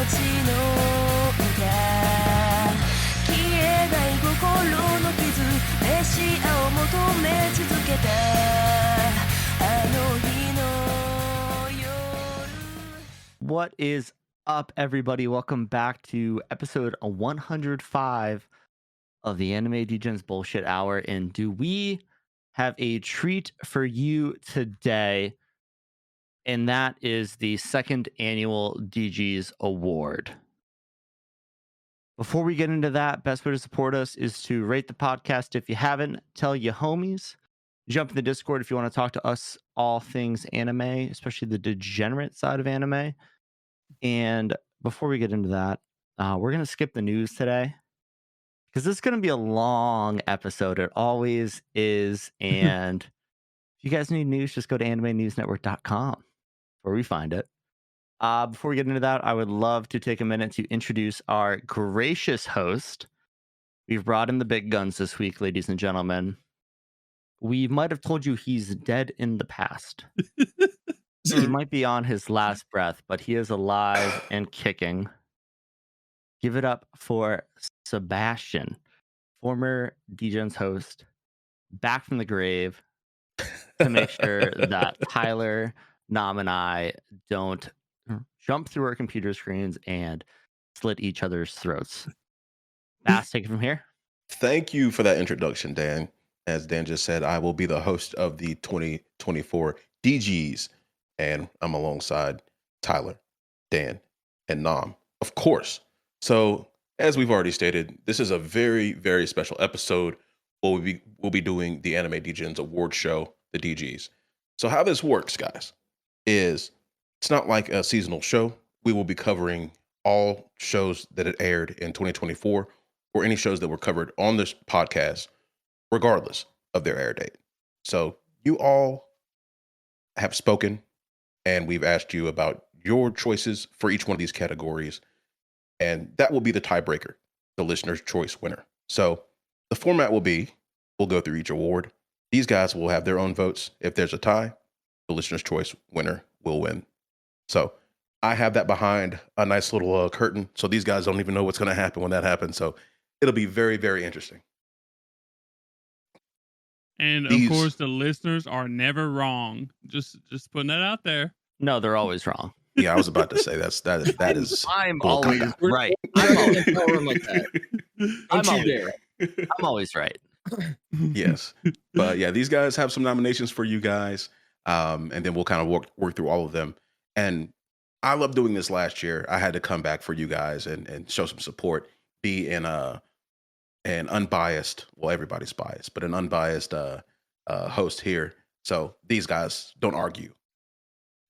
ちの歌消えない心の傷メシアを求め続けたあの日の夜 What is up, everybody? Welcome back to episode 105 of the Anime Degens Bullshit Hour. And do we have a treat for you today? And that is the second annual Degeys Award. Before we get into that, best way to support us is to rate the podcast if you haven't. Tell your homies. Jump in the Discord if you want to talk to us all things anime, especially the degenerate side of anime. And before we get into that, we're going to skip the news today because this is going to be a long episode. It always is. And if you guys need news, just go to animenewsnetwork.com where we find it. Before we get into that, I would love to take a minute to introduce our gracious host. We've brought in the big guns this week, ladies and gentlemen. We might have told you he's dead in the past. He might be on his last breath, but he is alive and kicking. Give it up for Sebastian, former Degens host, back from the grave to make sure that Tyler, Nam, and I don't jump through our computer screens and slit each other's throats. Bass, take it from here. Thank you for that introduction, Dan. As Dan just said, I will be the host of the 2024 Degeys, and I'm alongside Tyler, Dan, and Nam, of course. So, as we've already stated, this is a very, very special episode where we'll be doing the Anime Degens Award show, the Degeys. So, how this works, guys, is it's not like a seasonal show. We will be covering all shows that it aired in 2024 or any shows that were covered on this podcast, regardless of their air date. So you all have spoken, and we've asked you about your choices for each one of these categories, and that will be the tiebreaker, the listener's choice winner. So the format will be, we'll go through each award. These guys will have their own votes. If there's a tie, the listener's choice winner will win. So I have that behind a nice little curtain, so these guys don't even know what's going to happen when that happens. So it'll be very, very interesting. And of course, the listeners are never wrong. Just putting that out there. No, they're always wrong. Yeah, I was about to say that is. I'm bull always crap. right. I'm always like that. I'm Don't you always, dare. I'm always right. Yes, but yeah, these guys have some nominations for you guys, and then we'll kind of work through all of them. And I love doing this last year. I had to come back for you guys and show some support, be in an unbiased, well, everybody's biased, but an unbiased host here. So these guys don't argue.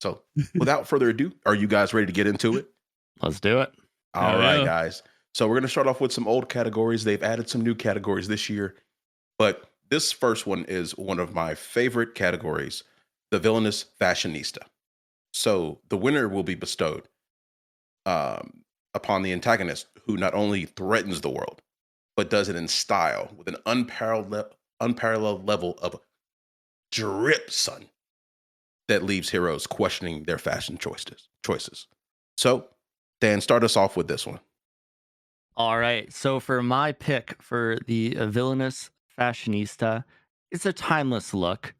So without further ado, are you guys ready to get into it? Let's do it. All right, guys. So we're going to start off with some old categories. They've added some new categories this year, but this first one is one of my favorite categories, the villainous fashionista. So the winner will be bestowed upon the antagonist who not only threatens the world, but does it in style with an unparalleled level of drip, son, that leaves heroes questioning their fashion choices. So, Dan, start us off with this one. All right. So for my pick for the villainous fashionista, it's a timeless look.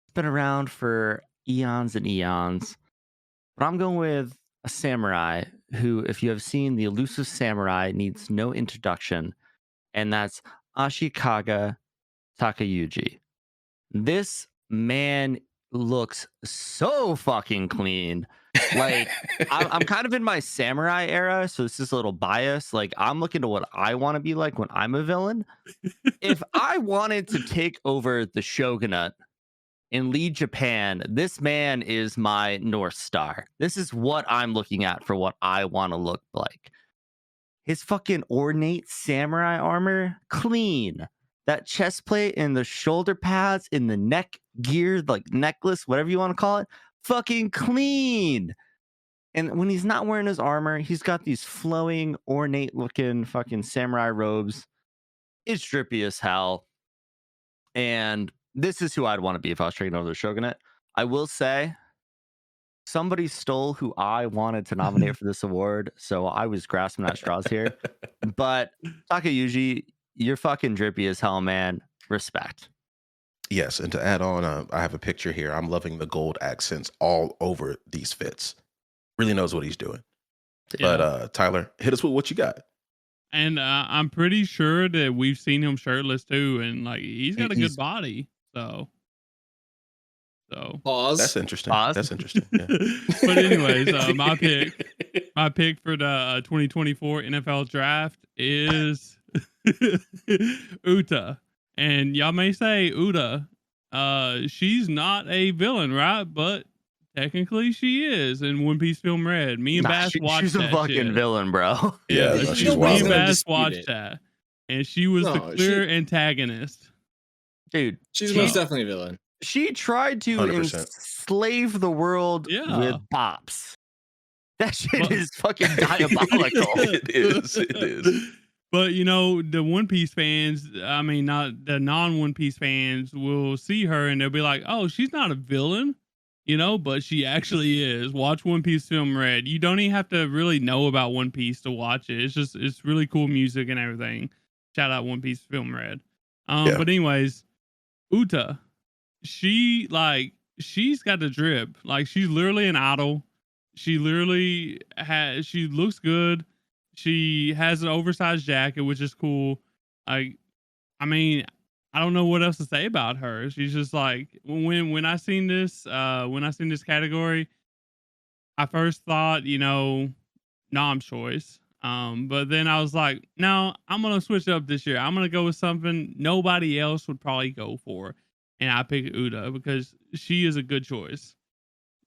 It's been around for eons and eons. But I'm going with a samurai who, if you have seen The Elusive Samurai, needs no introduction. And that's Ashikaga Takayuji. This man looks so fucking clean. Like, I'm kind of in my samurai era, so this is a little biased. Like, I'm looking to what I want to be like when I'm a villain. If I wanted to take over the shogunate and lead Japan, this man is my North Star. This is what I'm looking at for what I want to look like. His fucking ornate samurai armor, clean. That chest plate and the shoulder pads and the neck gear, like necklace, whatever you want to call it, fucking clean. And when he's not wearing his armor, he's got these flowing, ornate looking fucking samurai robes. It's drippy as hell. And this is who I'd want to be if I was taking over the shogunate. I will say, somebody stole who I wanted to nominate for this award, so I was grasping at straws here. But Takayuji, you're fucking drippy as hell, man. Respect. Yes, and to add on, I have a picture here. I'm loving the gold accents all over these fits. Really knows what he's doing. Yeah. But Tyler, hit us with what you got. And I'm pretty sure that we've seen him shirtless too, and like he's got a good body. So Pause. That's interesting. Pause. That's interesting. Yeah. But anyways, my pick for the 2024 NFL draft is Uta. And y'all may say Uta, she's not a villain, right? But technically she is in One Piece Film Red. Me and Bass watched she's a that fucking shit. villain, bro. Yeah, me she's and wild. Bass watched that. And she was the No, clear antagonist. Dude, She's most definitely a villain. she tried to 100%. enslave the world Yeah. with bops. That shit But- is fucking diabolical. It is. It is. But you know, the One Piece fans, I mean, not the non-One Piece fans, will see her and they'll be like, "Oh, she's not a villain," you know, but she actually is. Watch One Piece Film Red. You don't even have to really know about One Piece to watch it. It's really cool music and everything. Shout out One Piece Film Red. Yeah. But anyways, Uta, she's got the drip. Like she's literally an idol. She looks good. She has an oversized jacket, which is cool. I mean, I don't know what else to say about her. She's just like when I seen this category, I first thought, you know, Nom's choice. But then I was like, no, I'm gonna switch it up this year. I'm gonna go with something nobody else would probably go for, and I picked Uta because she is a good choice.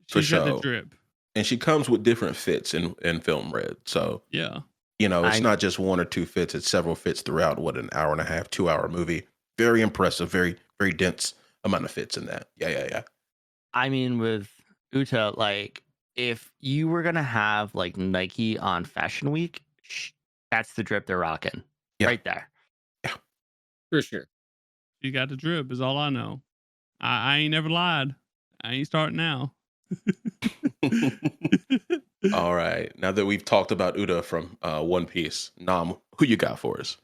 For She's got the sure. drip. And she comes with different fits in Film Red. So, Yeah. you know, it's I- not just one or two fits, it's several fits throughout an hour and a half, 2 hour movie. Very impressive, very, very dense amount of fits in that. Yeah. I mean, with Uta, like, if you were gonna have like Nike on Fashion Week, that's the drip they're rocking. Yeah. Right there. For sure. She got the drip is all I know. I ain't never lied. I ain't starting now. All right. Now that we've talked about Uta from One Piece, Nam, who you got for us?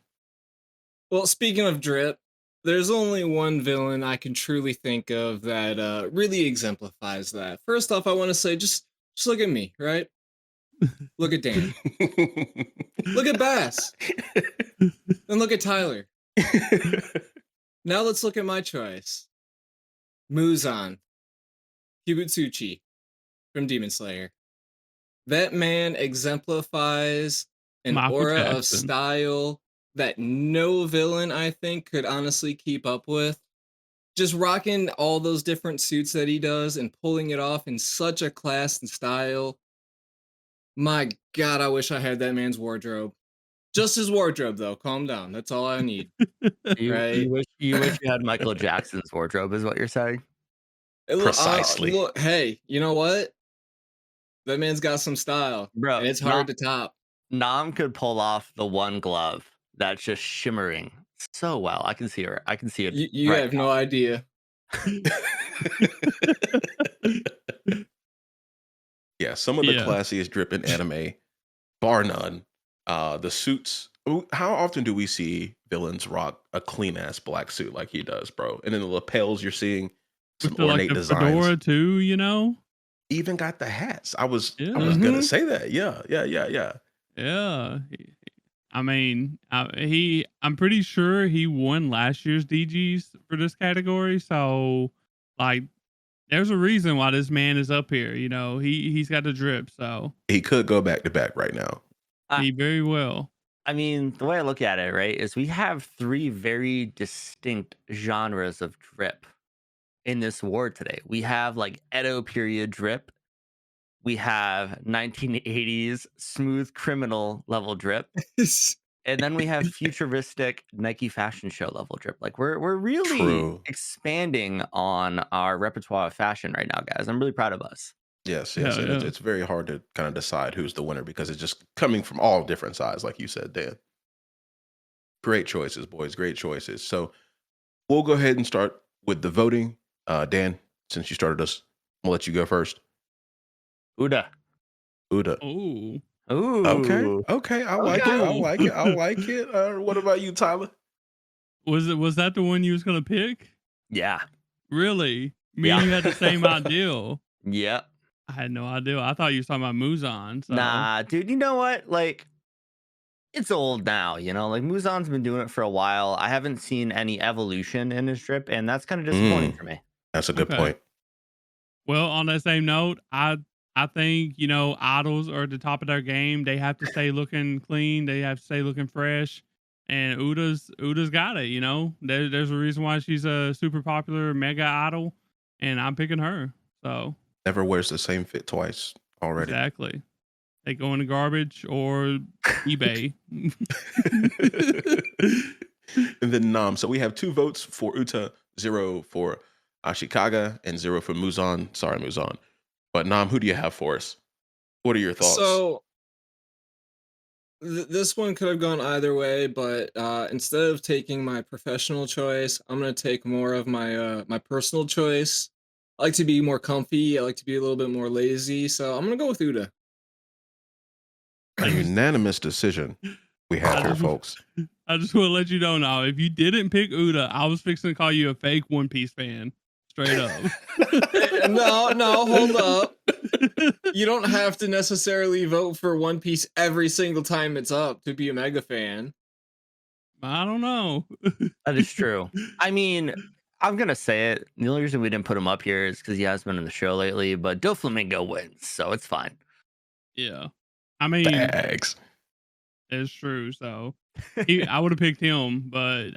Well, speaking of drip, there's only one villain I can truly think of that really exemplifies that. First off, I want to say, just look at me, right? Look at Dan. Look at Bass. And look at Tyler. Now let's look at my choice. Muzan. Kibutsuchi from Demon Slayer. That man exemplifies an Michael aura of Jackson. style that no villain, I think, could honestly keep up with. Just rocking all those different suits that he does and pulling it off in such a class and style. My God, I wish I had that man's wardrobe. Just his wardrobe, though. Calm down. That's all I need. Right. You wish you had Michael Jackson's wardrobe, is what you're saying? Precisely. Look, hey, you know what? That man's got some style, Bro, and it's hard to top. Nam could pull off the one glove that's just shimmering so well. I can see her. I can see it. You right have now. no idea. Yeah, some of the Yeah. classiest drip in anime, bar none. The suits. How often do we see villains rock a clean ass black suit like he does, bro? And then the lapels, you're seeing some With the, like ornate the designs. fedora too, you know? Even got the hats. I was Yeah. gonna Mhm. say that. Yeah. Yeah. I mean, I'm pretty sure he won last year's DGs for this category. So, like, there's a reason why this man is up here. You know, he's got the drip. So He could go back to back right now. Ah. he very well. I mean, the way I look at it, right, is we have three very distinct genres of drip in this award today. We have like Edo period drip. We have 1980s smooth criminal level drip. And then we have futuristic Nike fashion show level drip. Like we're really True. expanding on our repertoire of fashion right now, guys. I'm really proud of us. Yes. Yeah, And yeah. it's very hard to kind of decide who's the winner because it's just coming from all different sides, like you said, Dan. Great choices, boys. Great choices. So we'll go ahead and start with the voting. Dan, since you started us, I'm gonna let you go first. Uda. Uda. Oh, Ooh. Okay. I like it. I like it. What about you, Tyler? was that the one you was gonna pick? Yeah. Really? Me Yeah. and you had the same idea. Yep. I had no idea. I thought you was talking about Muzan. So. Nah, dude. You know what? Like, it's old now. You know, like Muzan's been doing it for a while. I haven't seen any evolution in his drip, and that's kind of disappointing for me. That's a good Okay. point. Well, on that same note, I think, idols are at the top of their game. They have to stay looking clean. They have to stay looking fresh. And Uda's got it, There's a reason why she's a super popular mega idol, and I'm picking her. So Never wears the same fit twice already. exactly. They go in the garbage or eBay. And then Nam. So we have 2 votes for Uta, 0 for Ashikaga, and 0 for Muzan. Sorry, Muzan. But Nam, who do you have for us? What are your thoughts? So this one could have gone either way, but instead of taking my professional choice, I'm gonna take more of my my personal choice. I like to be more comfy. I like to be a little bit more lazy, so I'm gonna go with Uda. A unanimous decision we have here, folks. I just want to let you know now, if you didn't pick Uda, I was fixing to call you a fake One Piece fan. Straight up. No, hold up. You don't have to necessarily vote for One Piece every single time it's up to be a mega fan. I don't know. That is true. I mean, I'm gonna say it. The only reason we didn't put him up here is because he has been in the show lately. But Doflamingo wins, so it's fine. Yeah. I mean, Bags. it's true. So I would have picked him, but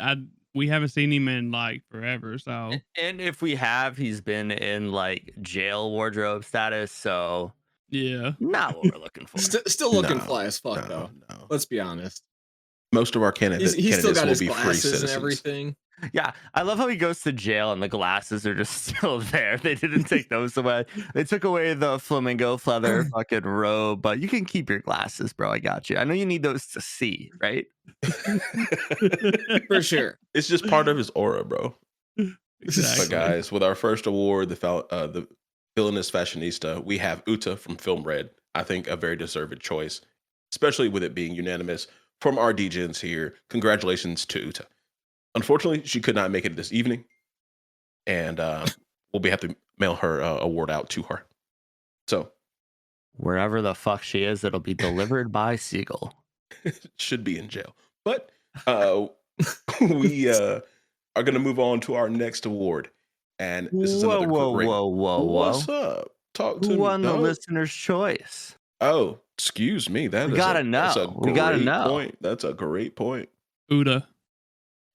we haven't seen him in like forever. So, And if we have, he's been in like jail wardrobe status, so yeah, not what we're looking for. Still looking No, fly as fuck though. No. Let's be honest. Most of our candidates He's still got will his be free glasses citizens. and everything. Yeah, I love how he goes to jail and the glasses are just still there. They didn't take those away. They took away the flamingo feather fucking robe, but you can keep your glasses, bro. I got you. I know you need those to see, right? For sure. It's just part of his aura, bro. exactly. But guys, with our first award, the villainous fashionista, we have Uta from Film Red. I think a very deserved choice, especially with it being unanimous from our Degens here. Congratulations to Uta. Unfortunately, she could not make it this evening, and we'll have to mail her award out to her. So Wherever the fuck she is, it'll be delivered by Siegel. should be in jail. But we are going to move on to our next award, and this is another great. Whoa. What's up? Talk to Who me. won the No. listener's choice? Oh, excuse me. That We is gotta that's a know. We gotta great know. point. That's a great point. Uda.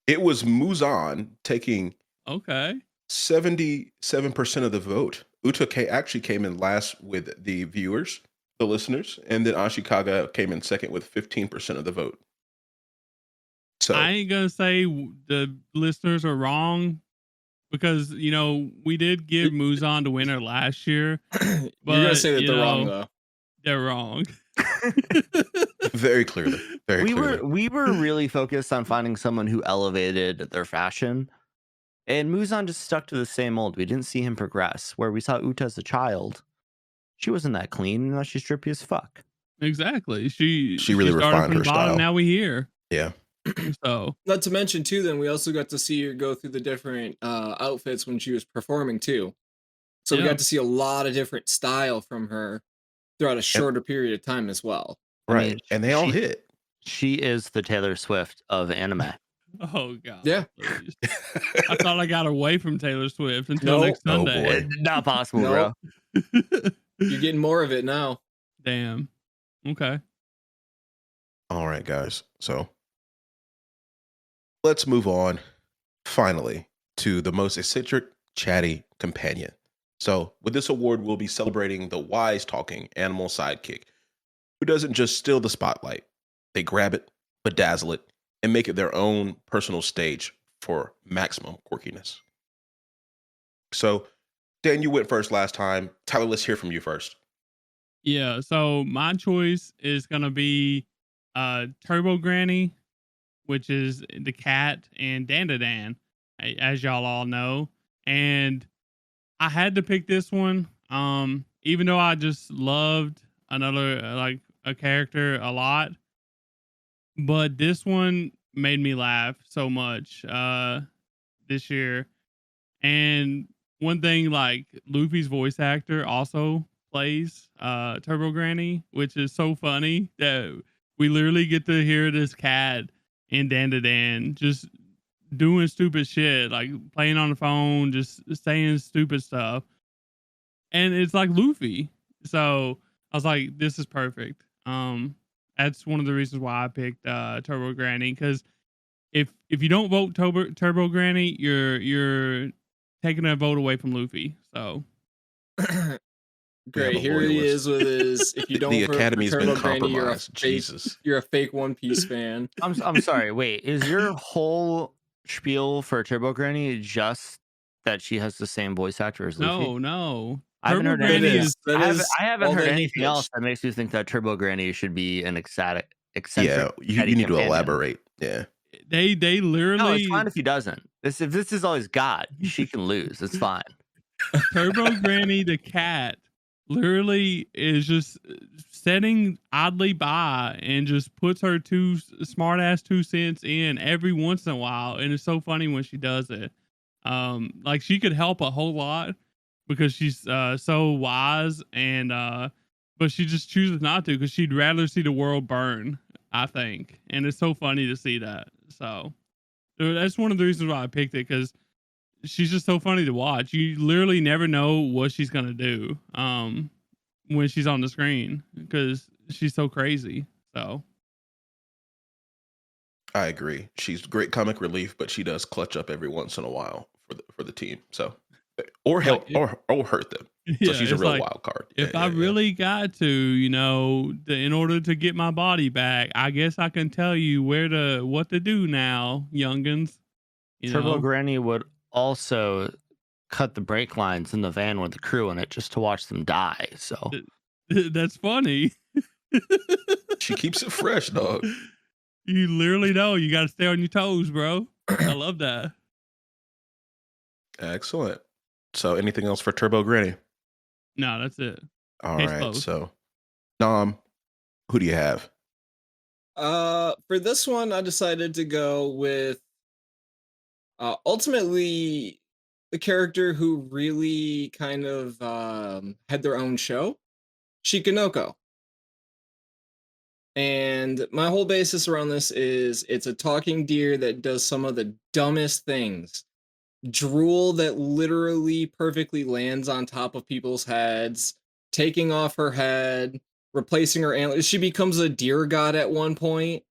It was Muzan taking Okay. 77% of the vote. Uta actually came in last with the viewers, the listeners, and then Ashikaga came in second with 15% of the vote. So I ain't gonna say the listeners are wrong because we did give Muzan the winner last year. You're But, gonna say that they're wrong though. They're wrong. very clearly, We were really focused on finding someone who elevated their fashion, and Muzan just stuck to the same mold. We didn't see him progress. Where we saw Uta as a child, she wasn't that clean, and now she's drippy as fuck. Exactly. She really started refined from her the bottom. style. Now we here. Yeah. So Not to mention too, then we also got to see her go through the different outfits when she was performing too. So we Yeah. got to see a lot of different style from her throughout a shorter period of time as well. I Right. mean, And they all she- hit. She is the Taylor Swift of anime. oh god. Yeah. Please. I thought I got away from Taylor Swift until Nope. next Oh, Sunday. boy. Not possible, Nope. bro. You're getting more of it now. Damn. Okay. All right, guys. So let's move on finally to the most eccentric, chatty companion. So with this award, we'll be celebrating the wise talking animal sidekick who doesn't just steal the spotlight. They grab it, bedazzle it, and make it their own personal stage for maximum quirkiness. So, Dan, you went first last time. Tyler, let's hear from you first. Yeah. So my choice is gonna be Turbo Granny, which is the cat, and Dandadan, as y'all all know. And I had to pick this one. even though I just loved another like a character a lot, but this one made me laugh so much this year. And one thing, like Luffy's voice actor also plays Turbo Granny, which is so funny that we literally get to hear this cat in dandadan just doing stupid shit, like playing on the phone, just saying stupid stuff. And it's like Luffy. So I was like, this is perfect. That's one of the reasons why I picked Turbo Granny, because if you don't vote Turbo Granny, you're taking a vote away from Luffy. So Great, here he is with his. If you don't The vote Academy's for been Turbo Granny, compromised. Jesus. you're a fake One Piece fan. I'm sorry. Wait, is your whole spiel for Turbo Granny just that she has the same voice actor as Luffy? No. I haven't Turbo heard Granny anything. is- I haven't all heard that he anything else pitched. that makes me think that Turbo Granny should be an eccentric. Yeah, you petty need to companion. elaborate. Yeah. They No, literally it's fine if he doesn't. If this is all he's got, she can lose. It's fine. Turbo Granny the cat literally is just setting oddly by and just puts her two smart ass 2 cents in every once in a while, and it's so funny when she does it. Like she could help a whole lot because she's so wise, and but she just chooses not to because she'd rather see the world burn, I think. And it's so funny to see that. So that's one of the reasons why I picked it, because she's just so funny to watch. You literally never know what she's gonna do when she's on the screen because she's so crazy. So I agree. She's great comic relief, but she does clutch up every once in a while for the team. So or help Like, or hurt them. So yeah, she's a it's real like, wild card. if Yeah, I yeah, yeah. really got to, in order to get my body back, I guess I can tell you what to do now, youngins. Turbo Granny would also cut the brake lines in the van with the crew in it just to watch them die. So That's funny. She keeps it fresh, dog. You literally know you got to stay on your toes, bro. I love that. Excellent. So anything else for Turbo Granny? No, that's it. All Case right. closed. So Nom, who do you have? For this one, I decided to go with ultimately the character who really kind of had their own show, Shikanoko. And my whole basis around this is it's a talking deer that does some of the dumbest things. Drool that literally perfectly lands on top of people's heads, taking off her head, replacing her antlers. She becomes a deer god at one point.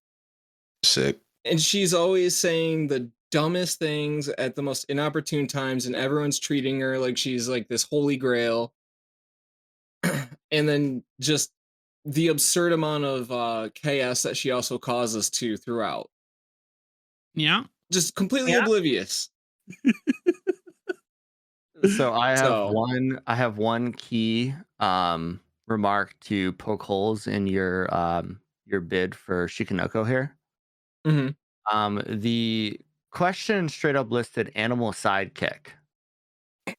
Sick. And she's always saying the dumbest things at the most inopportune times, and everyone's treating her like she's like this holy grail. And then just the absurd amount of chaos that she also causes too throughout. Yeah. Just completely Yeah. oblivious. So I have So- one key remark to poke holes in your bid for Shikanoko here. Mhm. The question straight up listed animal sidekick,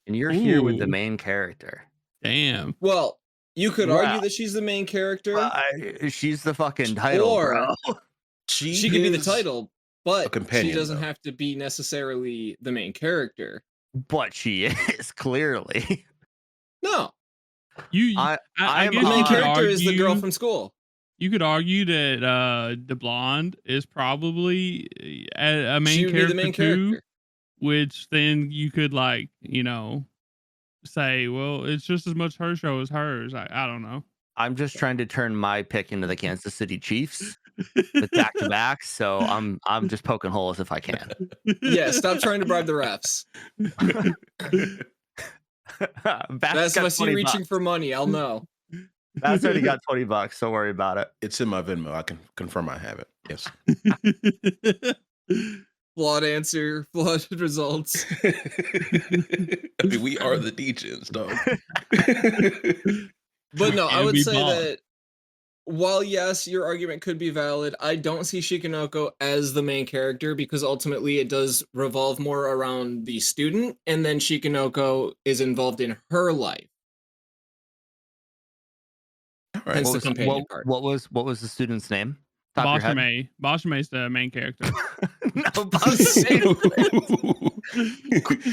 and you're here with the Ooh. main character. Damn. Well, you could Wow. argue that she's the main character. She's the fucking title, Or- bro. She could be the is title, but she companion, doesn't though. have to be necessarily the main character. But she is clearly. No, I I am guess the main you could character is the girl argue- from school. You could argue that the blonde is probably a main She would be character the main too, character. which then you could say, well, it's just as much her show as hers. I don't know. I'm just trying to turn my pick into the Kansas City Chiefs with back to back. So I'm just poking holes if I can. Yeah, stop trying to bribe the refs. That's if I see reaching for money, I'll know. That's already got $20. Don't worry about it. It's in my Venmo. I can confirm I have it. Yes. Flawed answer, flawed results. I mean, we are the Degens, dog. But no, I And would we say bought. that while yes, your argument could be valid, I don't see Shikanoko as the main character because ultimately it does revolve more around the student, and then Shikanoko is involved in her life. All right. Hence What the was, companion part. what was the student's name? Top of your head? Bashame. Bashame's the main character. No, Bashame.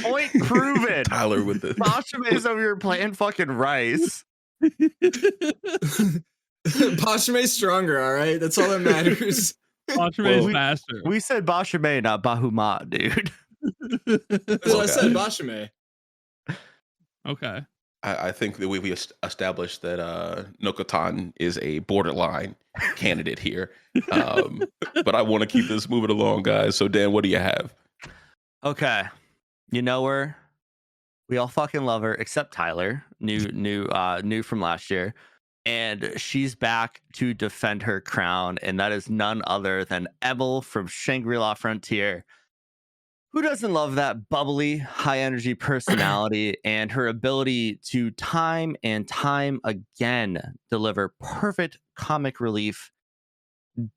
Point proven. Tyler with the Bashame's over here playing fucking rice. Bashame's stronger, all right? That's all that matters. Bashame's Well, faster. We said Bashame, not Bahumat, dude. That's what I said, Okay. Bashame. Okay. I think that we established that Nokotan is a borderline candidate here. But I want to keep this moving along, guys. So Dan, what do you have? Okay. You know her. We all fucking love her, except Tyler, new from last year. And she's back to defend her crown, and that is none other than Emil from Shangri-La Frontier. Who doesn't love that bubbly, high energy personality and her ability to time and time again deliver perfect comic relief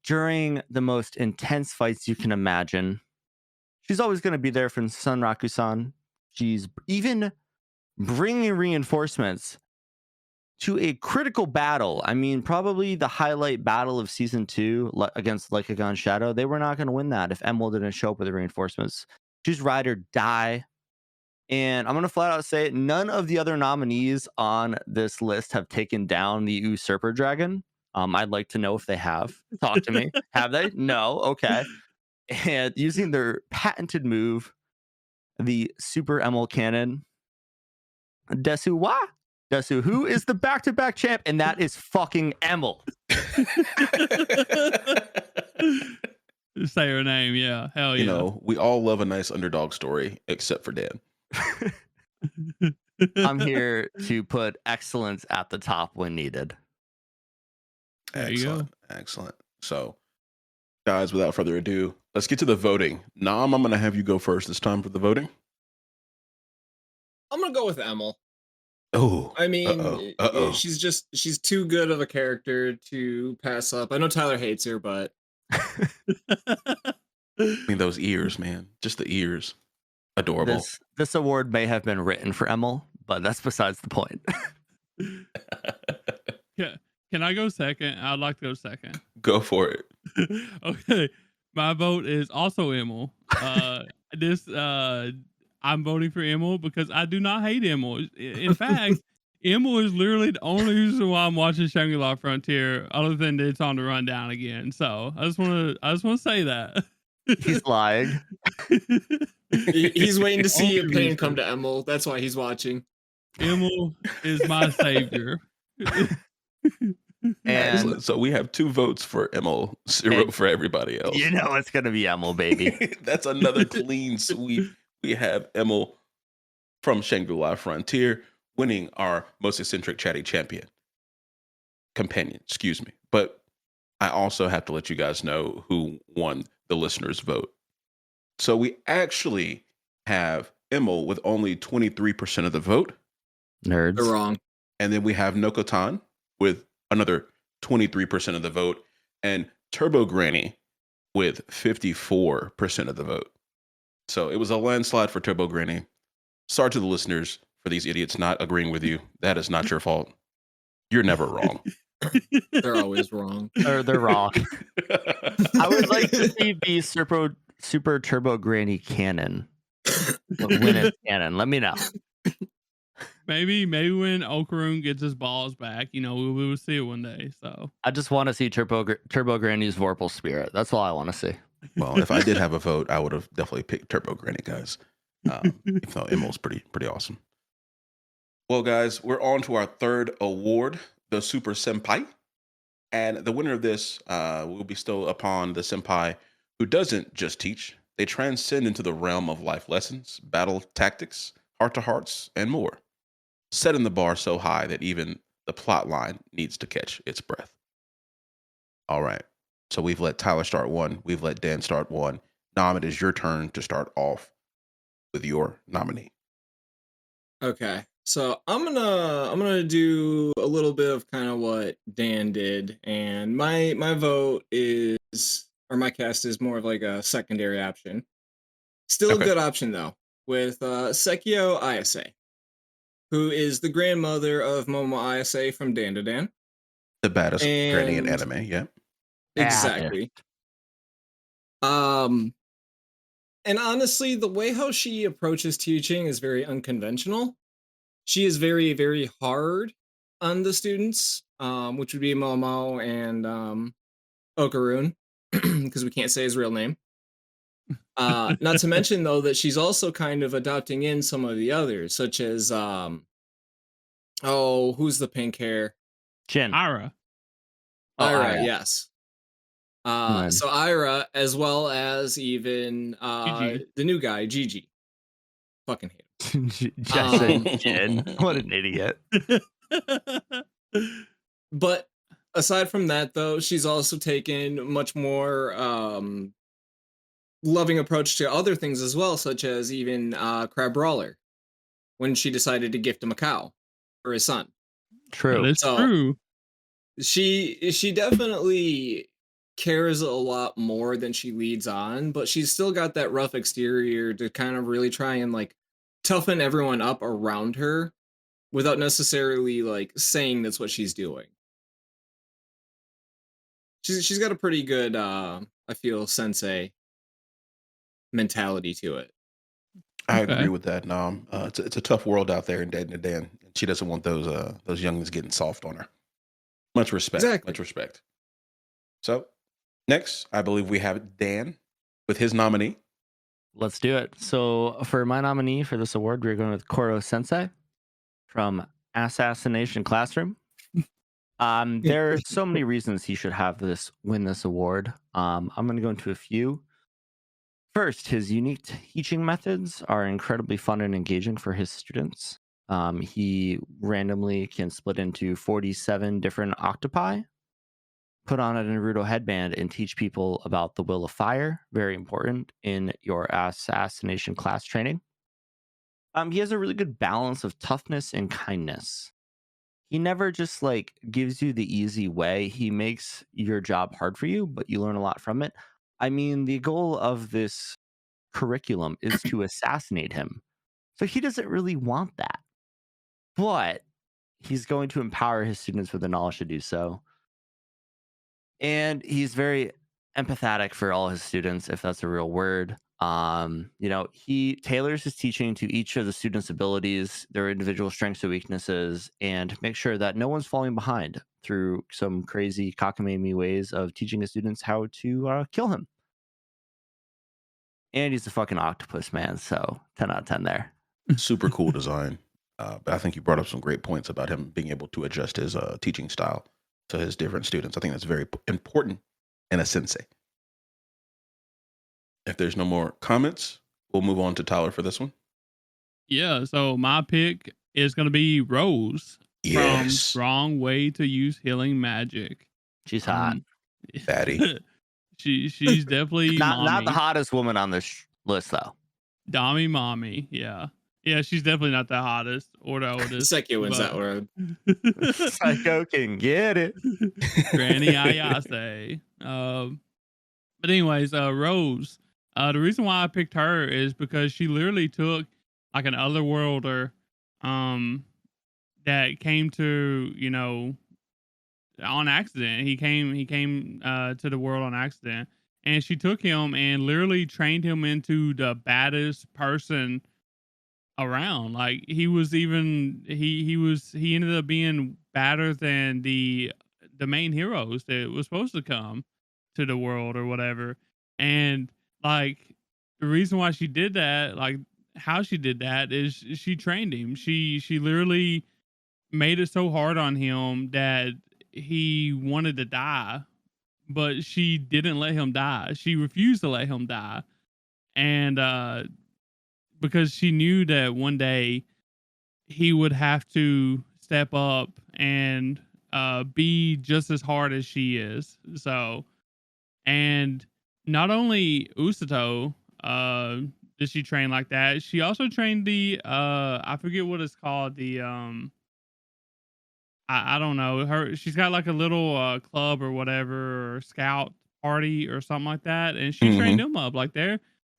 during the most intense fights you can imagine? She's always going to be there for Sunraku-san. She's even bringing reinforcements to a critical battle. I mean, probably the highlight battle of season 2 against Lycagon Shadow. They were not going to win that if Emil didn't show up with the reinforcements. She's ride or die. And I'm going to flat out say it. None of the other nominees on this list have taken down the Usurper Dragon. I'd like to know if they have. Talk to me. Have they? No. Okay. And using their patented move, the Super Emil Cannon, Desu wa? Desu, who is the back-to-back champ? And that is fucking Emil. Say her name, yeah. Hell yeah. You know, we all love a nice underdog story, except for Dan. I'm here to put excellence at the top when needed. There you go. Excellent. So, guys, without further ado, let's get to the voting. Nam, I'm going to have you go first this time for the voting. I'm gonna go with Emil. Oh, I mean, she's too good of a character to pass up. I know Tyler hates her, but I mean, those ears, man. Just the ears. Adorable. This award may have been written for Emil, but that's besides the point. Yeah. Can I go second? I'd like to go second. Go for it. Okay. My vote is also Emil. I'm voting for Emil because I do not hate Emil. In fact, Emil is literally the only reason why I'm watching Shangri-La Frontier, other than it's on the rundown again. So I just want to say that. He's lying. he's waiting to see a pain come to Emil. That's why he's watching. Emil is my savior. And so we have 2 votes for Emil, 0 for everybody else. you know it's gonna be Emil, baby. That's another clean sweep. We have Emil from Shangri-La Frontier winning our most eccentric chatty companion, excuse me. But I also have to let you guys know who won the listeners' vote. So we actually have Emil with only 23% of the vote. Nerds. They're wrong. And then we have Nokotan with another 23% of the vote, and Turbo Granny with 54% of the vote. So it was a landslide for Turbo Granny. Sorry to the listeners for these idiots not agreeing with you. That is not your fault. You're never wrong. They're always wrong. They're wrong. I would like to see the Super Turbo Granny cannon. When it's canon, let me know. Maybe when Okarun gets his balls back, we will see it one day. So I just want to see Turbo Granny's Vorpal Spirit. That's all I want to see. Well, if I did have a vote, I would have definitely picked Turbo Granny, guys. Even though Emil's pretty awesome. Well, guys, we're on to our third award, the Super Senpai. And the winner of this will bestow upon the senpai who doesn't just teach. They transcend into the realm of life lessons, battle tactics, heart-to-hearts, and more. Setting the bar so high that even the plot line needs to catch its breath. All right. So we've let Tyler start one. We've let Dan start one. Nam, it is your turn to start off with your nominee. Okay. So I'm gonna do a little bit of kind of what Dan did, and my vote is, or my cast is more of like a secondary option. Still Okay. a good option though, with Sekio Ayase, who is the grandmother of Momo Ayase from Dandadan. The baddest granny in And anime. Yeah. exactly. And honestly, the way how she approaches teaching is very unconventional. She is very, very hard on the students, which would be Momo and Okaroon, because we can't say his real name. Not to mention though that she's also kind of adopting in some of the others, such as who's the pink hair? Jin. Ira. Ira, Ira. yes. Man. So Ira, as well as even Gigi. the new guy, Gigi. Fucking hate him. Just said Jin. What an idiot. But aside from that, though, she's also taken much more loving approach to other things as well, such as even Crab Brawler, when she decided to gift him a cow for his son. True. That's So- true. She definitely cares a lot more than she leads on, but she's still got that rough exterior to kind of really try and like toughen everyone up around her without necessarily like saying that's what she's doing. She's got a pretty good I feel sensei mentality to it. I Okay. agree with that, Nom. It's a tough world out there in Dan. She doesn't want those youngins getting soft on her. Much respect. Exactly. Much respect. So next, I believe we have Dan with his nominee. Let's do it. So for my nominee for this award, we're going with Koro Sensei from Assassination Classroom. There are so many reasons he should win this award. I'm going to go into a few. First, his unique teaching methods are incredibly fun and engaging for his students. He randomly can split into 47 different octopi, put on a Naruto headband, and teach people about the will of fire. Very important in your assassination class training. He has a really good balance of toughness and kindness. He never just like gives you the easy way. He makes your job hard for you, but you learn a lot from it. I mean, the goal of this curriculum is to assassinate him. So he doesn't really want that. But he's going to empower his students with the knowledge to do so. And he's very empathetic for all his students, if that's a real word. He tailors his teaching to each of the students' abilities, their individual strengths and weaknesses, and make sure that no one's falling behind through some crazy cockamamie ways of teaching his students how to kill him. And he's a fucking octopus, man. So 10 out of 10 there. Super cool design. But I think you brought up some great points about him being able to adjust his teaching style to his different students. I think that's very important in a sensei. If there's no more comments, we'll move on to Tyler for this one. Yeah, so my pick is going to be Rose from Yes. Strong Way to Use Healing Magic. She's hot. Fatty. She's definitely Not the mommy. hottest woman on this list, though. Dommy mommy, yeah. Yeah, she's definitely not the hottest or the oldest. Sekio wins but- that word. Psycho can get it. Granny Ayase. But anyways, Rose. The reason why I picked her is because she literally took like an otherworlder that came to, on accident. He came to the world on accident. And she took him and literally trained him into the baddest person around. Like he ended up being badder than the main heroes that was supposed to come to the world or whatever. And like the reason why she did that, like how she did that is she trained him. She literally made it so hard on him that he wanted to die, but she didn't let him die. She refused to let him die. And because she knew that one day he would have to step up and be just as hard as she is. So, and not only Usato did she train like that, she also trained the I forget what it's called, the I don't know. She's got like a little club or whatever, or scout party or something like that, and she trained them up. Like they're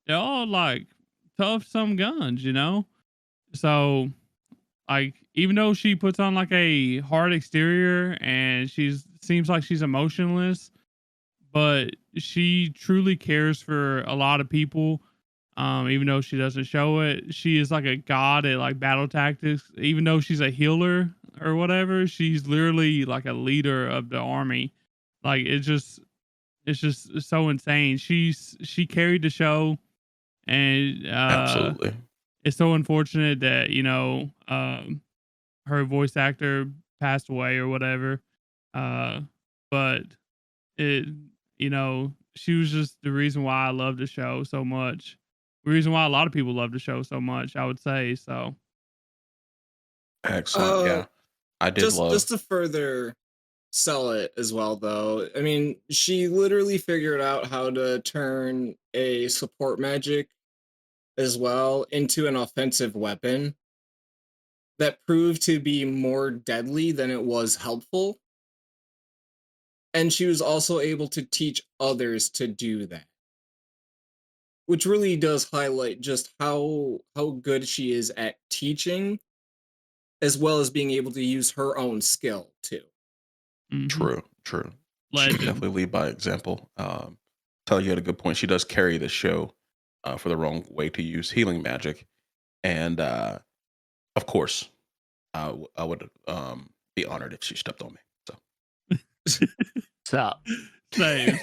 all like tough some guns, So like even though she puts on like a hard exterior and she's seems like she's emotionless, but she truly cares for a lot of people. Even though she doesn't show it, she is like a god at like battle tactics. Even though she's a healer or whatever, she's literally like a leader of the army. Like it's just so insane. She carried the show, and Absolutely. it's so unfortunate that her voice actor passed away or whatever. But it she was just the reason why I love the show so much. The reason why a lot of people love the show so much, I would say. So Excellent. Yeah. I did just to further sell it as well, though. I mean, she literally figured out how to turn a support magic as well into an offensive weapon that proved to be more deadly than it was helpful. And she was also able to teach others to do that, which really does highlight just how good she is at teaching, as well as being able to use her own skill too. True. Legend. She definitely lead by example. Tell you had a good point. She does carry the show for the wrong way to use healing magic, and of course, I would be honored if she stepped on me. So So, Same.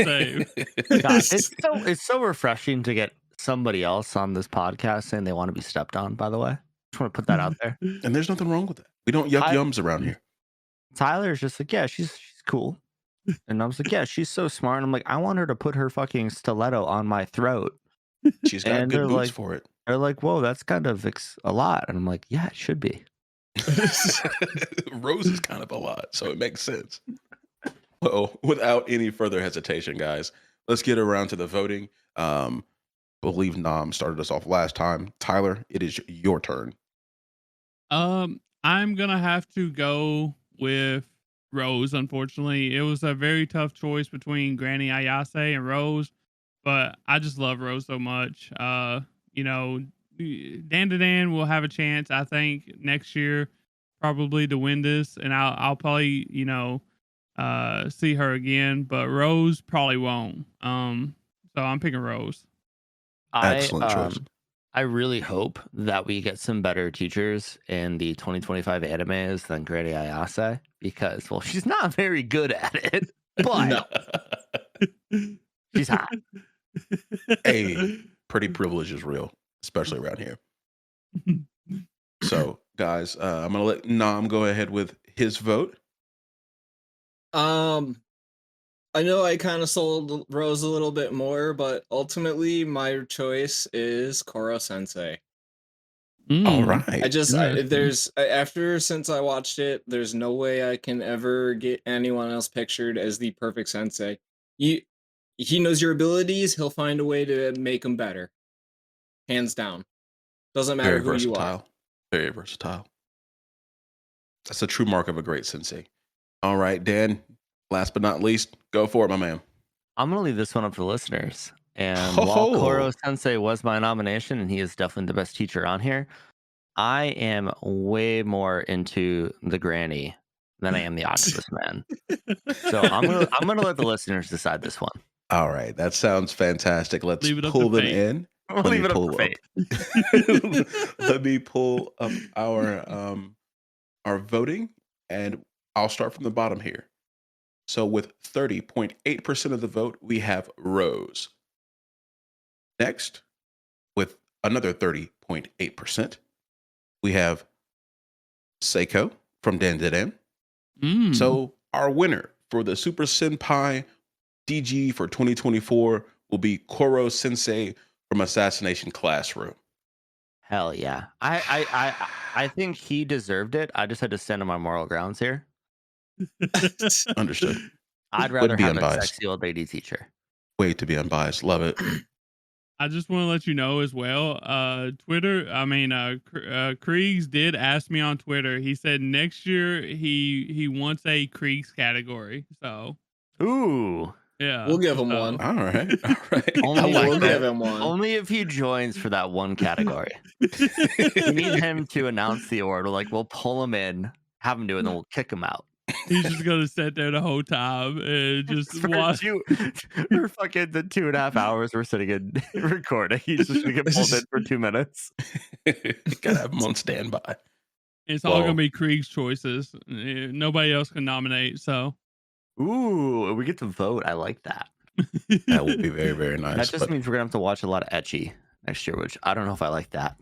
God, it's so refreshing to get somebody else on this podcast saying they want to be stepped on. By the way, just want to put that out there. and there's nothing wrong with that. We don't yuck yums around here. Tyler's just like, yeah, she's cool, and I was like, yeah, she's so smart. And I'm like, I want her to put her fucking stiletto on my throat. She's got And good they're boots like- for it. They're like, whoa, that's kind of a lot. And I'm like, yeah, it should be. Rose is kind of a lot, so it makes sense. Well, without any further hesitation, guys, let's get around to the voting. Believe Nam started us off last time. Tyler, it is your turn. I'm gonna have to go with Rose. Unfortunately, it was a very tough choice between Granny Ayase and Rose, but I just love Rose so much. Dandadan will have a chance, I think, next year, probably to win this, and I'll probably see her again, but Rose probably won't. So I'm picking Rose. Excellent choice. I really hope that we get some better teachers in the 2025 animes than Granny Ayase, because, well, she's not very good at it, but she's hot. Hey, pretty privilege is real, especially around here. So, guys, I'm gonna let Nam go ahead with his vote. I know I kind of sold Rose a little bit more, but ultimately my choice is Koro Sensei. All right. Since I watched it, there's no way I can ever get anyone else pictured as the perfect sensei. He knows your abilities, he'll find a way to make them better. Hands down. Doesn't matter Very who you are. versatile. Very versatile. That's a true mark of a great sensei. All right, Dan, last but not least, go for it, my man. I'm going to leave this one up to the listeners. And while Koro Sensei was my nomination, and he is definitely the best teacher on here, I am way more into the Granny than I am the Octopus Man. So I'm gonna let the listeners decide this one. All right, that sounds fantastic. Let's Leave it up pull to them fate. in. We'll Let leave me it up pull to fate. Let me pull up our voting, and I'll start from the bottom here. So with 30.8% of the vote, we have Rose. Next, with another 30.8%, we have Seiko from dandadan. So our winner for the Super Senpai DG for 2024 will be Koro Sensei from Assassination Classroom. Hell yeah. I think he deserved it. I just had to stand on my moral grounds here. Understood. I'd rather be have a unbiased. sexy old lady teacher. Way to be unbiased. Love it. I just want to let you know as well. Kriegs did ask me on Twitter. He said next year he wants a Kriegs category. So Ooh. yeah, We'll give him one. All right. All right. Only I like We'll that. give him one. Only if he joins for that one category. We need him to announce the award. We'll pull him in, have him do it, and then we'll kick him out. He's just gonna sit there the whole time and just For watch. for fucking the 2.5 hours we're sitting in recording. He's just gonna get pulled in for 2 minutes. Gotta have him on standby. It's all Well- gonna be Krieg's choices. Nobody else can nominate, so Ooh, we get to vote. I like that. That would be very, very nice. That just but means we're gonna have to watch a lot of ecchi next year, which I don't know if I like that.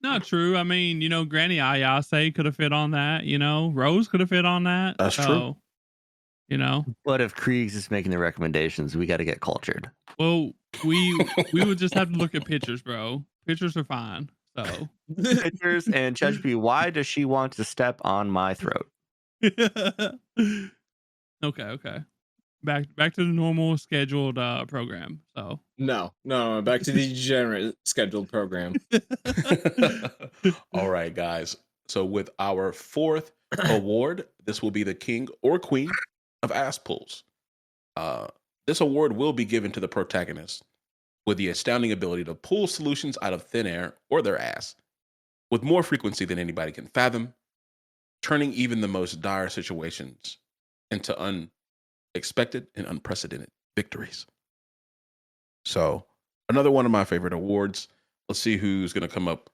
not true. I mean, Granny Ayase could have fit on that. Rose could have fit on that. That's true. But if Kriegs is making the recommendations, we got to get cultured. Well, we would just have to look at pictures, bro. Pictures are fine. So Pictures and Cheshby, why does she want to step on my throat? okay. Back to the normal scheduled program. So No, back to the degenerate scheduled program. All right, guys. So with our fourth award, this will be the king or queen of ass pulls. This award will be given to the protagonist with the astounding ability to pull solutions out of thin air or their ass with more frequency than anybody can fathom, turning even the most dire situations into unexpected and unprecedented victories. So another one of my favorite awards. Let's see who's going to come up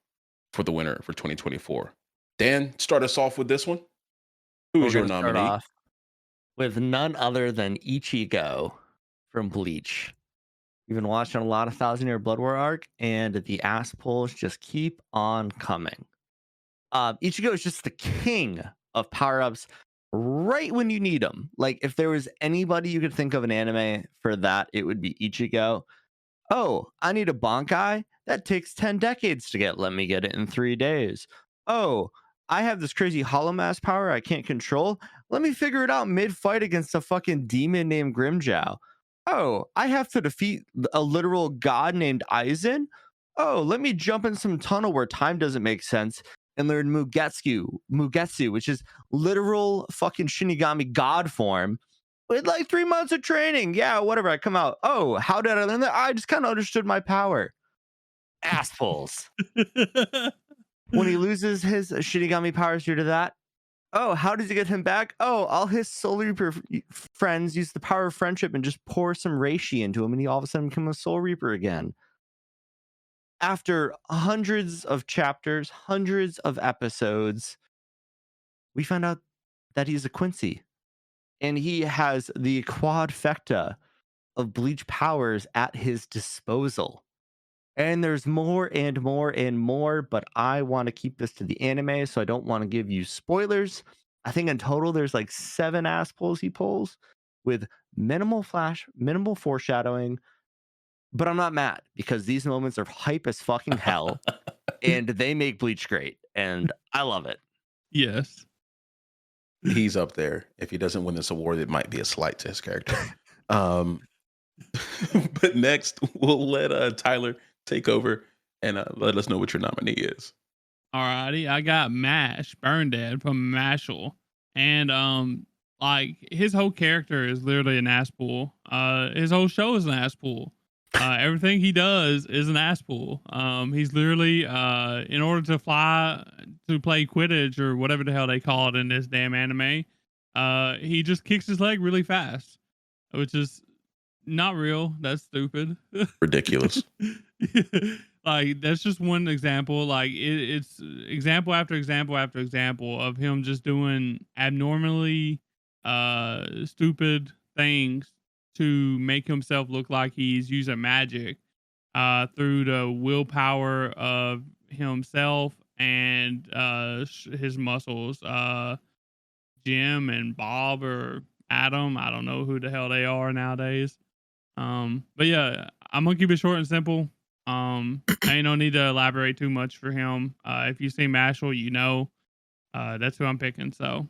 for the winner for 2024. Dan, start us off with this one. Who is We're your gonna start nominee? off with none other than Ichigo from Bleach. We've been watching a lot of Thousand Year Blood War arc, and the ass pulls just keep on coming. Ichigo is just the king of power-ups right when you need them. Like, if there was anybody you could think of an anime for that, it would be Ichigo. Oh, I need a Bankai? That takes 10 decades to get. Let me get it in 3 days. Oh, I have this crazy hollow mass power I can't control. Let me figure it out mid-fight against a fucking demon named Grimjow. Oh, I have to defeat a literal god named Aizen. Oh, let me jump in some tunnel where time doesn't make sense and learn Mugetsu, which is literal fucking Shinigami god form with like 3 months of training. Yeah, whatever. I come out. Oh, how did I learn that? I just kind of understood my power. Ass pulls. When he loses his Shinigami powers due to that, oh, how does he get him back? Oh, all his Soul Reaper friends use the power of friendship and just pour some reishi into him, and he all of a sudden becomes a Soul Reaper again. After hundreds of chapters, hundreds of episodes, we find out that he's a Quincy, and he has the quadfecta of Bleach powers at his disposal. And there's more and more and more, but I want to keep this to the anime, so I don't want to give you spoilers. I think in total there's like 7 ass pulls he pulls with minimal foreshadowing, but I'm not mad because these moments are hype as fucking hell and they make Bleach great, and I love it. yes. He's up there. If he doesn't win this award, it might be a slight to his character. But next, we'll let Tyler take over and let us know what your nominee is. Alrighty, I got Mash, Burn Dead from Mashal. And like his whole character is literally an ass pull. His whole show is an ass pull. Everything he does is an ass pull. He's literally in order to fly to play Quidditch or whatever the hell they call it in this damn anime, he just kicks his leg really fast, which is not real. That's stupid. Ridiculous. Like that's just one example. Like it's example after example after example of him just doing abnormally stupid things to make himself look like he's using magic through the willpower of himself and his muscles. Jim and Bob or Adam, I don't know who the hell they are nowadays. But yeah, I'm gonna keep it short and simple. I ain't no need to elaborate too much for him. If you see Mashal, you know that's who I'm picking. So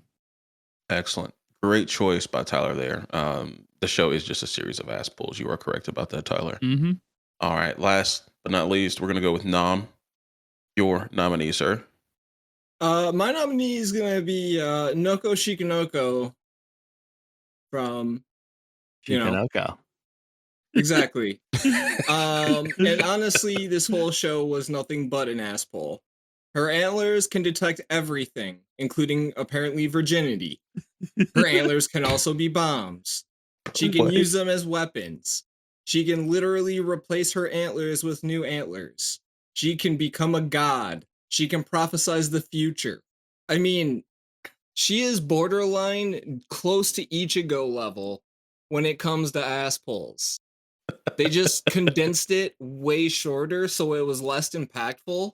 Excellent. Great choice by Tyler there. The show is just a series of ass pulls. You are correct about that, Tyler. mm-hmm. All right. Last but not least, we're going to go with Nam. Your nominee, sir. My nominee is gonna be Noko Shikanoko from Shikanoko. Exactly. And honestly, this whole show was nothing but an ass pull. Her antlers can detect everything, including apparently virginity. Her antlers can also be bombs. She can What? use them as weapons. She can literally replace her antlers with new antlers. She can become a god. She can prophesize the future. I mean, she is borderline close to Ichigo level when it comes to ass pulls. They just condensed it way shorter so it was less impactful.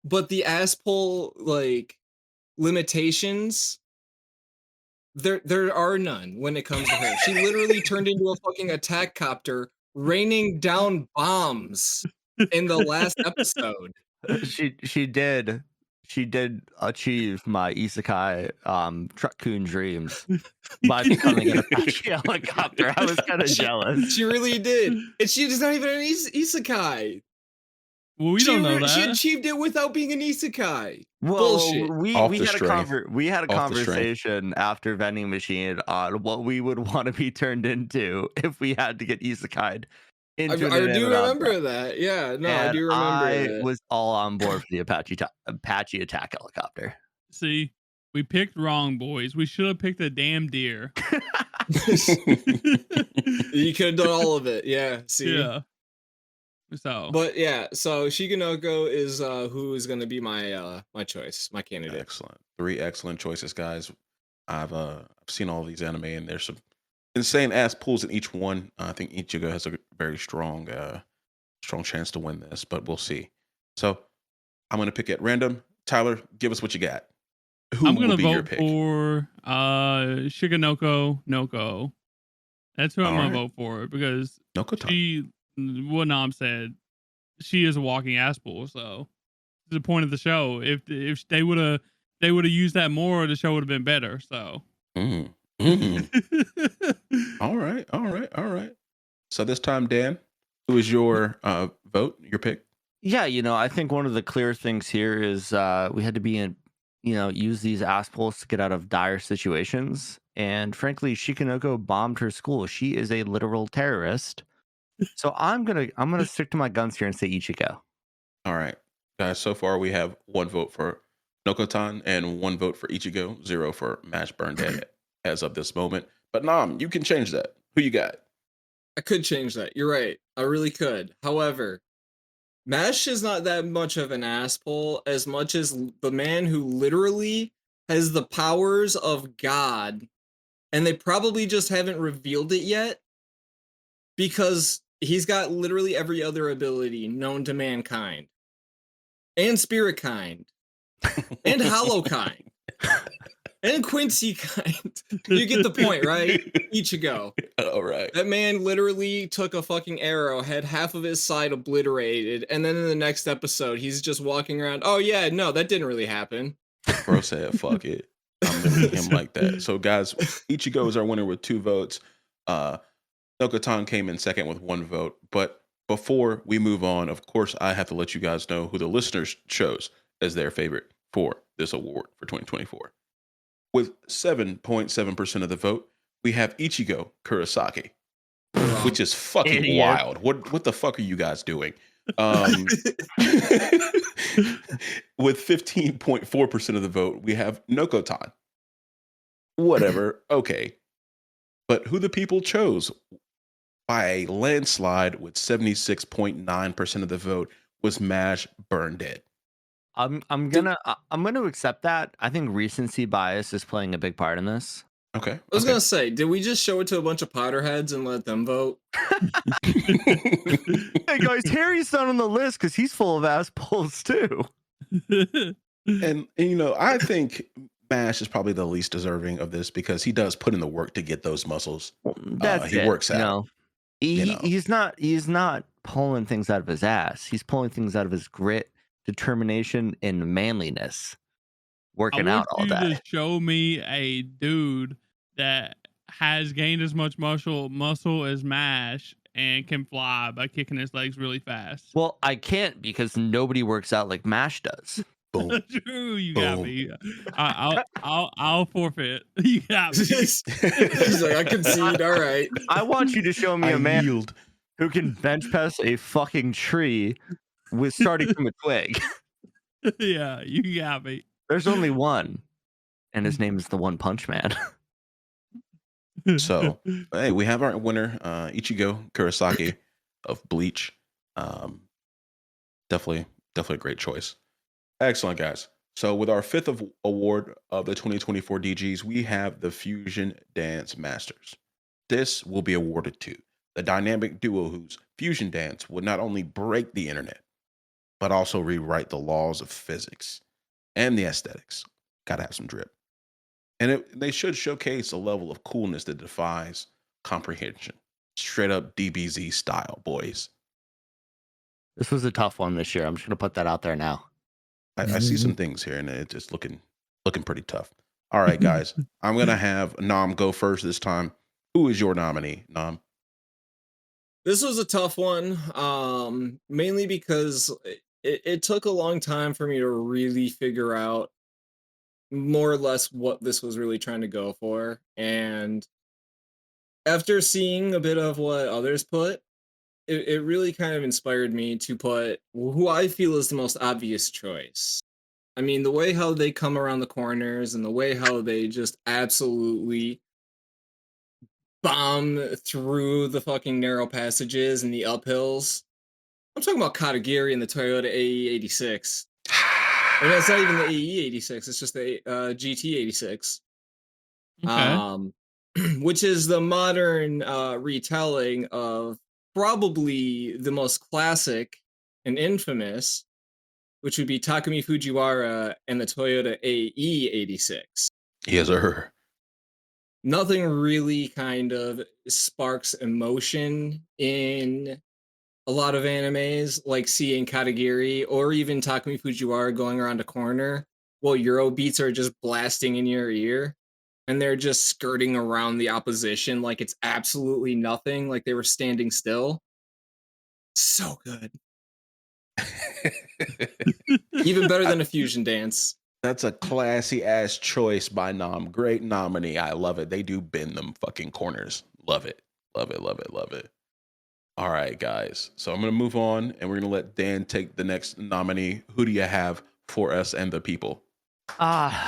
But the ass pull like limitations, there are none when it comes to her. She literally turned into a fucking attack copter raining down bombs in the last episode. She did achieve my isekai truck-kun dreams by becoming an Apache helicopter. I was kind of jealous. She really did. And she's not even an isekai. Well, we don't know She that. achieved it without being an isekai. Well, Bullshit. we Off we the had strength. we had a Off the strength. conversation after Vending Machine on what we would want to be turned into if we had to get isekai'd into an I do anime remember opera. that. Yeah, no, I And do remember I that. was all on board for the Apache attack helicopter. See, we picked wrong, boys. We should have picked a damn deer. You could have done all of it. Yeah, see? Yeah. So, But yeah, so Shigenoko is who is going to be my my choice, my candidate. Excellent. 3 excellent choices, guys. I've seen all these anime, and there's some insane ass pulls in each one. I think Ichigo has a very strong chance to win this, but we'll see. So I'm gonna pick at random. Tyler, give us what you got. Who I'm will gonna be your vote pick? for Shigenoko Noko. That's who I'm All gonna right. vote for because Noko-tan. what Nam said, she is a walking ass pool. So the point of the show. If they would have used that more, the show would have been better. So Mm. Mm. All right. So this time, Dan, who is your vote? Your pick? Yeah, I think one of the clear things here is we had to be in, use these ass pulls to get out of dire situations. And frankly, Shikanoko bombed her school. She is a literal terrorist. So I'm gonna stick to my guns here and say Ichigo. All right, guys. So far, we have 1 vote for Nokotan and 1 vote for Ichigo, 0 for Mash Burn Dead as of this moment. But Nam, you can change that. Who you got? I could change that. You're right. I really could. However, Mash is not that much of an asshole as much as the man who literally has the powers of God, and they probably just haven't revealed it yet because he's got literally every other ability known to mankind, and spirit kind, and hollow kind, and Quincy kind. You get the point, right? Ichigo. All right. That man literally took a fucking arrow, had half of his side obliterated, and then in the next episode, he's just walking around. Oh yeah, no, that didn't really happen. Bro said, "Fuck it." I'm limiting him like that. So, guys, Ichigo is our winner with 2 votes. Nokotan came in second with 1 vote. But before we move on, of course, I have to let you guys know who the listeners chose as their favorite for this award for 2024. With 7.7% of the vote, we have Ichigo Kurosaki, which is fucking Idiot. wild. What the fuck are you guys doing? With 15.4% of the vote, we have Nokotan. Whatever. Okay. But who the people chose by a landslide with 76.9% of the vote was Mash Burn Dead. I'm gonna accept that. I think recency bias is playing a big part in this. Okay. I was gonna say, did we just show it to a bunch of Potterheads and let them vote? Hey guys, Harry's not on the list because he's full of ass pulls too. And I think Mash is probably the least deserving of this because he does put in the work to get those muscles. Well, that's He it, works out. He's not pulling things out of his ass. He's pulling things out of his grit, determination, and manliness. Working out all I want you day. to show me a dude that has gained as much muscle as Mash and can fly by kicking his legs really fast. Well, I can't because nobody works out like Mash does. Boom. True, you got Boom. me. I'll forfeit. You got me. He's like, I concede. All right. I want you to show me I a man yield. who can bench press a fucking tree with starting from a twig. Yeah, you got me. There's only one, and his name is the One Punch Man. So, hey, we have our winner, Ichigo Kurosaki of Bleach. Definitely a great choice. Excellent, guys. So, with our fifth award of the 2024 DGs, we have the Fusion Dance Masters. This will be awarded to the dynamic duo whose fusion dance would not only break the internet, but also rewrite the laws of physics and the aesthetics. Gotta have some drip. And they should showcase a level of coolness that defies comprehension. Straight up DBZ style, boys. This was a tough one this year. I'm just gonna put that out there now. I see some things here, and it's just looking pretty tough. All right, guys. I'm gonna have Nam go first this time. Who is your nominee, Nam? This was a tough one, mainly because it took a long time for me to really figure out more or less what this was really trying to go for. And after seeing a bit of what others put, it really kind of inspired me to put who I feel is the most obvious choice. I mean, the way how they come around the corners and the way how they just absolutely bomb through the fucking narrow passages and the uphills. I'm talking about Katagiri and the Toyota AE86. And it's not even the AE86, it's just the GT86. Okay. Which is the modern retelling of probably the most classic and infamous, which would be Takumi Fujiwara and the Toyota AE86. Yes, sir. Nothing really kind of sparks emotion in a lot of animes, like seeing Katagiri or even Takumi Fujiwara going around a corner while Euro beats are just blasting in your ear. And they're just skirting around the opposition like it's absolutely nothing, like they were standing still. So good. Even better than a fusion dance. That's a classy ass choice by Nam. Great nominee. I love it. They do bend them fucking corners. Love it. Love it. Love it. Love it. All right, guys. So I'm going to move on and we're going to let Dan take the next nominee. Who do you have for us and the people?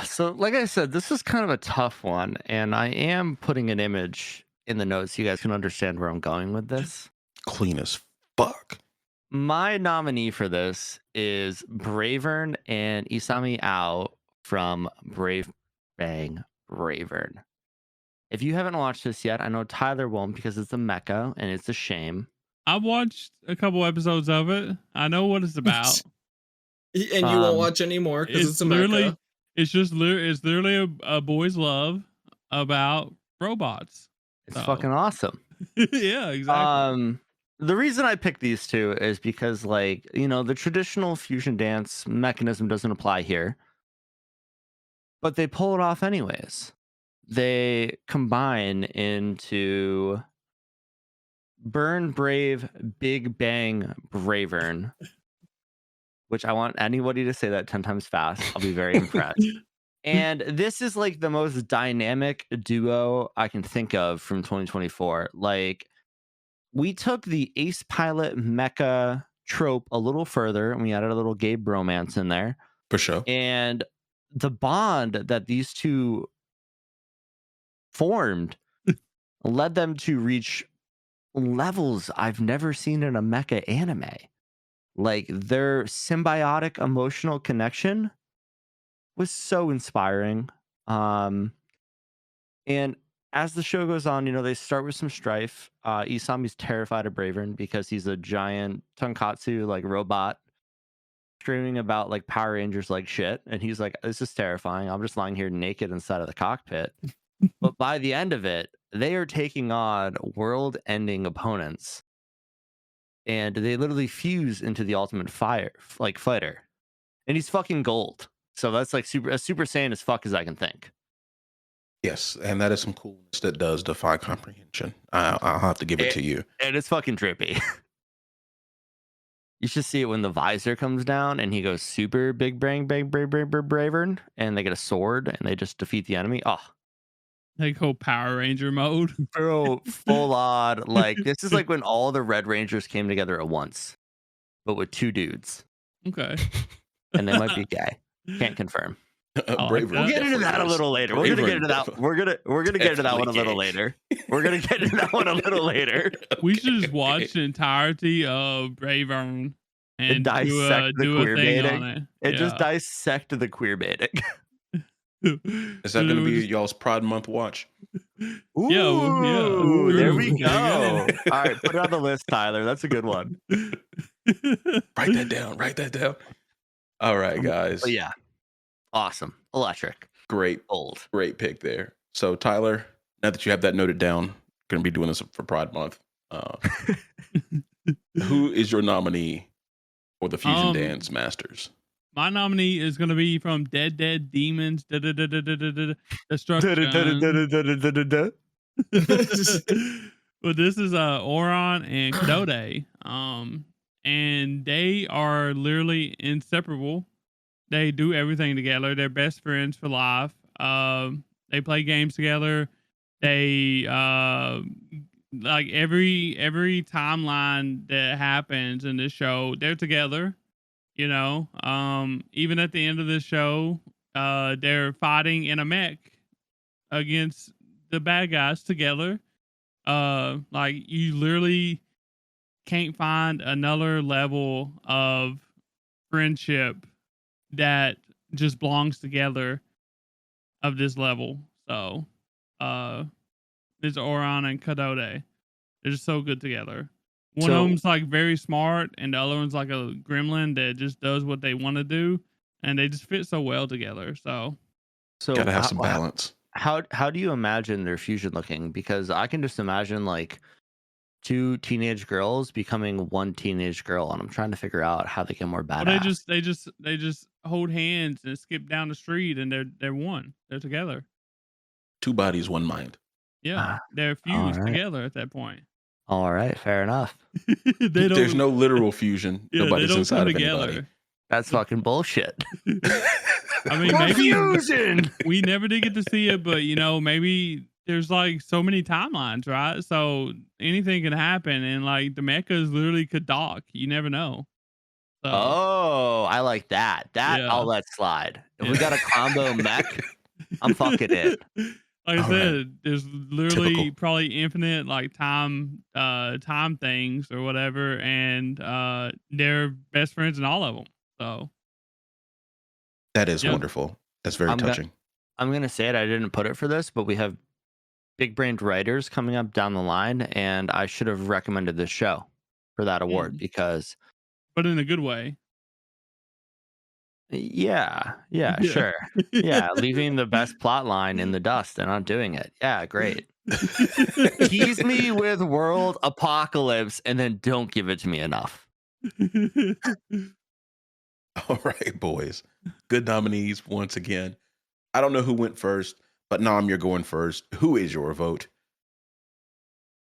So like I said, this is kind of a tough one, and I am putting an image in the notes so you guys can understand where I'm going with this. Clean as fuck. My nominee for this is Bravern and Isami Ao from Brave Bang Bravern. If you haven't watched this yet, I know Tyler won't because it's a mecha and it's a shame. I watched a couple episodes of it. I know what it's about. And you won't watch anymore because it's a mecha. It's literally a boy's love about robots. It's fucking awesome. Yeah, exactly. The reason I picked these two is because, like, you know, the traditional fusion dance mechanism doesn't apply here, but they pull it off anyways. They combine into Burn Brave Big Bang Bravern, which I want anybody to say that 10 times fast. I'll be very impressed. And this is like the most dynamic duo I can think of from 2024. Like, we took the Ace Pilot mecha trope a little further and we added a little gay bromance in there. For sure. And the bond that these two formed led them to reach levels I've never seen in a mecha anime. Like, their symbiotic emotional connection was so inspiring. And as the show goes on, you know, they start with some strife. Isami's terrified of Bravern because he's a giant tonkatsu like robot screaming about like Power Rangers like shit. And he's like, this is terrifying. I'm just lying here naked inside of the cockpit. But by the end of it, they are taking on world-ending opponents. And they literally fuse into the ultimate fighter. And he's fucking gold. So that's like super Saiyan as fuck as I can think. Yes, and that is some coolness that does defy comprehension. I'll have to give it to you. And it's fucking trippy. You should see it when the visor comes down and he goes super big bang bravern, and they get a sword and they just defeat the enemy. Oh, they go Power Ranger mode. Bro, full on. Like, this is like when all the Red Rangers came together at once, but with two dudes. Okay. and they might be gay. Can't confirm. Braver. that. We'll get into that a little later. We're gonna get into that. We're gonna get into that one a little later. We're gonna get into that one a little later. We should just watch the entirety of Bravern and dissect the do queer a thing baiting. on it. And just dissect the queer baiting. Is that going to be y'all's Pride Month watch? Ooh, there we True. go. All right, put it on the list, Tyler. That's a good one. Write that down. Write that down. All right, guys. But yeah, awesome, electric, Great, old. great pick there. So, Tyler, now that you have that noted down, going to be doing this for Pride Month. Who is your nominee for the Fusion Dance Masters? My nominee is going to be from Dead Demons Destruction. But this is Oron and Kadode. And they are literally inseparable. They do everything together. They're best friends for life. They play games together. They like every timeline that happens in this show, they're together. You know, even at the end of this show, they're fighting in a mech against the bad guys together. Like you literally can't find another level of friendship that just belongs together of this level. So, there's Oron and Kadode. They're just so good together. One of them's like very smart, and the other one's like a gremlin that just does what they want to do, and they just fit so well together. So Gotta have some balance. How do you imagine their fusion looking? Because I can just imagine like two teenage girls becoming one teenage girl, and I'm trying to figure out how they get more badass. Well, they just hold hands and skip down the street, and they're one. They're together. Two bodies, one mind. Yeah, they're fused right. together at that point. All right, fair enough. There's no literal fusion. Yeah, Nobody's they don't inside come of together. anybody. That's fucking bullshit. I mean, maybe Fusion. we never did get to see it, but you know, maybe there's like so many timelines, right? So anything can happen, and like the mechas literally could dock. You never know. So, Oh, I like that. I'll let slide. If we got a combo mech, I'm fucking it. Like I All said, right. there's literally Typical. probably infinite like time things or whatever, and they're best friends in all of them. So That is Yep. wonderful. That's very I'm gonna- touching. I'm gonna say it. I didn't put it for this, but we have big-brained writers coming up down the line, and I should have recommended this show for that award because, but in a good way. yeah, Yeah. sure, yeah, leaving the best plot line in the dust and not doing it. Yeah, great. Tease me with world apocalypse, and then don't give it to me enough. All right, boys. Good nominees once again. I don't know who went first, but Nam, you're going first. Who is your vote?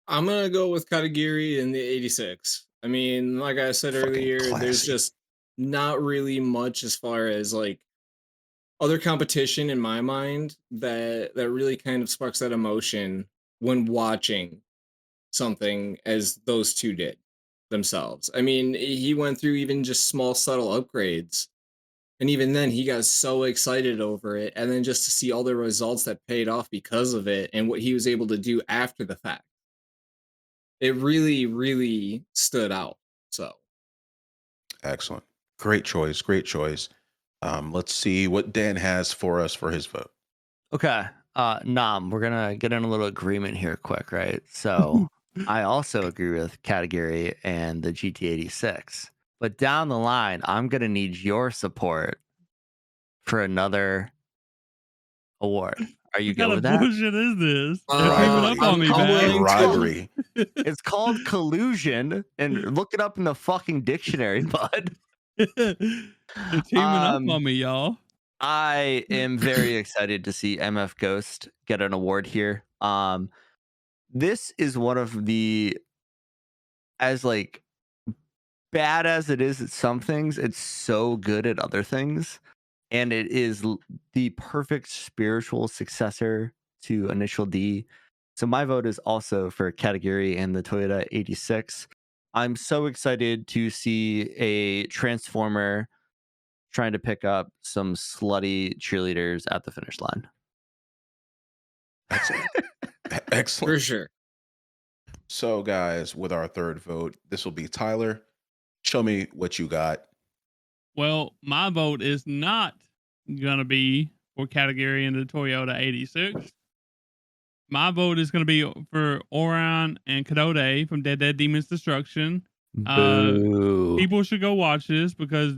I'm gonna go with Katagiri in the 86. I mean, like I said Fucking earlier, there's classy. just not really much as far as like other competition in my mind that really kind of sparks that emotion when watching something as those two did themselves. I mean, he went through even just small subtle upgrades. And even then he got so excited over it, and then just to see all the results that paid off because of it and what he was able to do after the fact. It really, really stood out. So Excellent. Great choice. Great choice. Let's see what Dan has for us for his vote. Okay, Nam, we're gonna get in a little agreement here, quick, right? So I also agree with category and the GT86, but down the line, I'm gonna need your support for another award. Are you What good kind with of that? bullshit is this? They're Uh, creeping up on me, I'm man. willing- Bribery. It's called collusion, and look it up in the fucking dictionary, bud. They're teaming up on me, y'all. I am very excited to see MF Ghost get an award here. This is one of the, as like bad as it is at some things, it's so good at other things, and it is the perfect spiritual successor to Initial D. So my vote is also for category and the Toyota 86. I'm so excited to see a Transformer trying to pick up some slutty cheerleaders at the finish line. Excellent. Excellent. For sure. So, guys, with our third vote, this will be Tyler. Show me what you got. Well, my vote is not gonna be for category in the Toyota 86. My vote is gonna be for Orion and Kadode from Dead Demons Destruction. Boo. People should go watch this because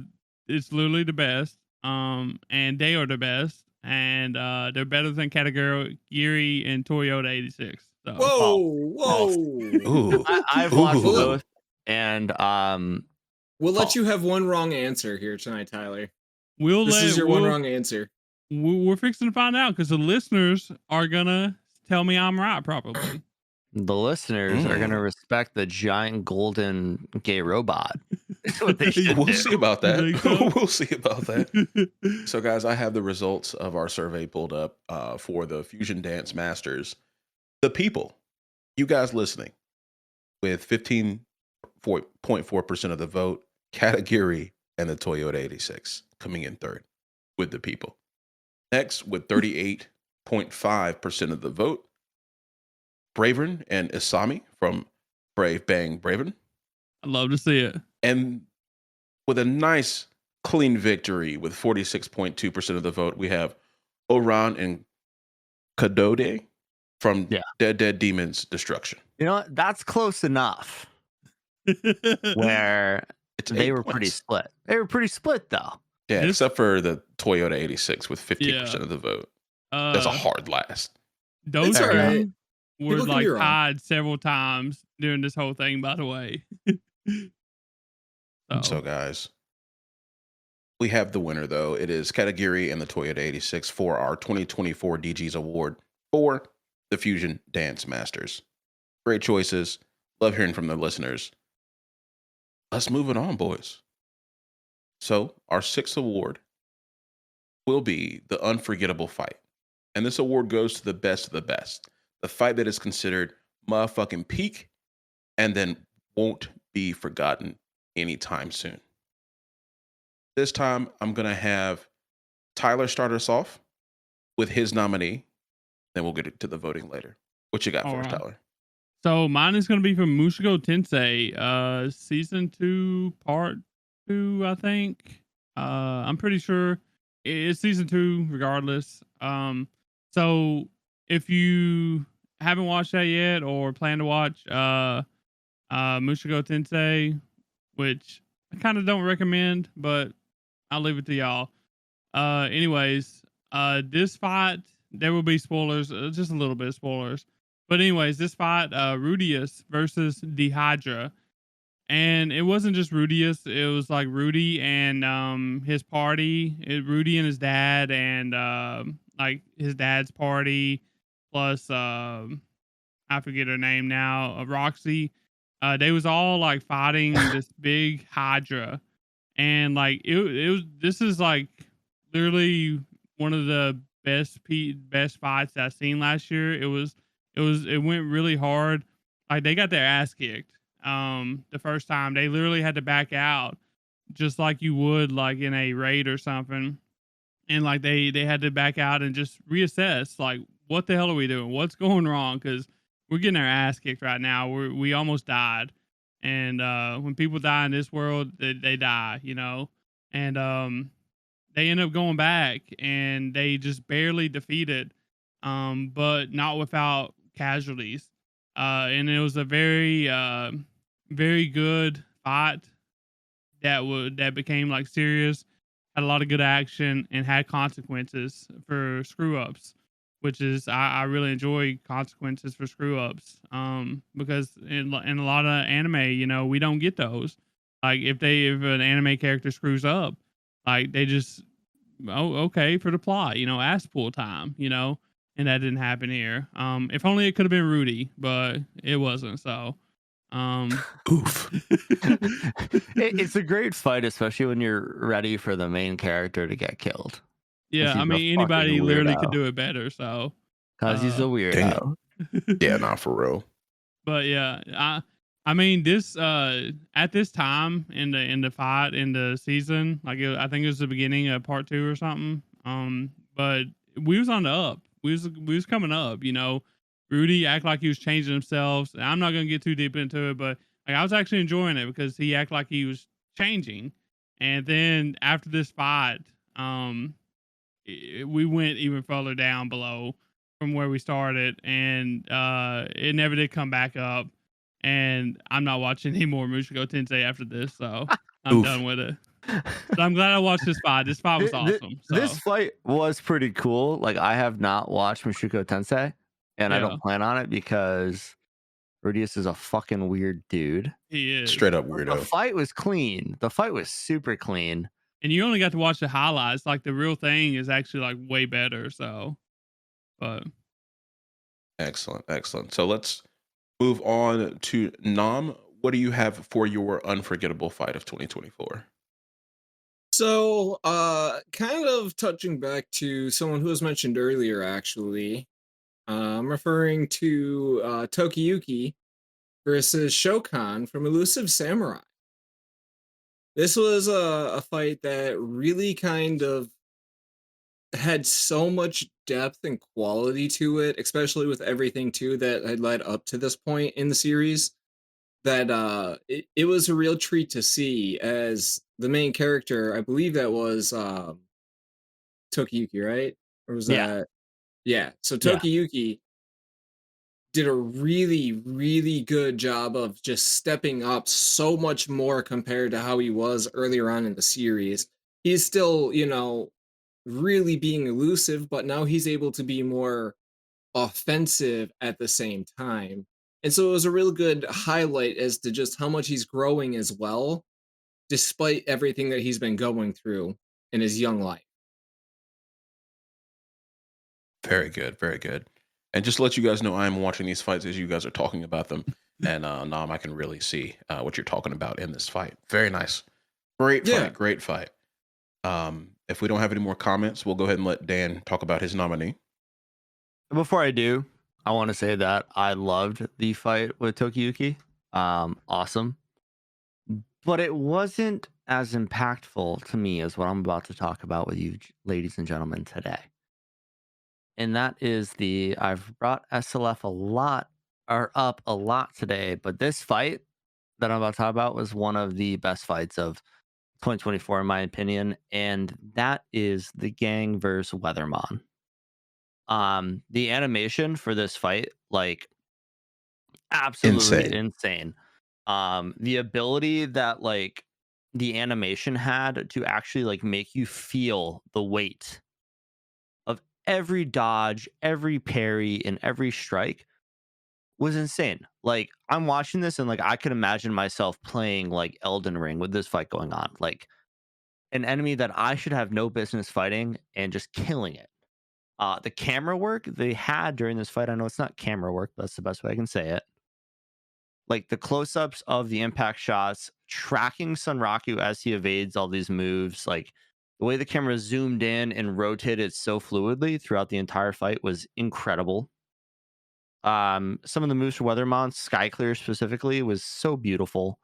it's literally the best. And they are the best, and they're better than category and Toyota 86. So. Whoa. Ooh. I've watched Ooh. both, and We'll let you have one wrong answer here tonight, Tyler. This is your one wrong answer. We're fixing to find out because the listeners are gonna tell me I'm right, probably. the listeners are going to respect the giant golden gay robot. That's what they should We'll do. see about that. You think so? We'll see about that. So, guys, I have the results of our survey pulled up for the Fusion Dance Masters. The people, you guys listening, with 15.4% of the vote, Katagiri and the Toyota 86 coming in third with the people. Next, with 38.5% of the vote, Bravern and Isami from Brave Bang Bravern. I'd love to see it. And with a nice clean victory with 46.2% of the vote, we have Oran and Kadode from Dead Demons Destruction. You know what? That's close enough. Where they were pretty split. They were pretty split, though. Yeah, except for the Toyota 86 with 50% of the vote. That's a hard last. Those It's all right. were People can like be wrong. tied several times during this whole thing, by the way. So, guys, we have the winner, though. It is Katagiri and the Toyota 86 for our 2024 Degeys Award for the Fusion Dance Masters. Great choices. Love hearing from the listeners. Let's move it on, boys. So, our sixth award will be the Unforgettable Fight. And this award goes to the best of the best. The fight that is considered motherfucking peak and then won't be forgotten anytime soon. This time, I'm going to have Tyler start us off with his nominee. Then we'll get to the voting later. What you got for us, Tyler? So mine is going to be from Mushoku Tensei, season 2, part 2, I think. I'm pretty sure it's season 2 regardless. So if you haven't watched that yet or plan to watch Mushoku Tensei, which I kind of don't recommend, but I'll leave it to y'all. Anyways, this fight, there will be spoilers, just a little bit of spoilers. But anyways, this fight, Rudius versus the Hydra. And it wasn't just Rudius, it was like Rudy and his party, Rudy and his dad, and like his dad's party, plus I forget her name now, Roxy. They was all like fighting this big Hydra. And like it was, this is like literally one of the best fights that I've seen last year. It went really hard. Like they got their ass kicked. The first time they literally had to back out, just like you would like in a raid or something. And like they had to back out and just reassess, like, what the hell are we doing? What's going wrong? Because we're getting our ass kicked right now. We almost died. And when people die in this world, they die, you know. And they end up going back and they just barely defeated, but not without casualties. And it was a very, very good fight that became like serious, had a lot of good action, and had consequences for screw ups, which is I really enjoy consequences for screw ups, because in a lot of anime, you know, we don't get those. Like if an anime character screws up, like they just, oh, okay, for the plot, you know, ass pull time, you know. And that didn't happen here. If only it could have been Rudy, but it wasn't. So, oof. It's a great fight, especially when you're ready for the main character to get killed. Yeah, I mean, anybody literally could do it better. So, because he's a weirdo. Yeah, not for real. But yeah, I mean, this at this time in the fight in the season, like I think it was the beginning of part 2 or something. But we was on the up. We was coming up. You know, Rudy act like he was changing himself. I'm not gonna get too deep into it, but like I was actually enjoying it because he acted like he was changing. And then after this fight, we went even further down below from where we started, and it never did come back up. And I'm not watching any more Mushoku Tensei after this, so I'm Oof. done with it. So I'm glad I watched this fight. This fight was awesome. So This fight was pretty cool. Like, I have not watched Mushoku Tensei, and I Yeah. don't plan on it because Rudius is a fucking weird dude. he is. Straight up The weirdo. fight was clean. The fight was super clean. And you only got to watch the highlights. Like the real thing is actually like way better. So, but Excellent, excellent. So let's move on to Nam. What do you have for your unforgettable fight of 2024? So, kind of touching back to someone who was mentioned earlier, actually. I'm referring to Tokiyuki versus Shokan from Elusive Samurai. This was a fight that really kind of had so much depth and quality to it, especially with everything too that had led up to this point in the series. That it was a real treat to see as the main character. I believe that was Tokiyuki, right? Or was Yeah. that So Yeah. Tokiyuki did a really, really good job of just stepping up so much more compared to how he was earlier on in the series. He's still, really being elusive, but now he's able to be more offensive at the same time. And so it was a real good highlight as to just how much he's growing as well, despite everything that he's been going through in his young life. Very good, very good. And just to let you guys know, I'm watching these fights as you guys are talking about them. And Nam, I can really see what you're talking about in this fight. Very nice. Great fight, Yeah. great fight. If we don't have any more comments, we'll go ahead and let Dan talk about his nominee. Before I do, I want to say that I loved the fight with Tokiyuki. Awesome. But it wasn't as impactful to me as what I'm about to talk about with you, ladies and gentlemen, today. And that is I've brought SLF up a lot today, but this fight that I'm about to talk about was one of the best fights of 2024, in my opinion. And that is the gang versus Weathermon. The animation for this fight, like, absolutely insane. The ability that, like, the animation had to actually, like, make you feel the weight of every dodge, every parry, and every strike was insane. Like, I'm watching this and, like, I could imagine myself playing, like, Elden Ring with this fight going on. Like, an enemy that I should have no business fighting and just killing it. The camera work they had during this fight, I know it's not camera work, but that's the best way I can say it. Like, the close-ups of the impact shots, tracking Sunraku as he evades all these moves, like, the way the camera zoomed in and rotated so fluidly throughout the entire fight was incredible. Some of the moves for Weathermon, Sky Clear specifically, was so beautiful.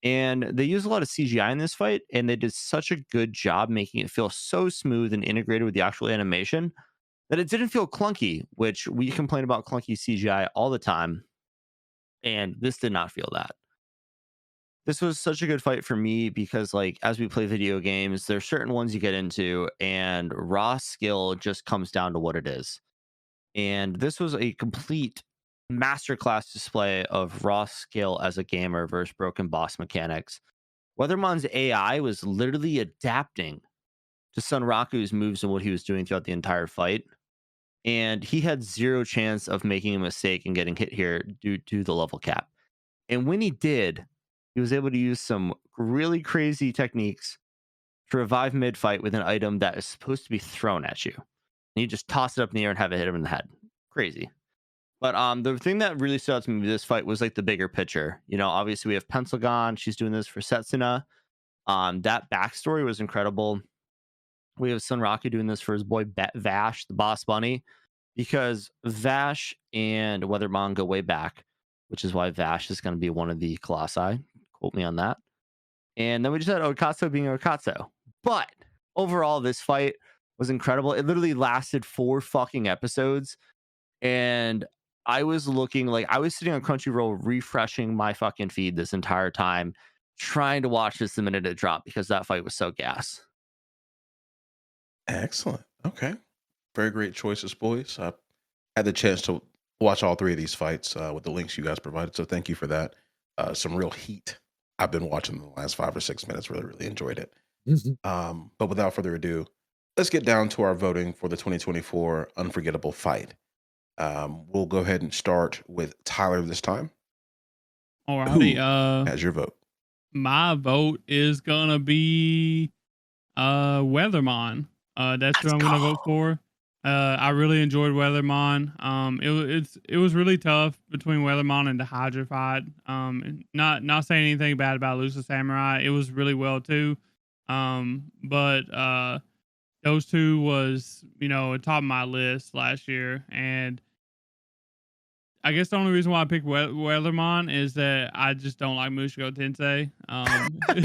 And they used a lot of CGI in this fight, and they did such a good job making it feel so smooth and integrated with the actual animation that it didn't feel clunky, which we complain about clunky CGI all the time. And this did not feel that. This was such a good fight for me because, like, as we play video games, there's certain ones you get into, and raw skill just comes down to what it is. And this was a complete masterclass display of raw skill as a gamer versus broken boss mechanics. Weathermon's AI was literally adapting to Sunraku's moves and what he was doing throughout the entire fight. And he had zero chance of making a mistake and getting hit here due to the level cap. And when he did, he was able to use some really crazy techniques to revive mid-fight with an item that is supposed to be thrown at you. And you just toss it up in the air and have it hit him in the head. Crazy. But the thing that really stood out to me with this fight was, like, the bigger picture. You know, obviously we have Pencilgon. She's doing this for Setsuna. That backstory was incredible. We have Sunraku doing this for his boy Vash, the boss bunny, because Vash and Weathermon go way back. which is why Vash is going to be one of the Colossi. Quote me on that. And then we just had Okatsu being Okatsu. But overall, this fight was incredible. It literally lasted 4 fucking episodes. And I was sitting on Crunchyroll refreshing my fucking feed this entire time, trying to watch this the minute it dropped because that fight was so gas. Excellent. Okay. Very great choices, boys. I had the chance to watch all 3 of these fights with the links you guys provided. So thank you for that. Some real heat. I've been watching the last 5 or 6 minutes. Really, really enjoyed it. But without further ado, let's get down to our voting for the 2024 Unforgettable Fight. We'll go ahead and start with Tyler this time. Alrighty. Who has your vote? My vote is gonna be Weathermon. That's who I'm gonna vote for. I really enjoyed Weathermon. It was really tough between Weathermon and the Hydra fight. Not saying anything bad about Lusa Samurai. It was really well too. But those 2 was, top of my list last year. And I guess the only reason why I picked Weathermon is that I just don't like Mushoku Tensei.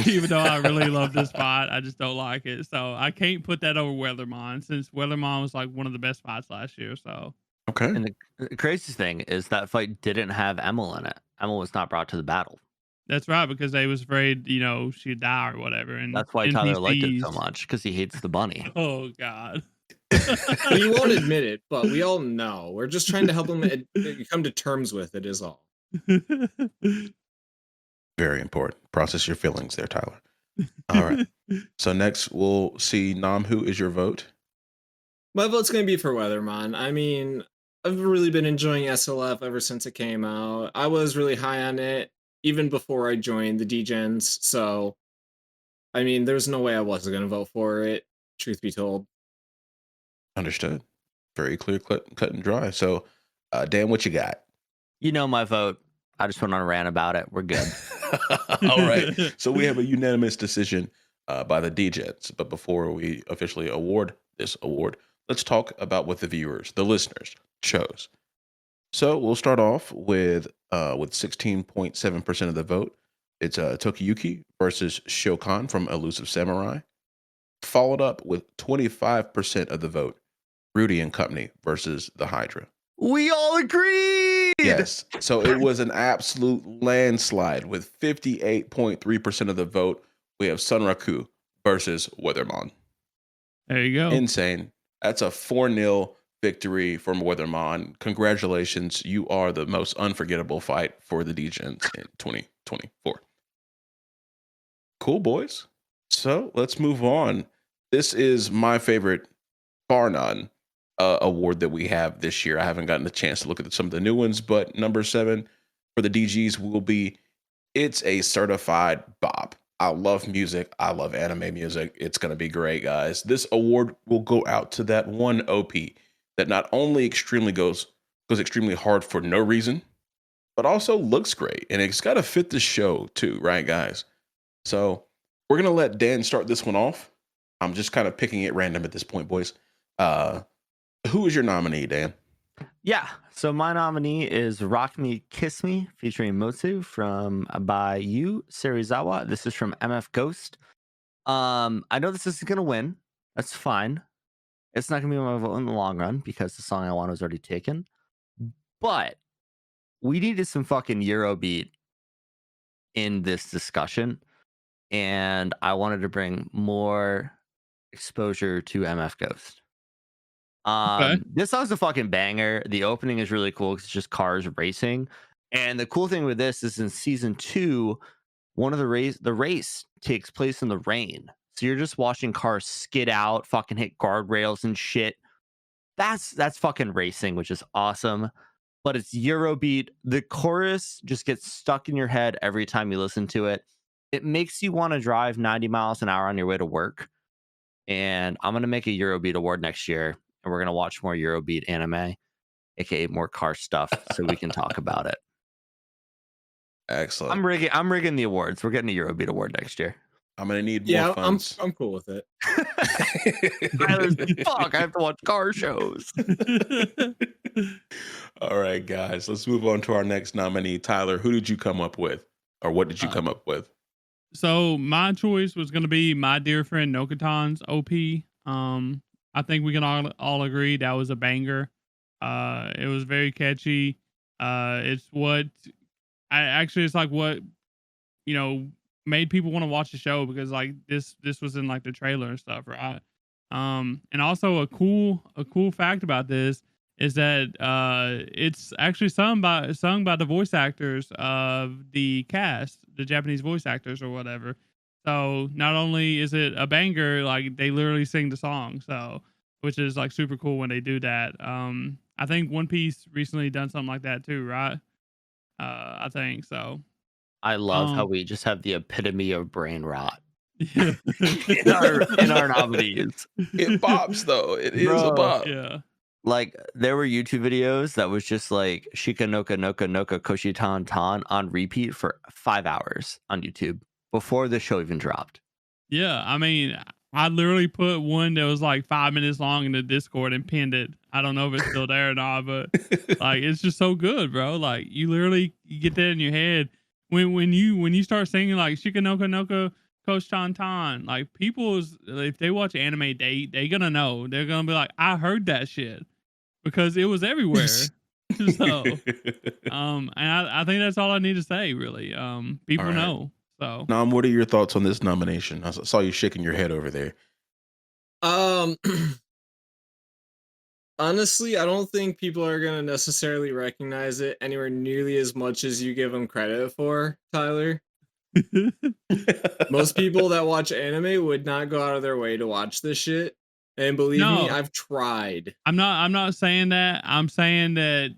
Even though I really love this fight, I just don't like it. So I can't put that over Weathermon since Weathermon was like one of the best fights last year. So Okay. And the craziest thing is that fight didn't have Emil in it. Emil was not brought to the battle. that's right, because they was afraid, she'd die or whatever. And That's why Tyler liked it so NPCs much, because he hates the bunny. Oh God. He won't admit it, but we all know. We're just trying to help him come to terms with it, is all. Very important. Process your feelings there, Tyler. All right. So next we'll see Nam. Who is your vote? My vote's going to be for Weathermon. I mean, I've really been enjoying SLF ever since it came out. I was really high on it even before I joined the Degens. So, I mean, there's no way I wasn't going to vote for it, truth be told. Understood. Very clear, cut and dry. So, Dan, what you got? You know my vote. I just went on a rant about it. We're good. All right. So we have a unanimous decision by the Degens. But before we officially award this award, let's talk about what the viewers, the listeners, chose. So we'll start off with 16.7% of the vote. It's Tokiyuki versus Shokan from Elusive Samurai. Followed up with 25% of the vote, Rudy and Company versus the Hydra. We all agreed. Yes. So it was an absolute landslide with 58.3% of the vote. We have Sunraku versus Weathermon. There you go. Insane. That's a 4-0 victory from Weathermon. Congratulations. You are the most unforgettable fight for the Degens in 2024. Cool, boys. So let's move on. This is my favorite, bar none, award that we have this year. I haven't gotten a chance to look at some of the new ones, but number 7 for the Degeys will be It's a Certified Bop. I love music. I love anime music. It's going to be great, guys. This award will go out to that one OP that not only goes extremely hard for no reason, but also looks great. And it's got to fit the show too, right, guys? So we're going to let Dan start this one off. I'm just kind of picking it random at this point, boys. Who is your nominee, Dan? Yeah. So my nominee is Rock Me Kiss Me featuring Motsu by Yu Serizawa. This is from MF Ghost. I know this isn't gonna win. That's fine. It's not gonna be my vote in the long run because the song I want was already taken. But we needed some fucking Eurobeat in this discussion, and I wanted to bring more exposure to MF Ghost. Okay. This song's a fucking banger. The opening is really cool because it's just cars racing. And the cool thing with this is in season 2, the race takes place in the rain. So you're just watching cars skid out, fucking hit guardrails and shit. That's fucking racing, which is awesome. But it's Eurobeat. The chorus just gets stuck in your head every time you listen to it. It makes you want to drive 90 miles an hour on your way to work. And I'm going to make a Eurobeat award next year. And we're going to watch more Eurobeat anime, aka more car stuff, so we can talk about it. Excellent. I'm rigging the awards. We're getting a Eurobeat award next year. I'm going to need more funds. I'm cool with it. Tyler's, fuck, I have to watch car shows. All right, guys, let's move on to our next nominee. Tyler, who did you come up with? Or what did you come up with? So my choice was going to be my dear friend Nokatan's OP. I think we can all agree that was a banger. It was very catchy. It's what it's like what made people want to watch the show, because like this was in like the trailer and stuff, right? And also a cool fact about this is that it's actually sung by the voice actors of the cast, the Japanese voice actors or whatever. So not only is it a banger, like they literally sing the song, so which is like super cool when they do that. I think One Piece recently done something like that too, right? I think so. I love how we just have the epitome of brain rot Yeah. in our nominees. It bops though. It is a bop. Yeah. Like there were YouTube videos that was just like Shika Noka Noka Noka Koshi Tan Tan on repeat for 5 hours on YouTube before the show even dropped. Yeah, I mean, I literally put one that was like 5 minutes long in the Discord and pinned it. I don't know if it's still there or not, but like it's just so good, bro. Like you get that in your head when you start singing like Shika Noka Noka Coach Tan Tan. Like if they watch anime, they gonna know. They're gonna be like, I heard that shit because it was everywhere. So, and I think that's all I need to say, really. People right. know. So, Nam, what are your thoughts on this nomination? I saw you shaking your head over there. Honestly, I don't think people are going to necessarily recognize it anywhere nearly as much as you give them credit for, Tyler. Most people that watch anime would not go out of their way to watch this shit. And believe me, I've tried. I'm not saying that. I'm saying that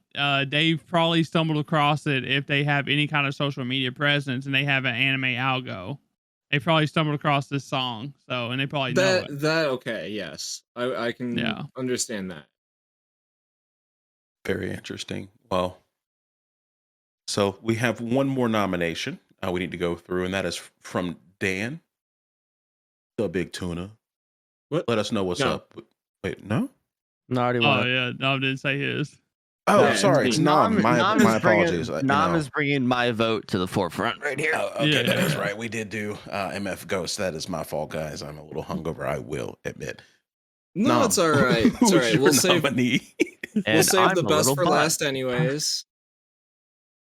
they've probably stumbled across it if they have any kind of social media presence and they have an anime algo. They probably stumbled across this song, and they probably know it. Okay, yes. I can understand that. Very interesting. Well, so we have one more nomination we need to go through, and that is from Dan, the Big Tuna. What? Let us know what's up. Wait, no? No, I already won. Oh, yeah. Nom didn't say his. Oh, Yeah, sorry. It's Nam. My apologies. Nam is bringing my vote to the forefront right here. Oh, okay, that is right. We did do MF Ghost. That is my fault, guys. I'm a little hungover, I will admit. No, it's all right. It's all right. We'll save the best for last anyways.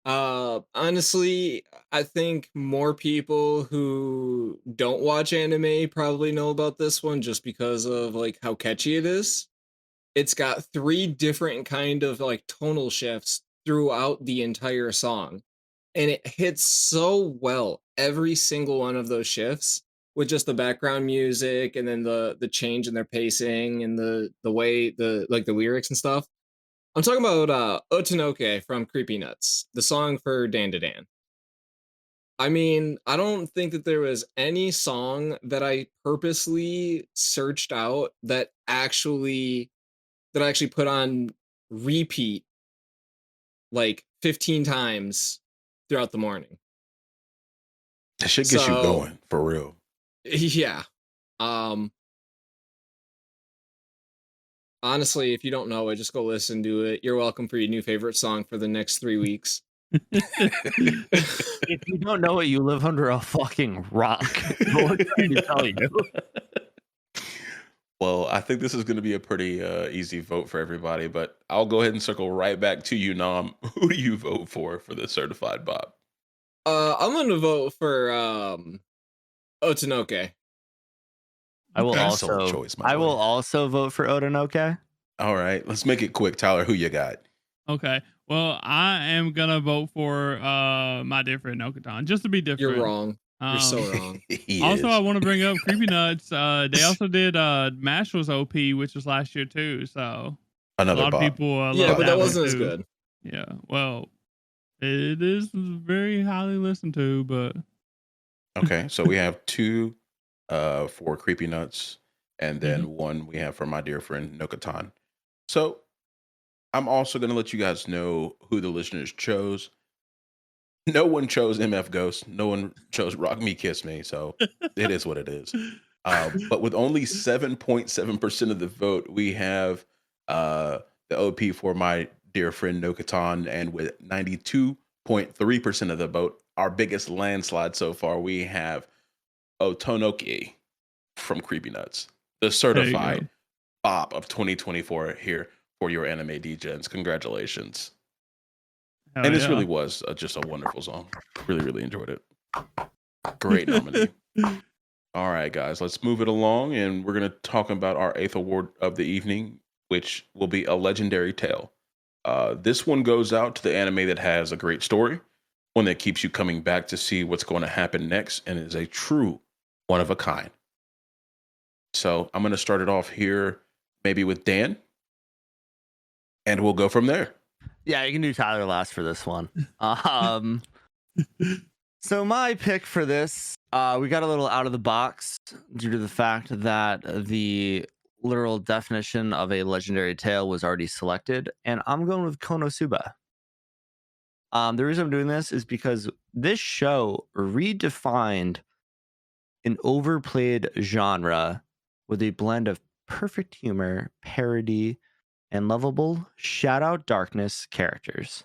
Honestly, I think more people who don't watch anime probably know about this one just because of like how catchy it is. It's got 3 different kind of like tonal shifts throughout the entire song, and it hits so well every single one of those shifts with just the background music and then the change in their pacing and the way the lyrics and stuff. I'm talking about Otanoke from Creepy Nuts, the song for dandadan. I mean, I don't think that there was any song that I purposely searched out that I actually put on repeat like 15 times throughout the morning. That shit gets you going, for real. Yeah. Honestly, if you don't know it, just go listen to it. You're welcome for your new favorite song for the next 3 weeks. If you don't know it, you live under a fucking rock. What can I tell you? Well, I think this is going to be a pretty easy vote for everybody, but I'll go ahead and circle right back to you, Nam. Who do you vote for the certified bop? I'm going to vote for Otanoke. I will Excellent choice, my boy. will also vote for Otanoke. All right, let's make it quick. Tyler, who you got? Okay. Well, I am gonna vote for my dear friend Nokatan, just to be different. You're wrong. You're so wrong. Also, I want to bring up Creepy Nuts. They also did Mashl's OP, which was last year too. So Another a lot bop. of people. Yeah, but that one wasn't as too. good. Yeah. Well, it is very highly listened to, but Okay, so we have 2 for Creepy Nuts, and then 1 we have for my dear friend Nokatan. So I'm also going to let you guys know who the listeners chose. No one chose MF Ghost. No one chose Rock Me, Kiss Me. So it is what it is. But with only 7.7% of the vote, we have the OP for my dear friend Nokatan, and with 92.3% of the vote, our biggest landslide so far, we have Otonoki from Creepy Nuts, the There you certified go. bop of 2024 here for your Anime Degens. Congratulations. Hell And this yeah. really was just a wonderful song. Really, really enjoyed it. Great nominee. All right, guys, let's move it along. And we're going to talk about our 8th award of the evening, which will be a legendary tale. This one goes out to the anime that has a great story, one that keeps you coming back to see what's going to happen next, and is a true one of a kind. So I'm going to start it off here, maybe with Dan, and we'll go from there. Yeah, you can do Tyler last for this one. So my pick for this, we got a little out of the box due to the fact that the literal definition of a legendary tale was already selected, and I'm going with Konosuba. The reason I'm doing this is because this show redefined an overplayed genre with a blend of perfect humor, parody, and lovable shout-out darkness characters.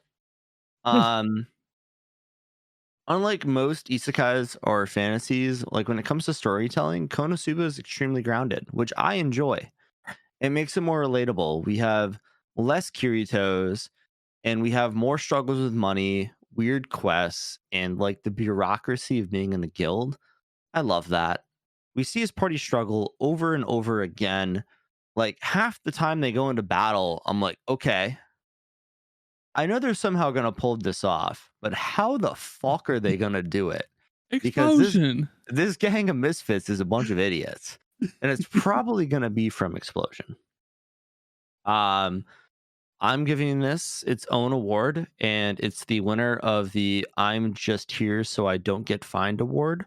Unlike most isekais or fantasies, like when it comes to storytelling, Konosuba is extremely grounded, which I enjoy. It makes it more relatable. We have less Kiritos, and we have more struggles with money, weird quests, and like the bureaucracy of being in the guild. I love that. We see his party struggle over and over again. Like half the time they go into battle, I'm like, okay, I know they're somehow going to pull this off, but how the fuck are they going to do it? Because Explosion. this gang of misfits is a bunch of idiots, and it's probably going to be from Explosion. I'm giving this its own award, and it's the winner of the "I'm just here so I don't get fined" award,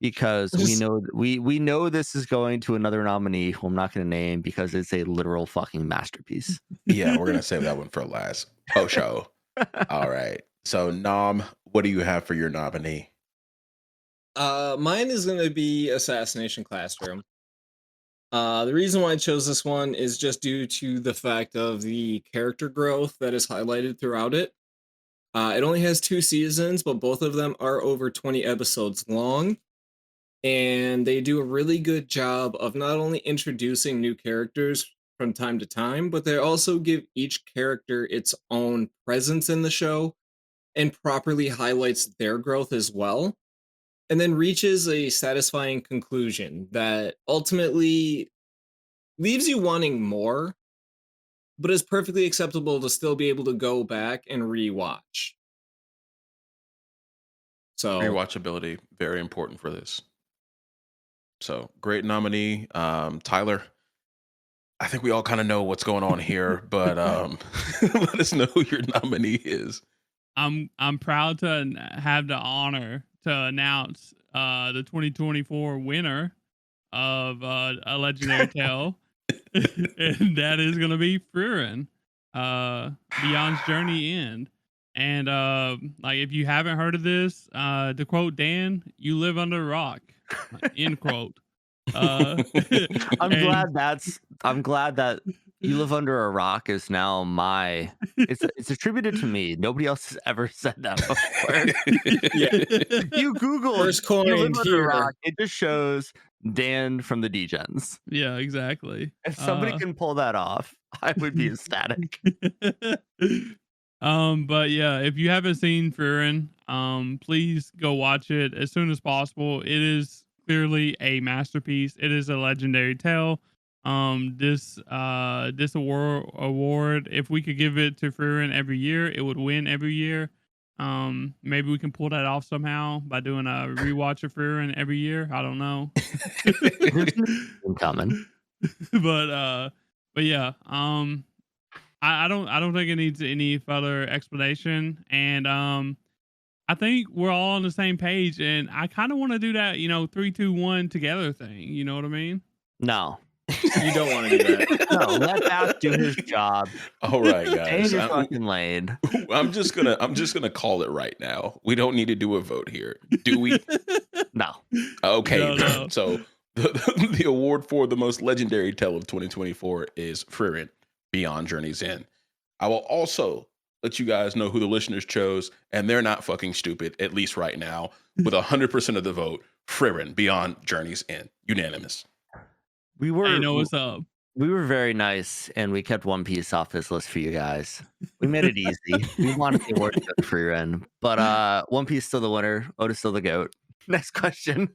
because we know this is going to another nominee who I'm not going to name because it's a literal fucking masterpiece. Yeah, we're going to save that one for last. Oh, show. All right. So, Nom, what do you have for your nominee? Mine is going to be Assassination Classroom. The reason why I chose this one is just due to the fact of the character growth that is highlighted throughout it. It only has 2 seasons, but both of them are over 20 episodes long. And they do a really good job of not only introducing new characters from time to time, but they also give each character its own presence in the show and properly highlights their growth as well. And then reaches a satisfying conclusion that ultimately leaves you wanting more, but is perfectly acceptable to still be able to go back and rewatch. So Rewatchability, very important for this. So, great nominee. Tyler, I think we all kind of know what's going on here, but let us know who your nominee is. I'm proud to have the honor to announce the 2024 winner of a legendary tale, and that is going to be Frieren, Beyond's Journey End. And like, if you haven't heard of this, to quote Dan, "You live under a rock." End quote. I'm and- glad that "You Live Under a Rock" is now my. It's attributed to me. Nobody else has ever said that before. Yeah. You Google First "You Live coined Under a here. Rock," it just shows Dan from the Degens. Yeah, exactly. If somebody can pull that off, I would be ecstatic. But yeah, if you haven't seen Frieren, please go watch it as soon as possible. It is clearly a masterpiece. It is a legendary tale. This award, if we could give it to Frieren every year, it would win every year. Maybe we can pull that off somehow by doing a rewatch of Frieren every year. I don't know. Coming. But yeah, I don't think it needs any further explanation, and I think we're all on the same page, and I kind of want to do that, 3, 2, 1 together thing. You know what I mean? No. You don't want to do that. No, let Bath do his job. All right, And guys. you're fucking laid. I'm just gonna call it right now. We don't need to do a vote here, do we? No. Okay. No. So the award for the most legendary tale of 2024 is Frieren, Beyond Journey's End. I will also let you guys know who the listeners chose, and they're not fucking stupid, at least right now, with 100% of the vote. Frieren, Beyond Journey's End. Unanimous. We I were know what's up. we were very nice, and we kept One Piece off this list for you guys. We made it easy. We wanted the award to go to Frieren, but One Piece still the winner. Oda's still the GOAT. Next question.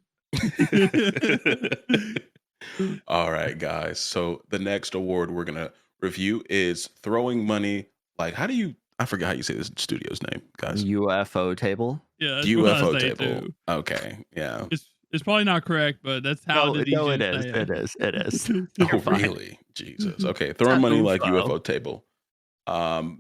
All right, guys. So the next award we're gonna review is Throwing Money. Like, I forgot how you say this studio's name, guys. UFO table. Yeah, that's what I UFO say table. too. Okay, yeah. It's probably not correct, but that's how the No, it DJs is. say It is. It is. Oh, You're fine. really? Jesus. Okay, Throwing Money like UFO. UFO table.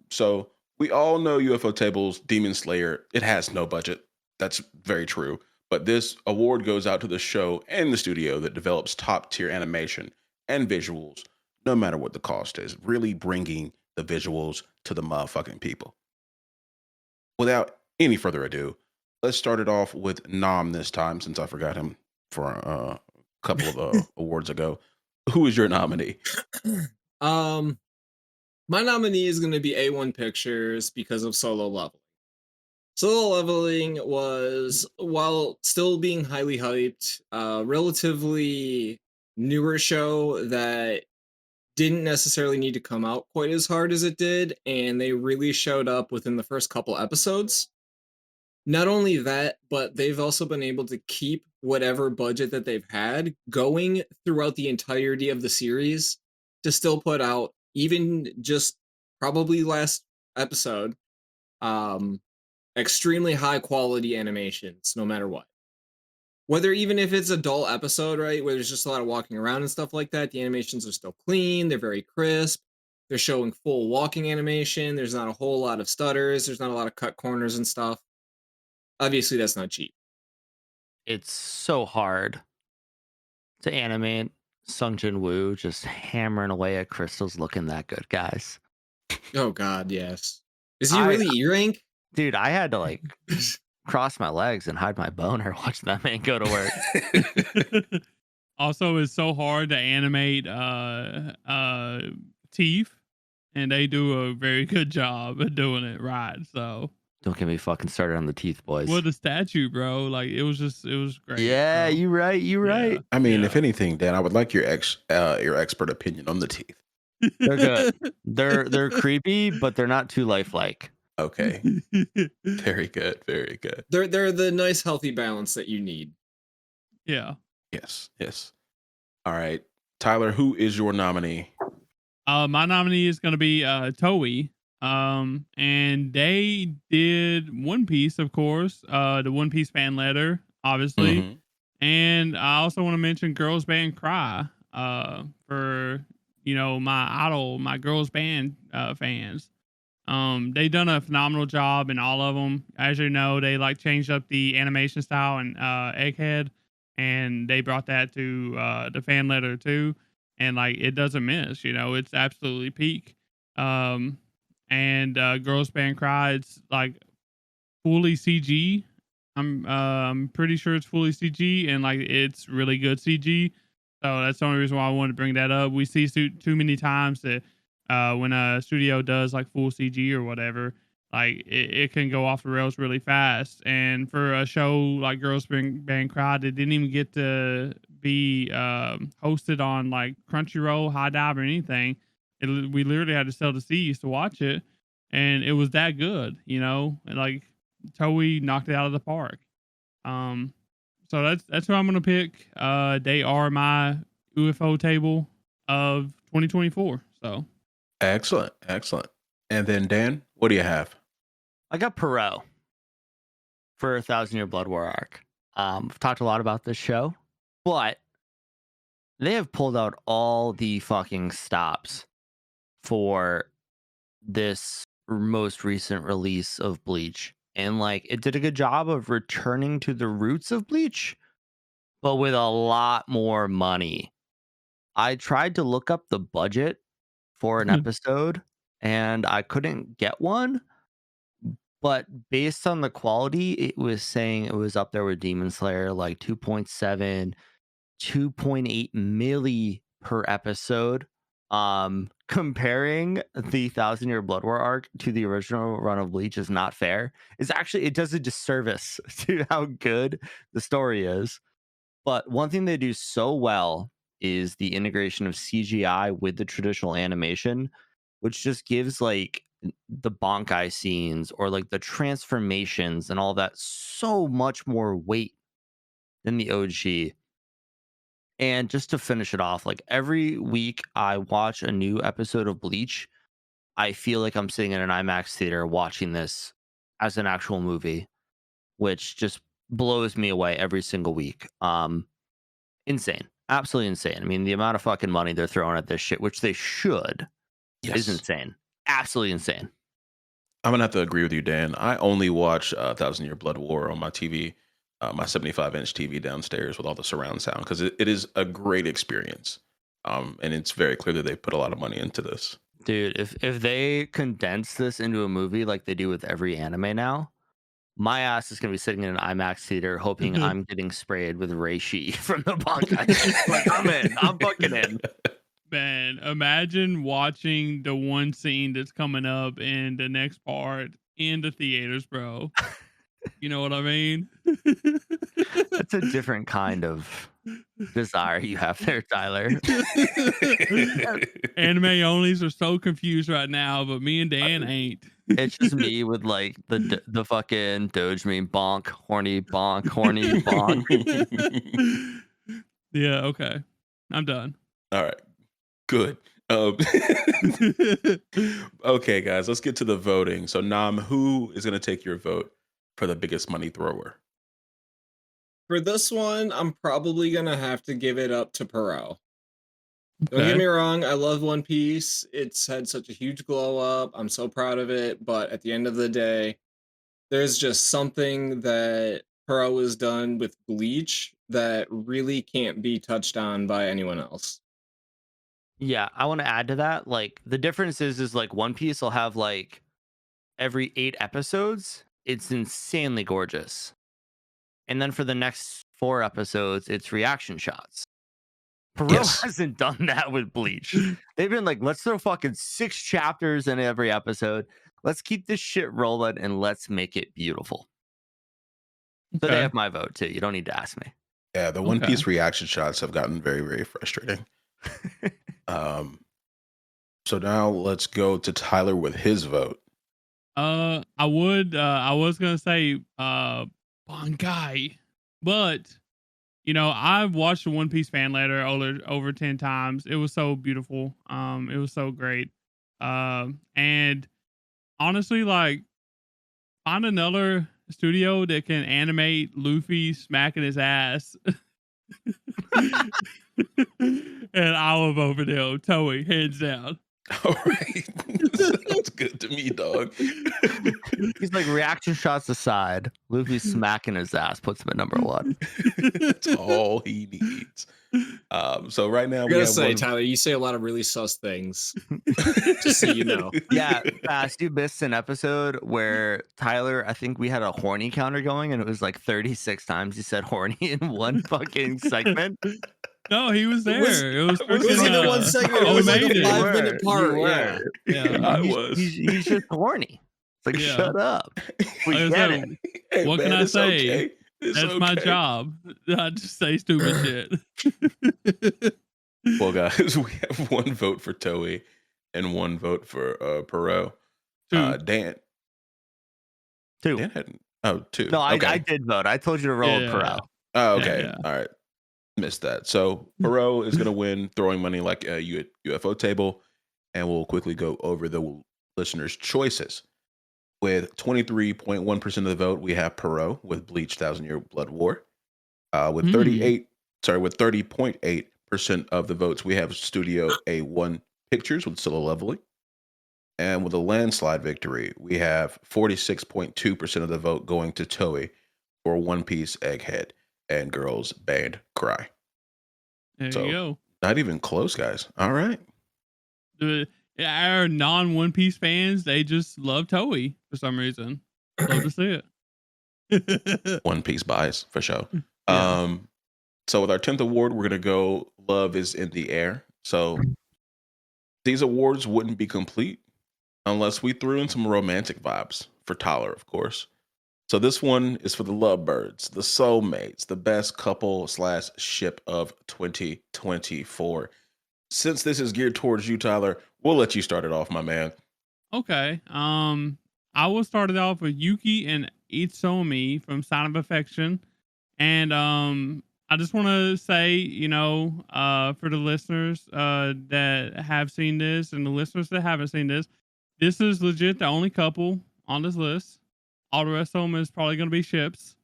So we all know UFO tables, Demon Slayer. It has no budget. That's very true. But this award goes out to the show and the studio that develops top tier animation and visuals, no matter what the cost is. Really bringing the visuals to the motherfucking people. Without any further ado, let's start it off with Nam this time, since I forgot him for a couple of awards ago. Who is your nominee? My nominee is going to be A1 Pictures because of Solo Leveling. Solo Leveling was, while still being highly hyped, a relatively newer show that didn't necessarily need to come out quite as hard as it did, and they really showed up within the first couple episodes. Not only that, but they've also been able to keep whatever budget that they've had going throughout the entirety of the series to still put out, even just probably last episode, extremely high quality animations, no matter what. Whether even if it's a dull episode, right, where there's just a lot of walking around and stuff like that, the animations are still clean, they're very crisp, they're showing full walking animation, there's not a whole lot of stutters, there's not a lot of cut corners and stuff. Obviously, that's not cheap. It's so hard to animate Sung Jin Woo just hammering away at crystals looking that good, guys. Oh god, yes. Is he I- really E-rank? Dude, I had to like cross my legs and hide my boner watching that man go to work. Also, it's so hard to animate teeth, and they do a very good job at doing it right. So, Don't get me fucking started on the teeth, boys. what a statue, bro! Like it was great. Yeah, bro. you right. You right. I mean, Yeah. if anything, Dan, I would like your expert opinion on the teeth. They're good. They're creepy, but they're not too lifelike. Okay, very good, very good. They're the nice healthy balance that you need. Yeah. Yes, yes. All right, Tyler, who is your nominee? My nominee is going to be Toei. And they did One Piece, of course. The One Piece fan letter, obviously. Mhm. And I also want to mention Girls Band Cry. For my idol, my girls band fans. They done a phenomenal job in all of them. As you know, they like changed up the animation style in Egghead, and they brought that to the fan letter too. And like it doesn't miss, it's absolutely peak. And Girls Band Cry, it's like fully CG. I'm pretty sure it's fully CG, and like it's really good CG. So that's the only reason why I wanted to bring that up. We see too many times that when a studio does like full CG or whatever, like it can go off the rails really fast. And for a show like Girls Band Cry, that didn't even get to be hosted on like Crunchyroll, High Dive, or anything. We literally had to sell the seas to watch it, and it was that good, And like Toei knocked it out of the park. So that's who I'm gonna pick. They are my UFO table of 2024. So Excellent, excellent. And then Dan, what do you have? I got Perot for 1,000-Year Blood War arc. I've talked a lot about this show, but they have pulled out all the fucking stops for this most recent release of Bleach. And like it did a good job of returning to the roots of Bleach, but with a lot more money. I tried to look up the budget for an episode and I couldn't get one. But based on the quality, it was saying it was up there with Demon Slayer, like 2.7, 2.8 milli per episode. Comparing the Thousand Year Blood War arc to the original run of Bleach is not fair. It does a disservice to how good the story is. But one thing they do so well is the integration of CGI with the traditional animation, which just gives like the Bankai scenes or like the transformations and all that so much more weight than the OG. And just to finish it off, like every week I watch a new episode of Bleach, I feel like I'm sitting in an IMAX theater watching this as an actual movie, which just blows me away every single week. Insane. Absolutely insane. I mean, the amount of fucking money they're throwing at this shit, which they should, is insane. Absolutely insane. I'm gonna have to agree with you, Dan. I only watch Thousand Year Blood War on my TV, my 75-inch TV downstairs with all the surround sound because it is a great experience. And it's very clear that they put a lot of money into this. Dude, if they condense this into a movie like they do with every anime now, my ass is gonna be sitting in an IMAX theater hoping I'm getting sprayed with reishi from the Bankai. Like I'm in. I'm fucking in. Man, imagine watching the one scene that's coming up in the next part in the theaters, bro. You know what I mean? That's a different kind of desire you have there, Tyler. Anime onlys are so confused right now, but me and Dan ain't. It's just me with like the fucking Doge meme bonk, horny, bonk. Yeah, okay. I'm done. All right. Good. Okay, guys, let's get to the voting. So, Nam, who is going to take your vote for the biggest money thrower? For this one, I'm probably gonna have to give it up to Perot. Don't get me wrong, I love One Piece. It's had such a huge glow up. I'm so proud of it. But at the end of the day, there's just something that Perot has done with Bleach that really can't be touched on by anyone else. Yeah, I want to add to that. Like the difference is like One Piece will have like every 8 episodes, it's insanely gorgeous. And then for the next 4 episodes, it's reaction shots. Perot hasn't done that with Bleach. They've been like, let's throw fucking 6 chapters in every episode. Let's keep this shit rolling and let's make it beautiful. So they have my vote too. You don't need to ask me. Yeah, the One Piece reaction shots have gotten very, very frustrating. So now let's go to Tyler with his vote. I was gonna say Bankai, but you know, I've watched the One Piece fan letter over 10 times. It was so beautiful. It was so great. And honestly, like, find another studio that can animate Luffy smacking his ass. And I will vote for them. Toei, hands down. All right. Sounds good to me, dog. He's like, reaction shots aside, Luffy smacking his ass puts him at number 1. That's all he needs. So right now, I gotta say, Tyler, you say a lot of really sus things. Just so you know. Yeah, Fast, you missed an episode where Tyler, I think we had a horny counter going, and it was like 36 times he said horny in one fucking segment. No, he was there. It was in one segment. It was like a 5-minute part. Yeah. I was. He's just horny. It's like, shut up. We get it. Hey, what can I say? Okay. That's my job. I just say stupid shit. Well, guys, we have 1 vote for Toei and 1 vote for Perot. 2. Dan. 2. Dan had 2. No, okay. I did vote. I told you to roll with Perot. Oh, okay. Yeah. All right. Missed that. So Perot is going to win throwing money like a UFO table, and we'll quickly go over the listeners' choices. With 23.1% of the vote, we have Perot with Bleach 1,000 Year Blood War. With 30.8% of the votes, we have Studio A1 Pictures with Solo Leveling. And with a landslide victory, we have 46.2% of the vote going to Toei for One Piece, Egghead, and Girls Band Cry. There you go. Not even close, guys. All right. Our non-One Piece fans, they just love Toei for some reason. Love to see it. One Piece bias, for sure. Yeah. So with our 10th award, we're going to go Love is in the Air. So these awards wouldn't be complete unless we threw in some romantic vibes for Tyler, of course. So this one is for the lovebirds, the soulmates, the best couple slash ship of 2024. Since this is geared towards you, Tyler, we'll let you start it off, my man. Okay. I will start it off with Yuki and Itsomi from Sign of Affection. And I just want to say, for the listeners that have seen this and the listeners that haven't seen this is legit the only couple on this list. All the rest of them is probably going to be ships.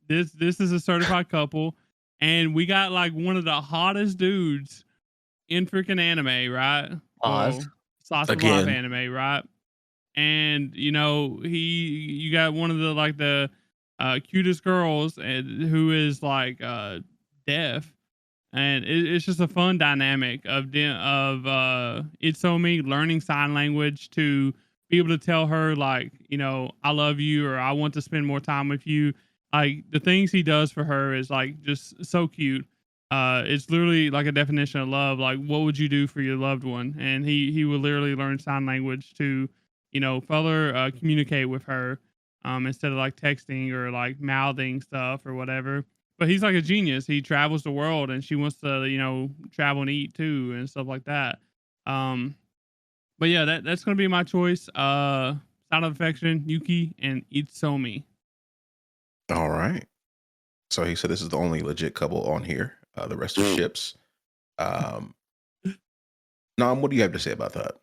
This is a certified couple, and we got like one of the hottest dudes in freaking anime, right? Pause. Slice of life anime, right? And you got one of the cutest girls who is like deaf, and it's just a fun dynamic of Itsomi learning sign language to be able to tell her like, I love you, or I want to spend more time with you. Like the things he does for her is like just so cute. It's literally like a definition of love. Like, what would you do for your loved one? And he will literally learn sign language to, further communicate with her, instead of like texting or like mouthing stuff or whatever. But he's like a genius. He travels the world, and she wants to, travel and eat too and stuff like that. But yeah, that's gonna be my choice. Sign of Affection, Yuki, and Itsomi. All right. So he said this is the only legit couple on here. The rest are ships. Nam, what do you have to say about that?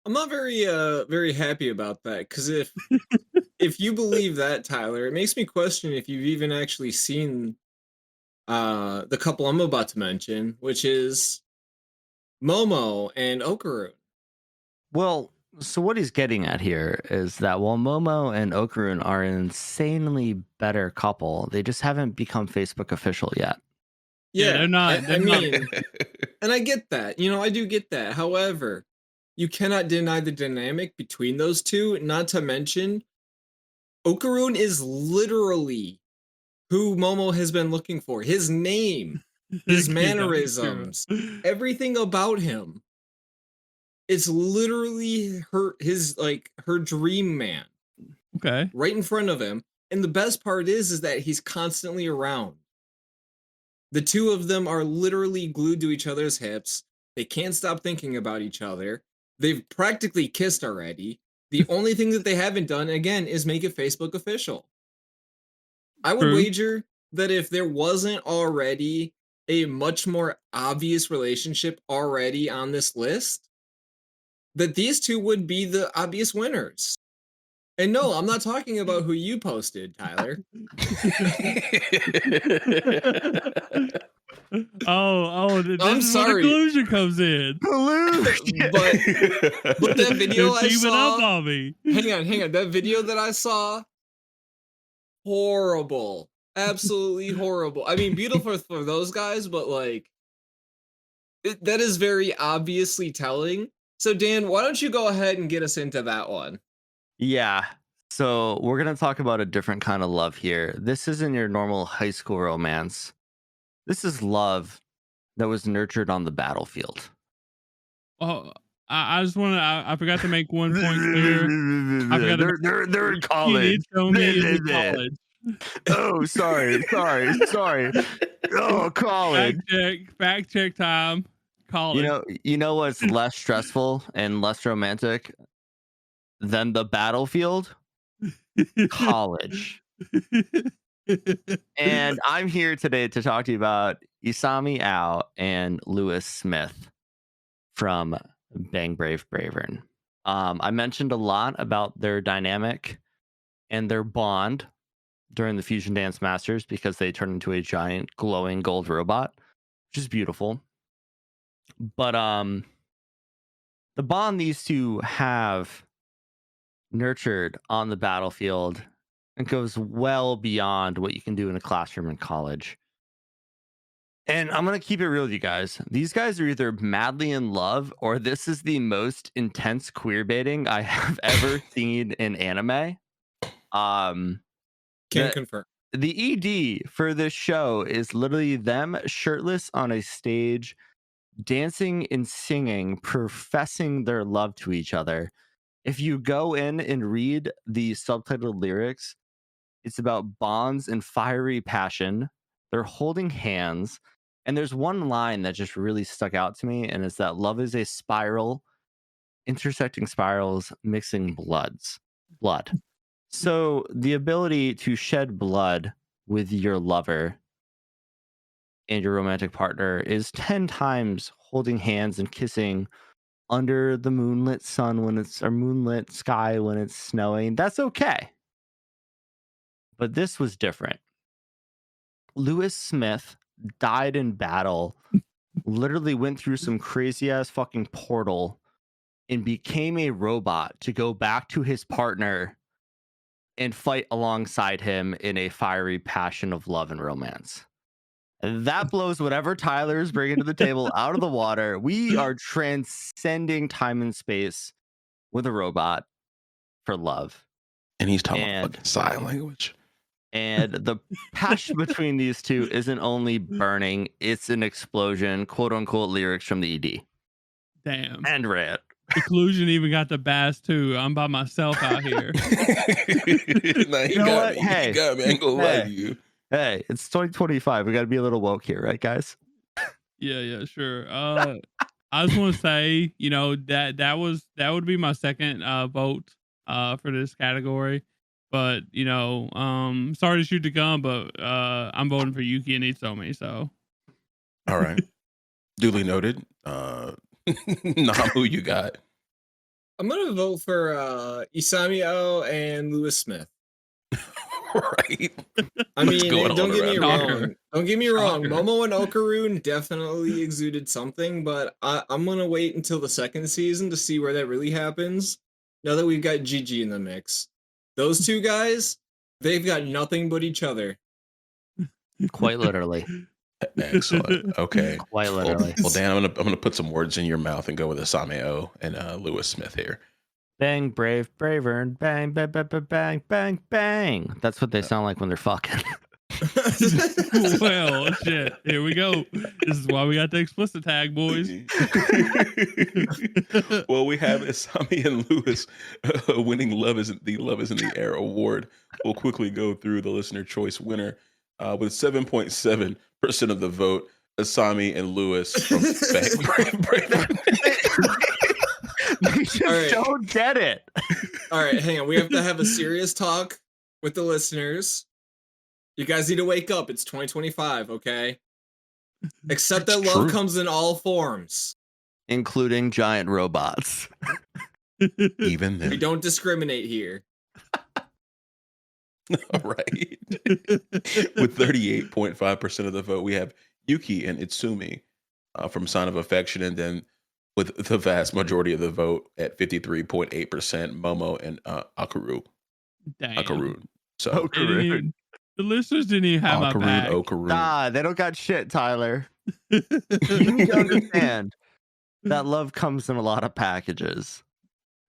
I'm not very happy about that, because if you believe that, Tyler, it makes me question if you've even actually seen the couple I'm about to mention, which is Momo and Okarun. Well, so what he's getting at here is that while Momo and Okarun are an insanely better couple, they just haven't become Facebook official yet. Yeah, they're not. I mean, and I get that. I do get that. However, you cannot deny the dynamic between those two. Not to mention, Okarun is literally who Momo has been looking for. His name, his mannerisms, everything about him. It's literally her dream man. Okay. Right in front of him. And the best part is that he's constantly around. The two of them are literally glued to each other's hips. They can't stop thinking about each other. They've practically kissed already. The only thing that they haven't done, again, is make it Facebook official. I would wager that if there wasn't already a much more obvious relationship already on this list, that these two would be the obvious winners. And no, I'm not talking about who you posted, Tyler. I'm sorry. Where the collusion comes in. but that video I saw. Up on me. Hang on. That video that I saw, horrible, absolutely horrible. I mean, beautiful for those guys, but like, that is very obviously telling. So Dan, why don't you go ahead and get us into that one? Yeah. So we're going to talk about a different kind of love here. This isn't your normal high school romance. This is love that was nurtured on the battlefield. Oh, I just want to, I forgot to make one point clear. They're in college. Oh, sorry. Oh, college. Fact check time. College. You know what's less stressful and less romantic than the battlefield? College. And I'm here today to talk to you about Isami Ao and Lewis Smith from Bang Brave Bravern. I mentioned a lot about their dynamic and their bond during the Fusion Dance Masters because they turned into a giant glowing gold robot, which is beautiful. But the bond these two have nurtured on the battlefield and goes well beyond what you can do in a classroom in college. And I'm going to keep it real with you guys. These guys are either madly in love or this is the most intense queer baiting I have ever seen in anime. Can confirm. The ED for this show is literally them shirtless on a stage dancing and singing, professing their love to each other. If you go in and read the subtitled lyrics, it's about bonds and fiery passion. They're holding hands. And there's one line that just really stuck out to me, and it's that love is a spiral, intersecting spirals, mixing blood. So the ability to shed blood with your lover and your romantic partner is 10 times holding hands and kissing under the moonlit sun or moonlit sky when it's snowing. That's okay. But this was different. Lewis Smith died in battle, literally went through some crazy ass fucking portal and became a robot to go back to his partner and fight alongside him in a fiery passion of love and romance. And that blows whatever Tyler's bringing to the table out of the water. We are transcending time and space with a robot for love. And he's talking fucking sign language. And the passion between these two isn't only burning, it's an explosion, quote unquote, lyrics from the ED. Damn. And Red. Inclusion even got the bass too. I'm by myself out here. Nah, you got me. Hey, you got me. I ain't gonna lie to you. Hey, it's 2025. We got to be a little woke here, right, guys? Yeah, sure. I just want to say, that would be my second vote for this category. But sorry to shoot the gun, but I'm voting for Yuki and Itsuomi. So, all right, duly noted. Nam, who you got? I'm gonna vote for Isamio and Lewis Smith. Right. I mean, don't get me wrong. Shocker. Don't get me wrong. Shocker. Momo and Okarun definitely exuded something, but I'm gonna wait until the second season to see where that really happens. Now that we've got Gigi in the mix, those two guys, they've got nothing but each other. Quite literally. Excellent. Okay. Quite literally. Well, Dan, I'm gonna put some words in your mouth and go with Isamio and Lewis Smith here. Bang, brave, braver, and bang, bang, bang, bang, bang, bang, bang. That's what they sound like when they're fucking. Well, shit. Here we go. This is why we got the explicit tag, boys. Well, we have Isami and Lewis winning Love is in the Air award. We'll quickly go through the listener choice winner with 7.7% of the vote. Isami and Lewis from Brave. They just don't get it. All right, hang on. We have to have a serious talk with the listeners. You guys need to wake up. It's 2025, okay? Accept that love comes in all forms, including giant robots. Even then. we don't discriminate here. All right. With 38.5% of the vote, we have Yuki and Itsumi from Sign of Affection, and then with the vast majority of the vote at 53.8%, Momo and Akaru. Damn. Akaru. So Okaru. The listeners didn't even have my back. Okaru. Nah, they don't got shit, Tyler. You need to understand that love comes in a lot of packages.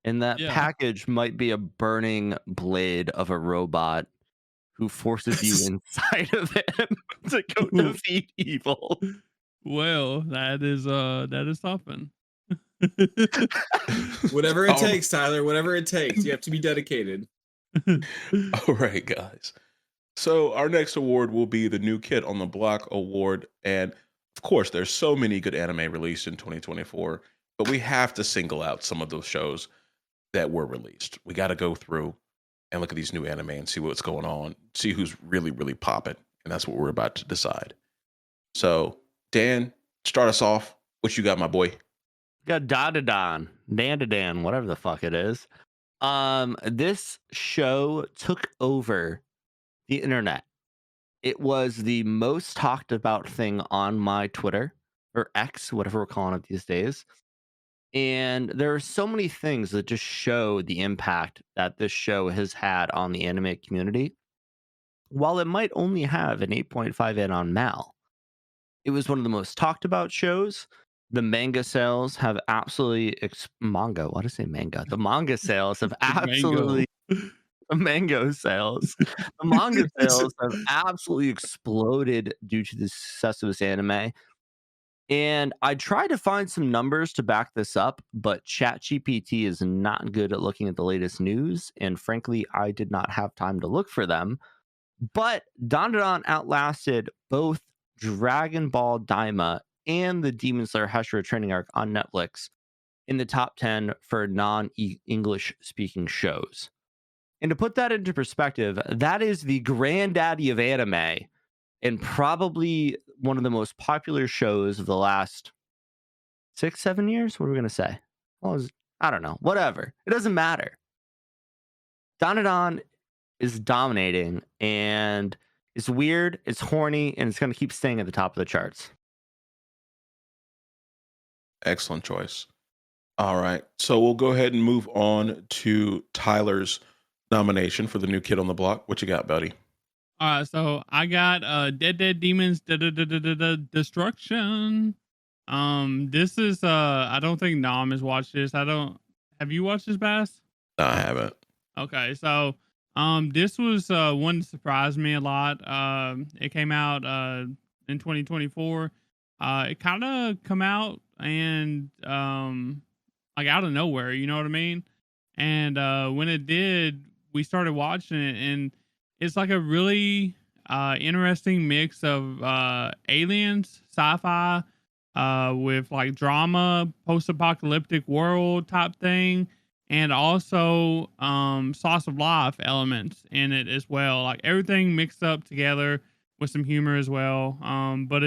And that package might be a burning blade of a robot who forces you inside of him to go defeat evil. Well, that is something. Whatever it takes, Tyler. Whatever it takes. You have to be dedicated. All right, guys. So our next award will be the New Kid on the Block Award. And of course, there's so many good anime released in 2024, but we have to single out some of those shows that were released. We got to go through and look at these new anime and see what's going on, see who's really, really popping. And that's what we're about to decide. So, Dan, start us off. What you got, my boy? Got dandadan, whatever the fuck it is. This show took over the internet. It was the most talked about thing on my Twitter, or X, whatever we're calling it these days. And there are so many things that just show the impact that this show has had on the anime community. While it might only have an 8.5 in on Mal, it was one of the most talked about shows. The manga sales have absolutely manga. What did I say? Manga. The manga sales have absolutely mango sales. The manga sales have absolutely exploded due to the success of this anime. And I tried to find some numbers to back this up, but ChatGPT is not good at looking at the latest news. And frankly, I did not have time to look for them. But dandadan outlasted both Dragon Ball Daima and the Demon Slayer Hashira training arc on Netflix in the top 10 for non-English speaking shows. And to put that into perspective, that is the granddaddy of anime and probably one of the most popular shows of the last 6-7 years. What are we gonna say? I don't know. Whatever. It doesn't matter. Dandadan is dominating, and it's weird, it's horny, and it's gonna keep staying at the top of the charts. Excellent choice. All right. So we'll go ahead and move on to Tyler's nomination for the new kid on the block. What you got, buddy? All right, so I got Dead Demons Destruction. This is I don't think Nam has watched this. Have you watched this, Bass? No, I haven't. Okay, so this was one that surprised me a lot. It came out in 2024. It kind of come out and like out of nowhere, you know what I mean? And when it did, we started watching it, and it's like a really interesting mix of aliens, sci-fi, with like drama, post-apocalyptic world type thing, and also sauce of life elements in it as well. Like everything mixed up together with some humor as well. But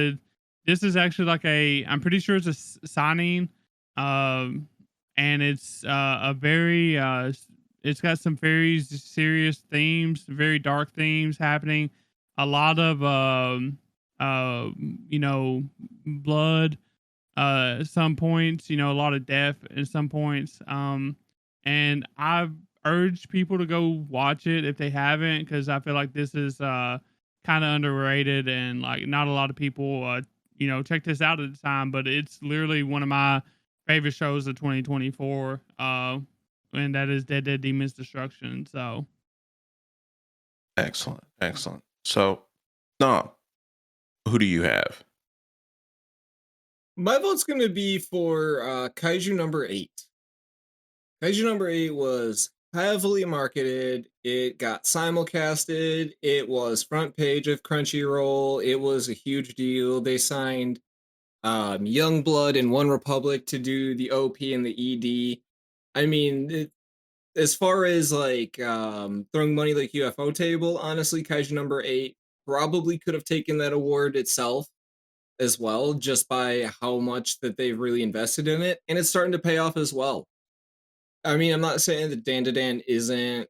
this is actually like I'm pretty sure it's a signing, and it's a very it's got some very serious themes, very dark themes happening. A lot of blood at some points, a lot of death at some points. And I've urged people to go watch it if they haven't, because I feel like this is kind of underrated, and like not a lot of people check this out at the time, but it's literally one of my favorite shows of 2024. And that is Dead Demons Destruction. So Excellent. So, Nom, who do you have? My vote's going to be for Kaiju number 8. Kaiju number 8 was heavily marketed. It got simulcasted. It was front page of Crunchyroll. It was a huge deal. They signed Youngblood and One Republic to do the OP and the ED. I mean, as far as like throwing money like UFO table, honestly, Kaiju number 8 probably could have taken that award itself as well, just by how much that they've really invested in it, and it's starting to pay off as well. I mean, I'm not saying that dandadan isn't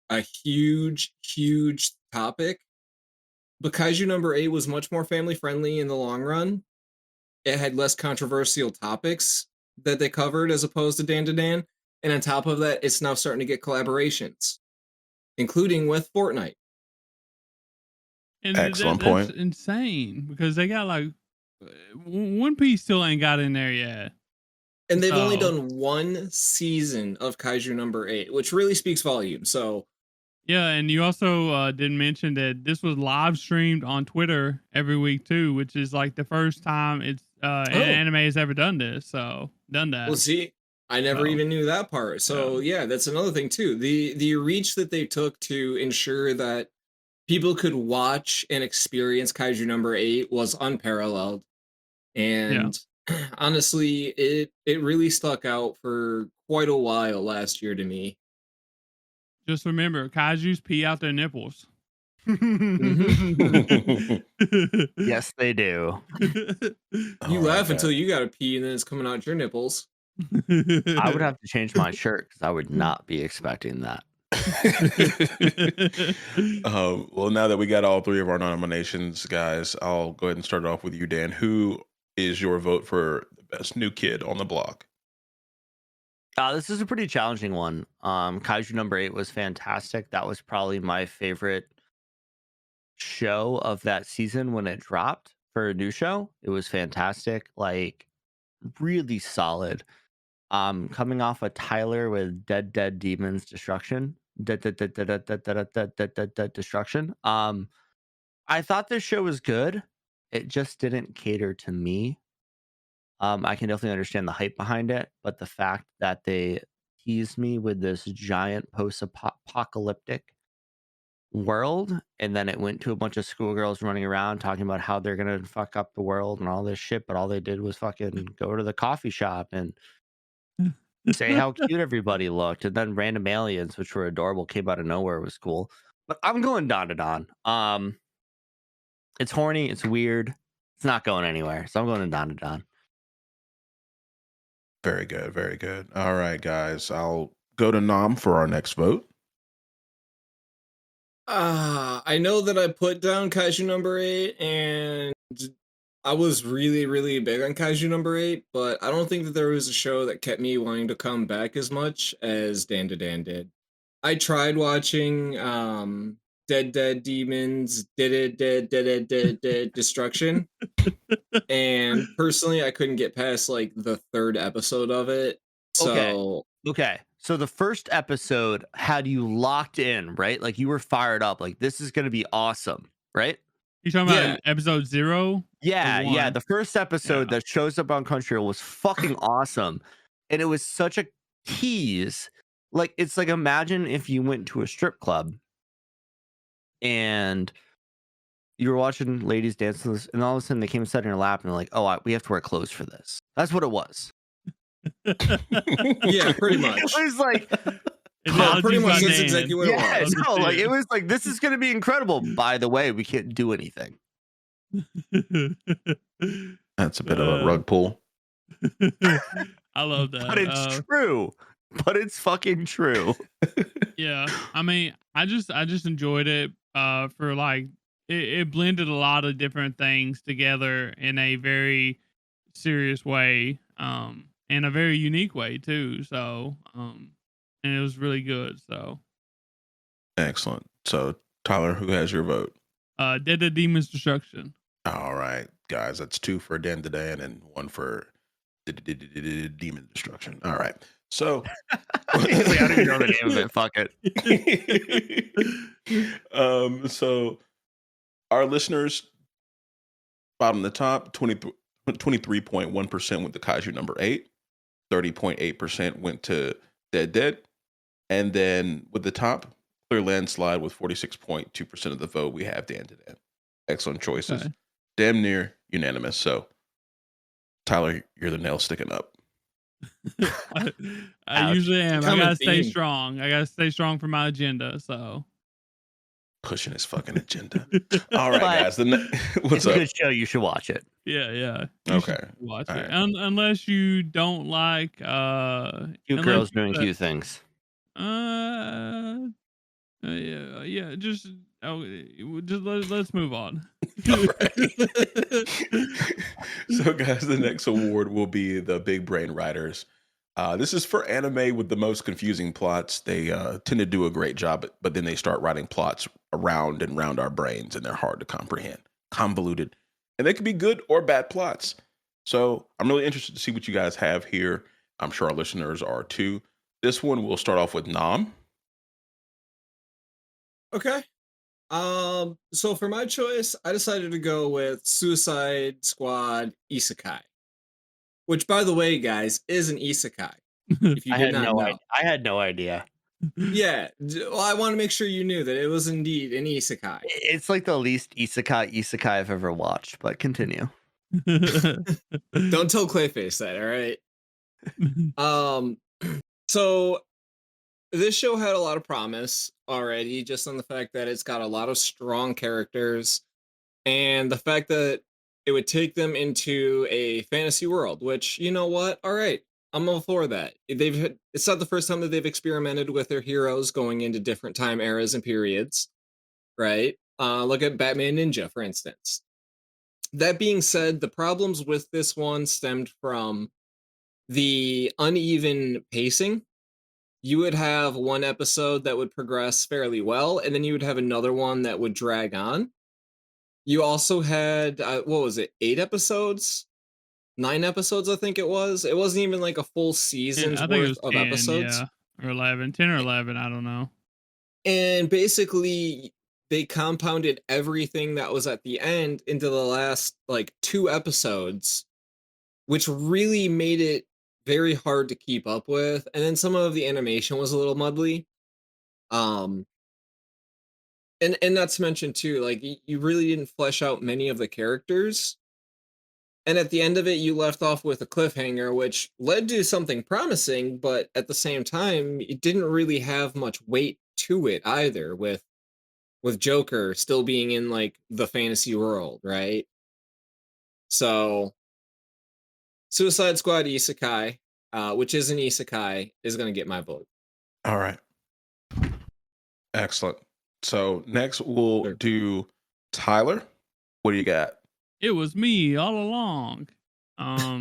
a huge topic, but Kaiju number 8 was much more family friendly in the long run. It had less controversial topics that they covered as opposed to dandadan, and on top of that, it's now starting to get collaborations, including with Fortnite. and Excellent that's point. insane, because they got like One Piece still ain't got in there yet. And they've only So- done one season of Kaiju number 8, which really speaks volumes. So Yeah, and you also didn't mention that this was live streamed on Twitter every week too, which is like the first time it's anime has ever done this. So done that. Well, see, I never So- even knew that part. So yeah, that's another thing too. The reach that they took to ensure that people could watch and experience Kaiju number 8 was unparalleled. And honestly, it really stuck out for quite a while last year to me. Just remember, kaijus pee out their nipples. Yes, they do. You laugh until you gotta pee and then it's coming out your nipples. I would have to change my shirt because I would not be expecting that. Well, now that we got all three of our nominations, guys, I'll go ahead and start off with you, Dan. Who is your vote for the best new kid on the block? This is a pretty challenging one. Kaiju number 8 was fantastic. That was probably my favorite show of that season when it dropped for a new show. It was fantastic, like really solid. Coming off of Tyler with Dead Demons Destruction. Destruction. I thought this show was good. It just didn't cater to me. I can definitely understand the hype behind it, but the fact that they teased me with this giant post-apocalyptic world, and then it went to a bunch of schoolgirls running around talking about how they're gonna fuck up the world and all this shit, but all they did was fucking go to the coffee shop and say how cute everybody looked, and then random aliens, which were adorable, came out of nowhere. Was cool. But I'm going dandadan. It's horny, it's weird, it's not going anywhere, so I'm going to dandadan. Very good, very good. All right, guys. I'll go to Nam for our next vote. I know that I put down Kaiju number 8, and I was really, really big on Kaiju number 8, but I don't think that there was a show that kept me wanting to come back as much as dandadan did. I tried watching Dead Demons, Dead Destruction, and personally, I couldn't get past like the 3rd episode of it. So Okay. So the first episode had you locked in, right? Like you were fired up. Like this is going to be awesome, right? You talking about episode 0? Yeah, Or yeah. 1? The first episode that shows up on Crunchyroll was fucking awesome, and it was such a tease. Like it's like imagine if you went to a strip club and you were watching ladies dance to this, and all of a sudden they came and sat in your lap, and they're like, "Oh, we have to wear clothes for this." That's what it was. Yeah, pretty much. It was like, pretty much that's exactly what it was. No, like it was like this is going to be incredible. By the way, we can't do anything. That's a bit of a rug pull. I love that. But it's true. But it's fucking true. Yeah, I mean, I just enjoyed it. For like it blended a lot of different things together in a very serious way. In a very unique way too. So, and it was really good. So, Excellent. So, Tyler, who has your vote? Dead Demons Destruction. All right, guys, that's 2 for dandadan and 1 for Demon Destruction. All right. So, He's like, I don't even know the name of it. Fuck it. So, our listeners, bottom the top, 23.1% went to Kaiju number 8. 30.8% went to Dead. And then with the top, clear landslide with 46.2% of the vote, we have dandadan. Excellent choices. Okay. Damn near unanimous. So, Tyler, you're the nail sticking up. I usually am. I gotta stay theme. strong. I gotta stay strong for my agenda. So Pushing his fucking agenda. All right, guys. What's it's a up? good show. You should watch it. yeah. You Okay. should watch All it. right. Unless you don't like Cute unless girls you- doing cute things. Yeah. Just let's move on. All right. So, guys, the next award will be the Big Brain Writers. This is for anime with the most confusing plots. They tend to do a great job, but then they start writing plots around and round our brains, and they're hard to comprehend, convoluted, and they can be good or bad plots. So I'm really interested to see what you guys have here. I'm sure our listeners are too. This one, we'll start off with Nam. Okay. So for my choice, I decided to go with Suicide Squad Isekai. Which, by the way, guys, is an isekai. If you I did had not no know. idea. I had no idea. Yeah. Well, I want to make sure you knew that it was indeed an isekai. It's like the least isekai I've ever watched, but continue. Don't tell Clayface that, all right? So this show had a lot of promise already, just on the fact that it's got a lot of strong characters, and the fact that it would take them into a fantasy world, which, you know what? All right, I'm all for that. It's not the first time that they've experimented with their heroes going into different time eras and periods, right? Look at Batman Ninja, for instance. That being said, the problems with this one stemmed from the uneven pacing. You would have one episode that would progress fairly well, and then you would have another one that would drag on. You also had, what was it, 8 episodes? 9 episodes, I think it was. It wasn't even like a full season's I think it worth was of 10, episodes. yeah, or 11, 10 or 11. I don't know. And basically, they compounded everything that was at the end into the last, like, 2 episodes. which really made it very hard to keep up with. And then some of the animation was a little muddly. Um, and not to mention too, like you really didn't flesh out many of the characters. And at the end of it, you left off with a cliffhanger, which led to something promising, but at the same time, it didn't really have much weight to it either, with Joker still being in like the fantasy world, right? So Suicide Squad Isekai, which is an isekai, is gonna get my vote. All right. Excellent. So next we'll Sure. do Tyler. What do you got? It was me all along. I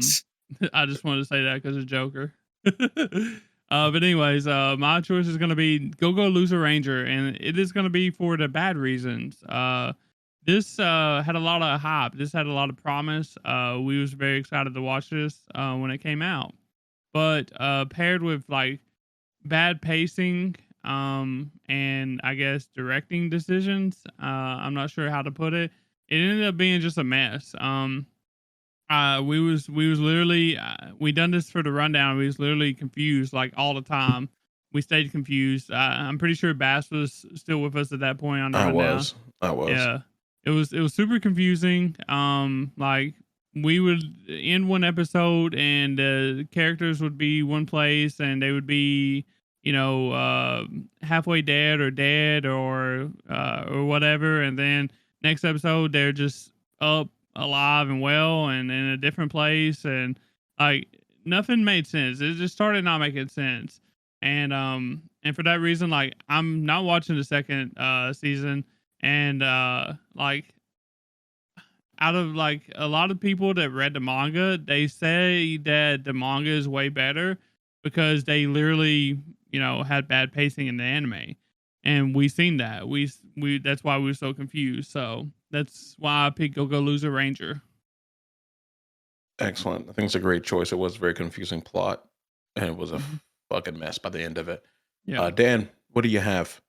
just wanted to say that because of Joker. But anyways, my choice is going to be Go Loser Ranger, and it is going to be for the bad reasons. This had a lot of hype. This had a lot of promise. We was very excited to watch this when it came out. But paired with like bad pacing and I guess directing decisions, I'm not sure how to put it. It ended up being just a mess. We was literally we done this for the rundown. We was literally confused like all the time. We stayed confused. I'm pretty sure Bass was still with us at that point on the rundown. I was. Yeah, it was super confusing. Like we would end one episode and the characters would be one place and they would be, you know, halfway dead or whatever, and then next episode they're just up alive and well and in a different place, and like nothing made sense. It just started not making sense. And for that reason, like I'm not watching the second season. And like out of like a lot of people that read the manga, they say that the manga is way better because they literally, you know, had bad pacing in the anime. And we seen that. We that's why we were so confused. So that's why I picked Go Loser Ranger. Excellent. I think it's a great choice. It was a very confusing plot, and it was a fucking mess by the end of it. Yeah. Dan, what do you have?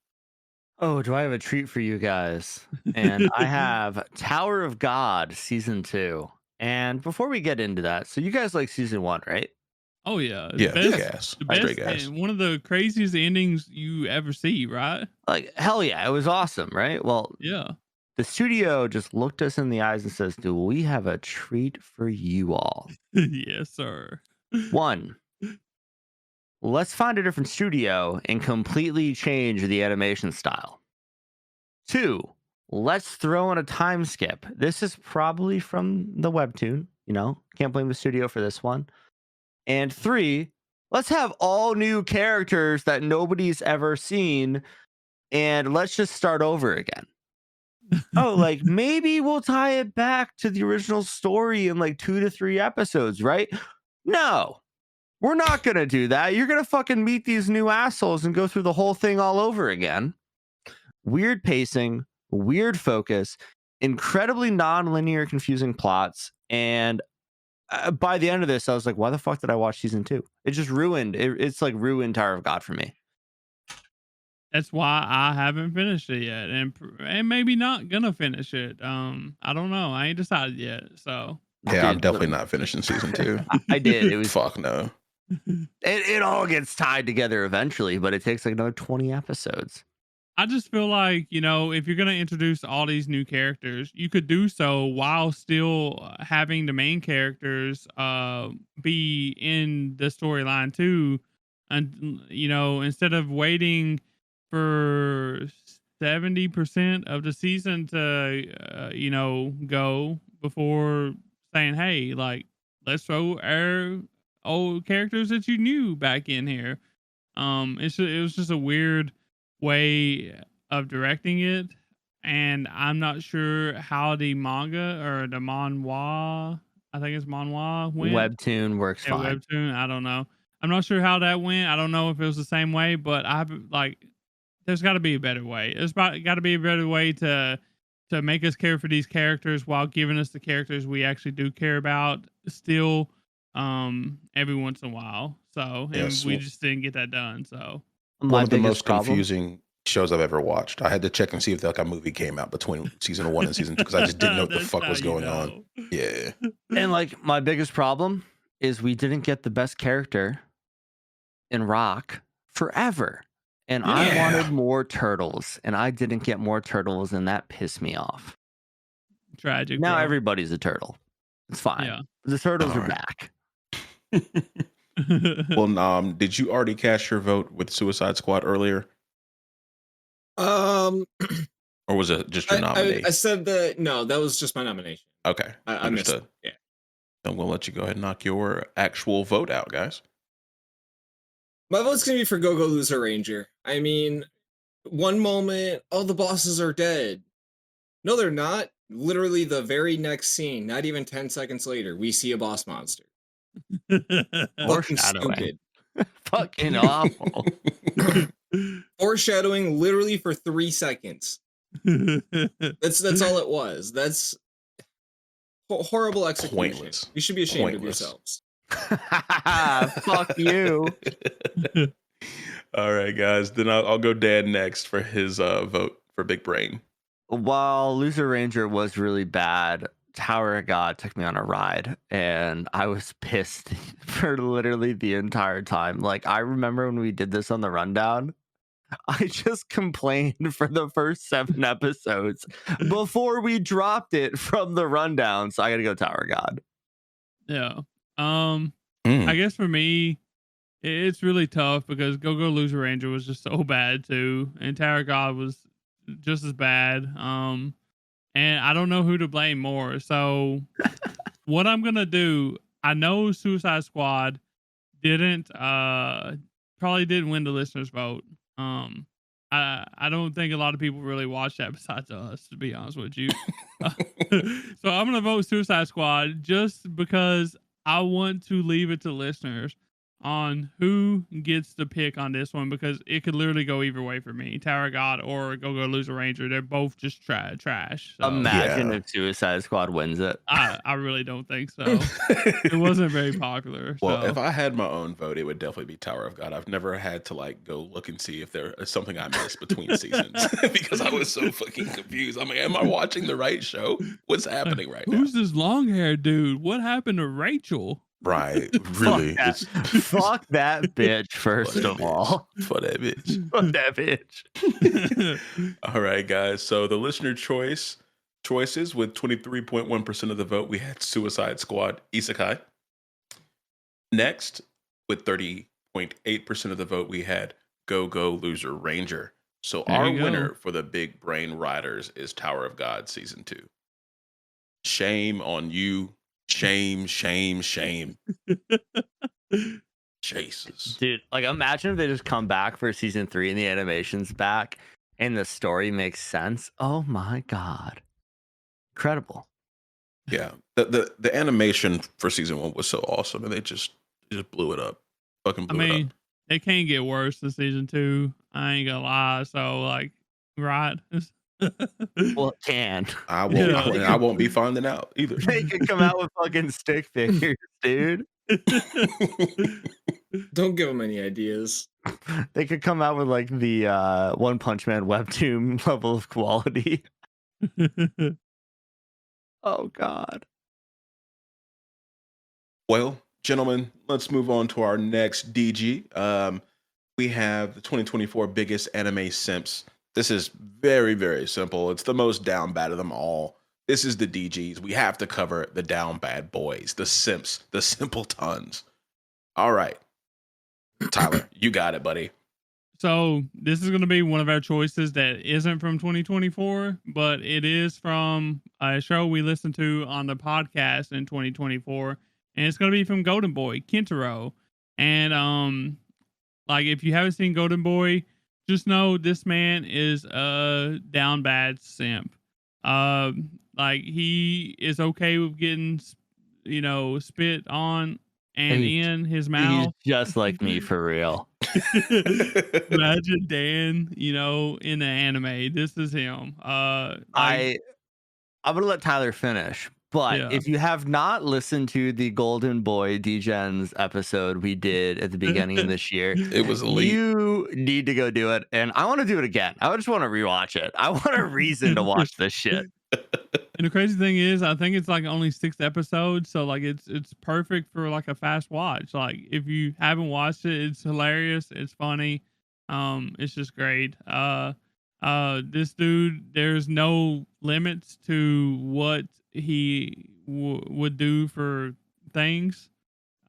Oh, do I have a treat for you guys? And I have Tower of God season 2. And before we get into that, so you guys like season 1, right? Oh yeah. Yeah, The gas. best Straight gas. and one of the craziest endings you ever see, right? Like, hell yeah, it was awesome, right? Well, Yeah. the studio just looked us in the eyes and says, do we have a treat for you all? Yes, sir. 1, let's find a different studio and completely change the animation style. 2, let's throw in a time skip. This is probably from the webtoon, you know, can't blame the studio for this one. And 3, let's have all new characters that nobody's ever seen, and let's just start over again. Oh, like maybe we'll tie it back to the original story in like 2 to 3 episodes, right? No, we're not going to do that. You're going to fucking meet these new assholes and go through the whole thing all over again. Weird pacing, weird focus, incredibly non-linear, confusing plots. And by the end of this, I was like, why the fuck did I watch season 2? It just ruined. It's like ruined Tower of God for me. That's why I haven't finished it yet, and maybe not gonna finish it. I don't know. I ain't decided yet. So Yeah, I'm definitely not finishing season 2. I did. It was Fuck no. it all gets tied together eventually, but it takes like another 20 episodes. I just feel like, you know, if you're gonna introduce all these new characters, you could do so while still having the main characters be in the storyline too, and you know, instead of waiting for 70% of the season to you know, go before saying, hey, like let's throw our old characters that you knew back in here. It was just a weird way of directing it, and I'm not sure how the manga or the manhwa, I think it's manhwa, went. Webtoon works Yeah, fine. webtoon. I don't know. I'm not sure how that went. I don't know if it was the same way, but I've like, there's got to be a better way. There's got to be a better way to make us care for these characters while giving us the characters we actually do care about still every once in a while. So and Yes, we just didn't get that done. So One My of the biggest most problem. confusing shows I've ever watched. I had to check and see if like a movie came out between season 1 and season 2 because I just didn't know what the That's fuck how was you going know. on. Yeah. And like my biggest problem is we didn't get the best character in Rock forever. And I Yeah. wanted more turtles, and I didn't get more turtles, and that pissed me off. Tragic. Now bro. everybody's a turtle. It's fine. Yeah. The turtles are Alright. back. Well, did you already cast your vote with Suicide Squad earlier, Um, or was it just your nominee? I said that no, that was just my nomination. Okay, I missed understood. it. I'm gonna let you go ahead and knock your actual vote out, guys. My vote's gonna be for Go Go Loser Ranger. I mean, one moment, all the bosses are dead. No, they're not. Literally, the very next scene, not even 10 seconds later, we see a boss monster. Fucking Foreshadowing. stupid. Fucking awful. Foreshadowing literally for 3 seconds. That's all it was. That's horrible execution. Pointless. You should be ashamed Pointless. of yourselves. Fuck you. All right, guys. Then I'll go Dan next for his vote for Big Brain. While Loser Ranger was really bad, Tower of God took me on a ride, and I was pissed for literally the entire time. Like, I remember when we did this on the rundown, I just complained for the first 7 episodes before we dropped it from the rundown. So I gotta go Tower of God. Yeah. I guess for me, it's really tough because Go Go Loser Ranger was just so bad too, and Tower of God was just as bad. And I don't know who to blame more. So what I'm gonna do, I know Suicide Squad probably didn't win the listeners' vote. I don't think a lot of people really watched that besides us, to be honest with you. So I'm gonna vote Suicide Squad just because I want to leave it to listeners on who gets the pick on this one, because it could literally go either way for me. Tower of God or Go Go Loser Ranger. They're both just trash. So Imagine Yeah. if Suicide Squad wins it. I really don't think so. It wasn't very popular. Well, so. if I had my own vote, it would definitely be Tower of God. I've never had to like go look and see if there is something I missed between seasons because I was so fucking confused. I'm like, am I watching the right show? What's happening right now? Who's this long haired dude? What happened to Rachel? Right, really? Fuck that, fuck that bitch, first Fuck that of bitch. all. For that bitch. Fuck that bitch. All right, guys. So the listener choices with 23.1% of the vote, we had Suicide Squad Isekai. Next, with 30.8% of the vote, we had Go Go Loser Ranger. So There our you go. winner for the Big Brain Riders is Tower of God Season 2. Shame on you. Shame, shame, shame. Jesus. Dude, like imagine if they just come back for season 3 and the animation's back and the story makes sense. Oh my god. Incredible. Yeah. The animation for season 1 was so awesome, and they just blew it up. Fucking I blew it up. mean, it can't get worse than season 2. I ain't gonna lie. So, like, right? Well, it can. I won't. Yeah. I won't be finding out either. They could come out with fucking stick figures, dude. Don't give them any ideas. They could come out with like the One Punch Man webtoon level of quality. Oh god. Well, gentlemen, let's move on to our next DG. We have the 2024 biggest anime simps. This is very, very simple. It's the most down bad of them all. This is the DGs. We have to cover the down bad boys, the simps, the simpletons. All right. Tyler, you got it, buddy. So this is going to be one of our choices that isn't from 2024, but it is from a show we listened to on the podcast in 2024, and it's going to be from Golden Boy, Kintaro. And like if you haven't seen Golden Boy, just know this man is a down bad simp. Like he is okay with getting, spit on and in his He's mouth. just like me for real. Imagine Dan, in the anime. This is him. I'm gonna let Tyler finish, But Yeah. if you have not listened to the Golden Boy Degens episode we did at the beginning of this year, It was elite. you need to go do it. And I want to do it again. I just want to rewatch it. I want a reason to watch this shit. And the crazy thing is, I think it's like only 6 episodes, so like it's perfect for like a fast watch. Like if you haven't watched it, it's hilarious, it's funny, it's just great. This dude, there's no limits to what he would do for things.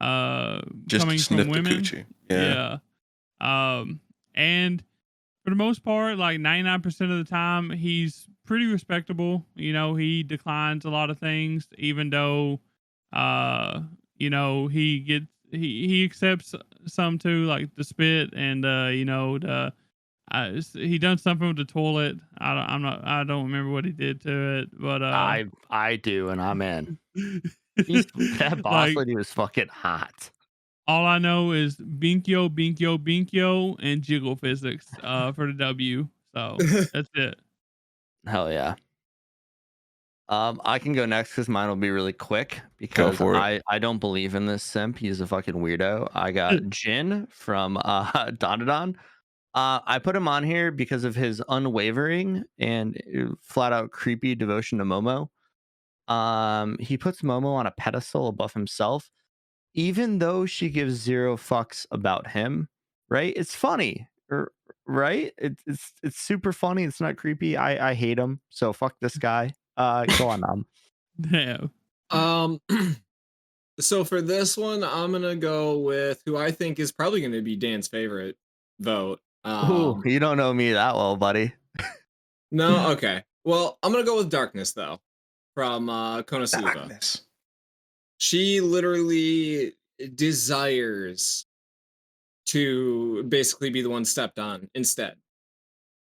Just Coming sniff from the women, coochie. Yeah. and for the most part, like 99% of the time, he's pretty respectable. You know, he declines a lot of things, even though, you know, he accepts some too, like the spit and, you know, he done something with the toilet. I don't remember what he did to it, but I do, and I'm in. That boss like, lady was fucking hot. all I know is Binkyo, Binkyo, Binkyo, and Jiggle Physics for the W. So that's it. Hell yeah. I can go next because mine will be really quick because for it. I don't believe in this simp. He's a fucking weirdo. I got Jin from Dandadan. I put him on here because of his unwavering and flat out creepy devotion to Momo. He puts Momo on a pedestal above himself, even though she gives 0 fucks about him. Right? It's funny, right? It's super funny. It's not creepy. I hate him. So fuck this guy. Go on, Damn. So for this one, I'm gonna go with who I think is probably gonna be Dan's favorite vote. Ooh, you don't know me that well, buddy. No, okay. Well, I'm gonna go with Darkness though, from Konosuba. Darkness. She literally desires to basically be the one stepped on instead.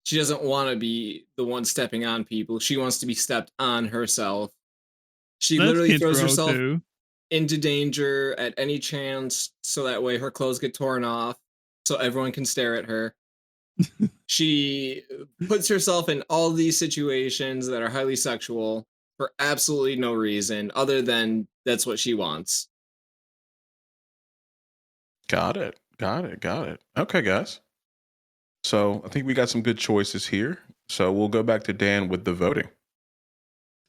She doesn't want to be the one stepping on people. She wants to be stepped on herself. She That's literally throws Kintaro herself too. into danger at any chance so that way her clothes get torn off so everyone can stare at her. She puts herself in all these situations that are highly sexual for absolutely no reason other than that's what she wants. Got it. Okay, guys. So I think we got some good choices here. So we'll go back to Dan with the voting.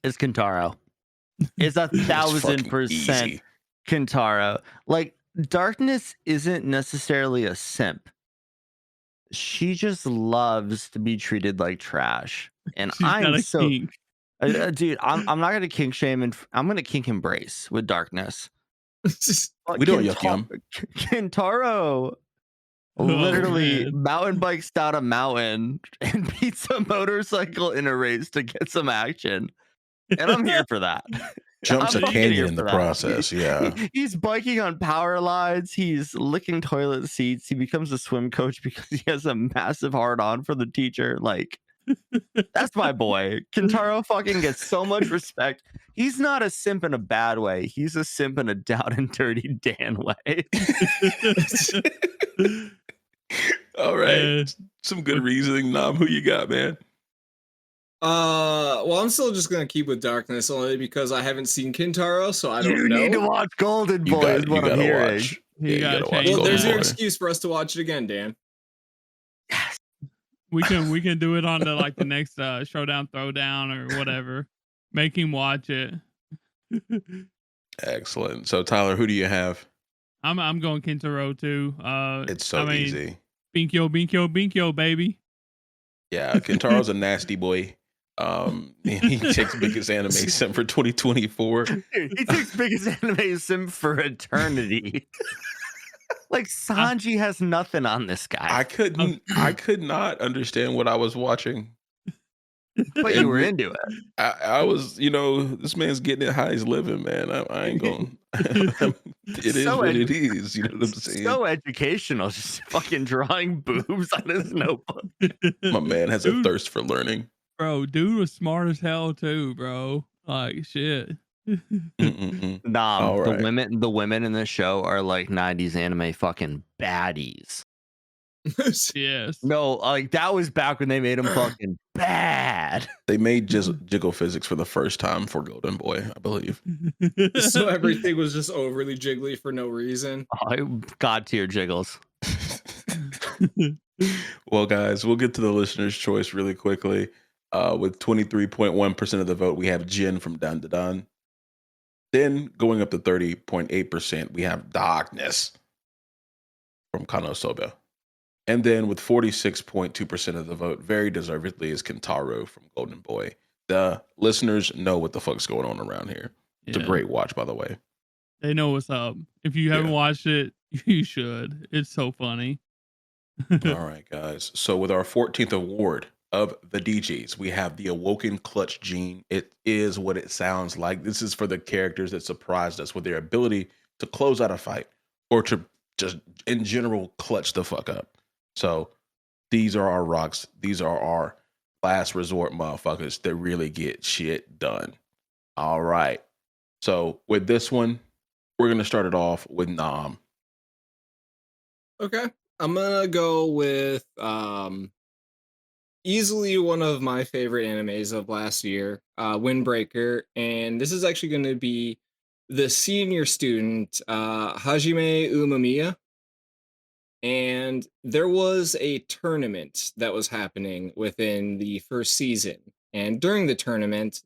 It's Kintaro. It's fucking 1,000% easy. Kintaro. Like, Darkness isn't necessarily a simp. She just loves to be treated like trash. And She's got I'm a so kink. dude, I'm not gonna kink shame and I'm gonna kink embrace with Darkness. We don't yuck yum. Kintaro literally mountain bikes down a mountain and beats a motorcycle in a race to get some action. And I'm here for that. Jumps a fucking canyon here in the for that. process. Yeah. He's biking on power lines. He's licking toilet seats. He becomes a swim coach because he has a massive hard on for the teacher. Like, that's my boy. Kintaro fucking gets so much respect. He's not a simp in a bad way. He's a simp in a down and dirty Dan way. All right. Some good reasoning. Nam, who you got, man? Well, I'm still just gonna keep with Darkness only because I haven't seen Kintaro, so I don't You know. need to watch Golden Boy. Is what I'm hearing. watch. You Yeah, you gotta gotta watch change Well, Golden there's your Boy. excuse for us to watch it again, Dan. We can do it on the like the next Showdown Throwdown or whatever. Make him watch it. Excellent. So Tyler, who do you have? I'm going Kintaro too. It's so I mean, easy. Binkyo, Binkyo, Binkyo, baby. Yeah, Kintaro's a nasty boy. He takes biggest anime sim for 2024. Dude, he takes biggest anime sim for eternity. Like, Sanji has nothing on this guy. I could not understand what I was watching. But you were into it. I was, this man's getting it how he's living, man. I ain't going. It is what it is. You know what I'm saying? So educational, just fucking drawing boobs on his notebook. My man has a thirst for learning. Bro, dude was smart as hell too, bro. Like shit. Nah, All right. the women in the show are like 90s anime fucking baddies. Yes. No, like that was back when they made him fucking bad. They made just jiggle physics for the first time for Golden Boy, I believe. So everything was just overly jiggly for no reason. God tier jiggles. Well, guys, we'll get to the listener's choice really quickly. With 23.1% of the vote, we have Jin from Dandadan. Then going up to 30.8%, we have Darkness from Kanosoba. And then with 46.2% of the vote, very deservedly, is Kentaro from Golden Boy. The listeners know what the fuck's going on around here. It's a great watch, by the way. They know what's up. If you haven't watched it, you should. It's so funny. All right, guys. So with our 14th award of the Degeys, we have the Awoken Clutch Gene. It is what it sounds like. This is for the characters that surprised us with their ability to close out a fight or to just, in general, clutch the fuck up. So these are our rocks. These are our last resort motherfuckers that really get shit done. All right. So with this one, we're going to start it off with Nam. Okay. I'm gonna go with easily one of my favorite animes of last year, Windbreaker, and this is actually going to be the senior student, Hajime Umemiya. And there was a tournament that was happening within the first season, and during the tournament,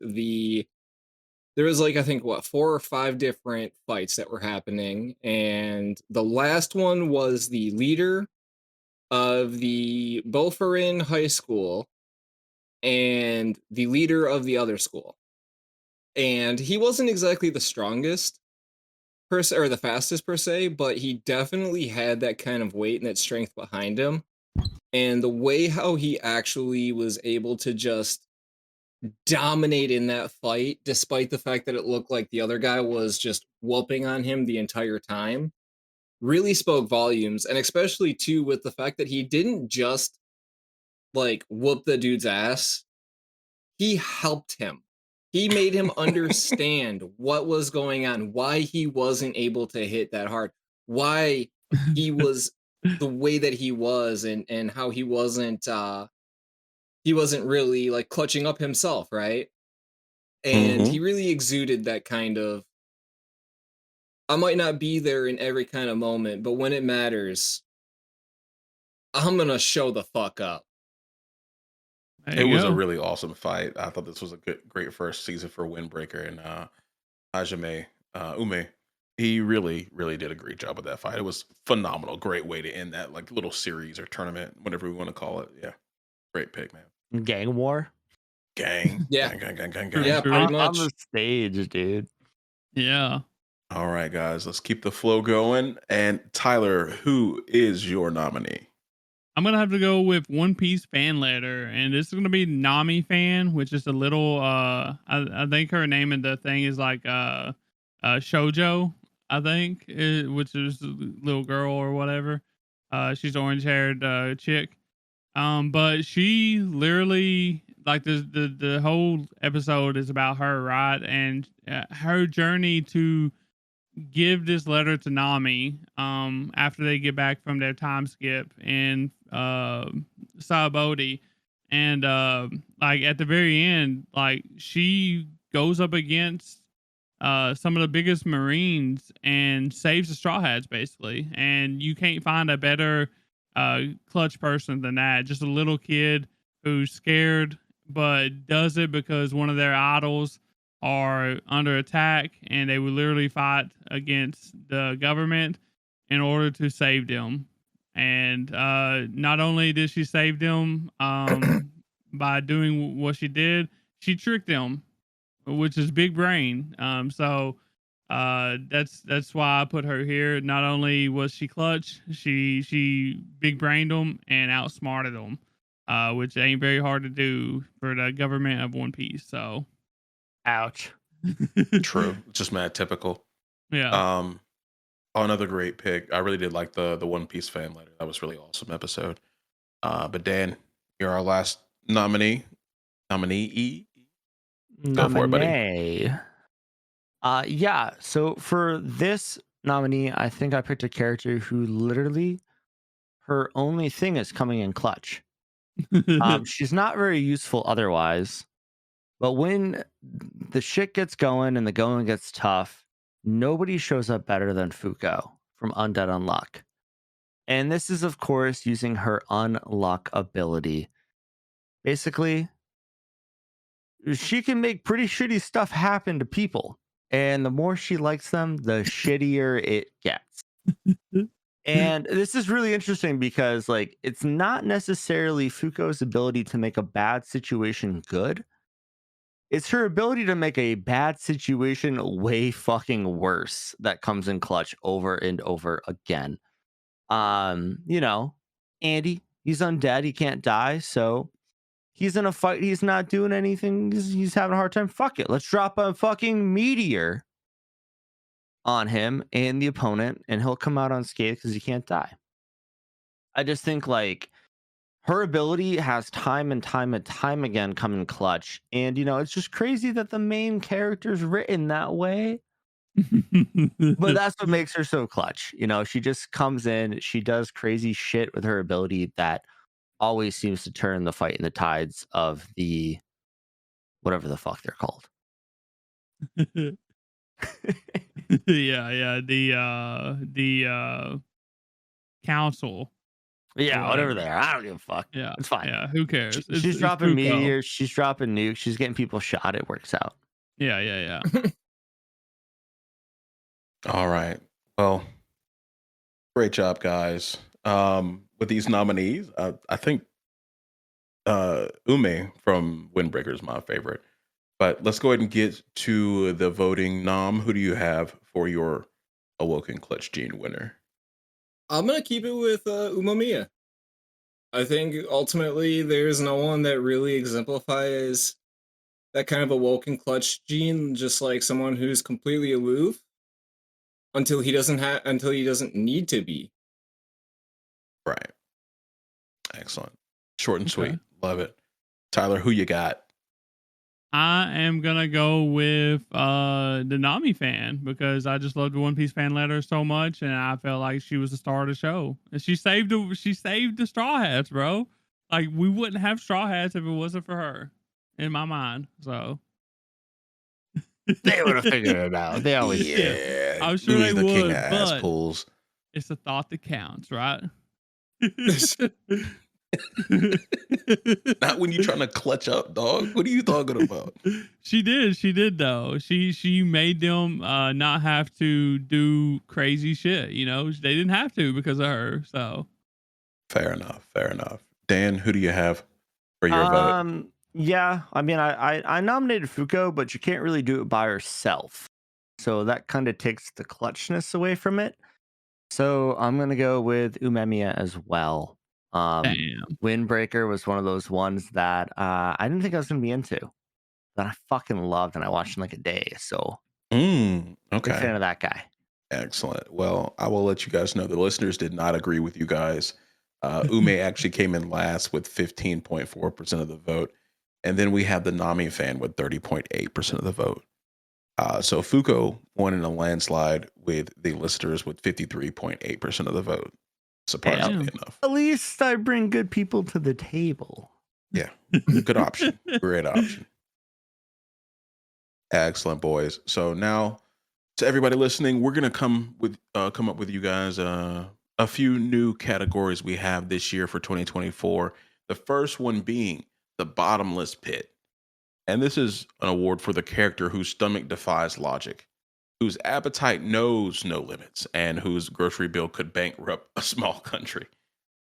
there was like, I think, 4 or 5 different fights that were happening, and the last one was the leader of the Frieren High School and the leader of the other school. And he wasn't exactly the strongest per se, or the fastest per se, but he definitely had that kind of weight and that strength behind him. And the way how he actually was able to just dominate in that fight, despite the fact that it looked like the other guy was just whooping on him the entire time, really spoke volumes. And especially too with the fact that he didn't just like whoop the dude's ass, he helped him. He made him understand what was going on, why he wasn't able to hit that hard, why he was the way that he was, and how he wasn't really like clutching up himself, right? And he really exuded that kind of, I might not be there in every kind of moment, but when it matters, I'm gonna show the fuck up. It was a really awesome fight. I thought this was a great first season for Windbreaker, and Hajime Ume. He really, really did a great job with that fight. It was phenomenal. Great way to end that like little series or tournament, whatever we want to call it. Yeah, great pick, man. Gang war. Gang. Yeah. Gang. Yeah, pretty much. On the stage, dude. Yeah. All right, guys, let's keep the flow going. And Tyler, who is your nominee? I'm gonna have to go with One Piece fan letter, and this is gonna be Nami fan, which is a little I think her name in the thing is like Shoujo, I think, which is a little girl or whatever. She's orange haired chick. But she literally, like, the whole episode is about her, right? And her journey to give this letter to Nami after they get back from their time skip in Saobody. And like at the very end, like she goes up against some of the biggest Marines and saves the Straw Hats, basically. And you can't find a better clutch person than that. Just a little kid who's scared, but does it because one of their idols are under attack, and they would literally fight against the government in order to save them. And not only did she save them by doing what she did, she tricked them, which is big brain. So that's why I put her here. Not only was she clutch, she big brained them and outsmarted them, which ain't very hard to do for the government of One Piece. So, ouch. True, just mad typical. Yeah. Another great pick. I really did like the One Piece fan letter. That was really awesome episode. But Dan, you're our last nominee. Nominee. Go for it, buddy. Yeah. So for this nominee, I think I picked a character who literally her only thing is coming in clutch. She's not very useful otherwise, but when the shit gets going and the going gets tough, nobody shows up better than Fuko from Undead Unluck. And this is, of course, using her Unluck ability. Basically, she can make pretty shitty stuff happen to people. And the more she likes them, the shittier it gets. And this is really interesting because, like, it's not necessarily Fuko's ability to make a bad situation good. It's her ability to make a bad situation way fucking worse that comes in clutch over and over again. You know, Andy, he's undead, he can't die, so he's in a fight, he's not doing anything, he's having a hard time. Fuck it, let's drop a fucking meteor on him and the opponent, and he'll come out unscathed because he can't die. I just think, like, her ability has time and time and time again come in clutch. And, you know, it's just crazy that the main character's written that way. But that's what makes her so clutch. You know, she just comes in, she does crazy shit with her ability that always seems to turn the fight in the tides of the whatever the fuck they're called. yeah, the council. Yeah, whatever they are. I don't give a fuck. Yeah, it's fine. Yeah, who cares? She's dropping meteors. She's dropping nukes. She's getting people shot. It works out. Yeah. All right. Well, great job, guys. With these nominees, I think Ume from Windbreaker is my favorite. But let's go ahead and get to the voting. Nom, who do you have for your Awoken Clutch Gene winner? I'm gonna keep it with Umamiya. I think ultimately there's no one that really exemplifies that kind of Awoken Clutch Gene, just like someone who's completely aloof until he doesn't need to be. Right. Excellent. Short and sweet. Love it. Tyler, who you got? I am gonna go with the Nami fan because I just loved the One Piece fan letter so much, and I felt like she was the star of the show. And she saved the Straw Hats, bro. Like, we wouldn't have Straw Hats if it wasn't for her, in my mind. So they would have figured it out. They always do. I'm sure they would. But pools. It's the thought that counts, right? Not when you're trying to clutch up, dog. What are you talking about? She did though. She made them not have to do crazy shit. You know, they didn't have to because of her. So fair enough. Dan, who do you have for your vote? Yeah, I mean, I nominated Fuko, but you can't really do it by herself, so that kind of takes the clutchness away from it. So I'm gonna go with Umemiya as well. Windbreaker was one of those ones that I didn't think I was gonna be into, that I fucking loved, and I watched in like a day. So okay, big fan of that guy. Excellent. Well, I will let you guys know the listeners did not agree with you guys. Ume actually came in last with 15.4% of the vote, and then we have the Nami fan with 30.8% of the vote. So Fuko won in a landslide with the listeners with 53.8% of the vote. Surprisingly enough. At least I bring good people to the table. Yeah. Good option. Great option. Excellent, boys. So now, to everybody listening, we're gonna come up with you guys a few new categories we have this year for 2024. The first one being the bottomless pit. And this is an award for the character whose stomach defies logic, whose appetite knows no limits, and whose grocery bill could bankrupt a small country.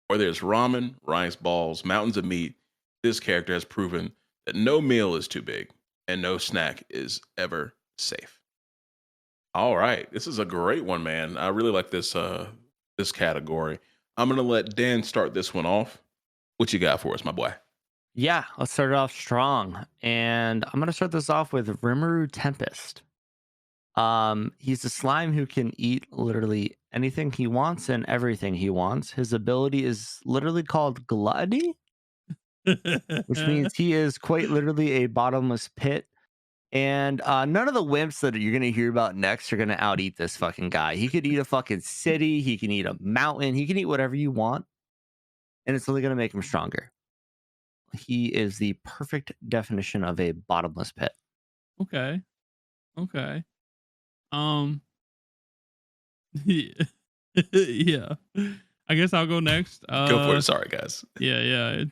Whether it's ramen, rice balls, mountains of meat, this character has proven that no meal is too big and no snack is ever safe. All right, this is a great one, man. I really like this this category. I'm gonna let Dan start this one off. What you got for us, my boy? Yeah, let's start it off strong, and I'm gonna start this off with Rimuru Tempest. He's a slime who can eat literally anything he wants and everything he wants. His ability is literally called gluttony, which means he is quite literally a bottomless pit. And none of the wimps that you're gonna hear about next are gonna out eat this fucking guy. He could eat a fucking city. He can eat a mountain. He can eat whatever you want. and it's only going to make him stronger. He is the perfect definition of a bottomless pit. Okay. Yeah. Yeah. I guess I'll go next. Go for it. Sorry, guys. Yeah. It's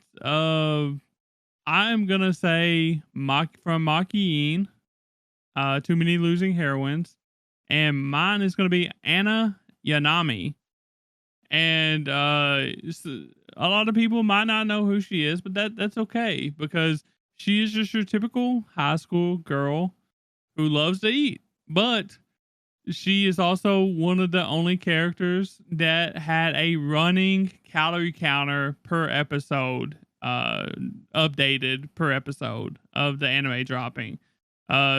I'm gonna say from Maki-in, Too Many Losing Heroines, and mine is gonna be Anna Yanami. And a lot of people might not know who she is, but that's okay, because she is just your typical high school girl who loves to eat. But she is also one of the only characters that had a running calorie counter per episode, updated per episode of the anime dropping.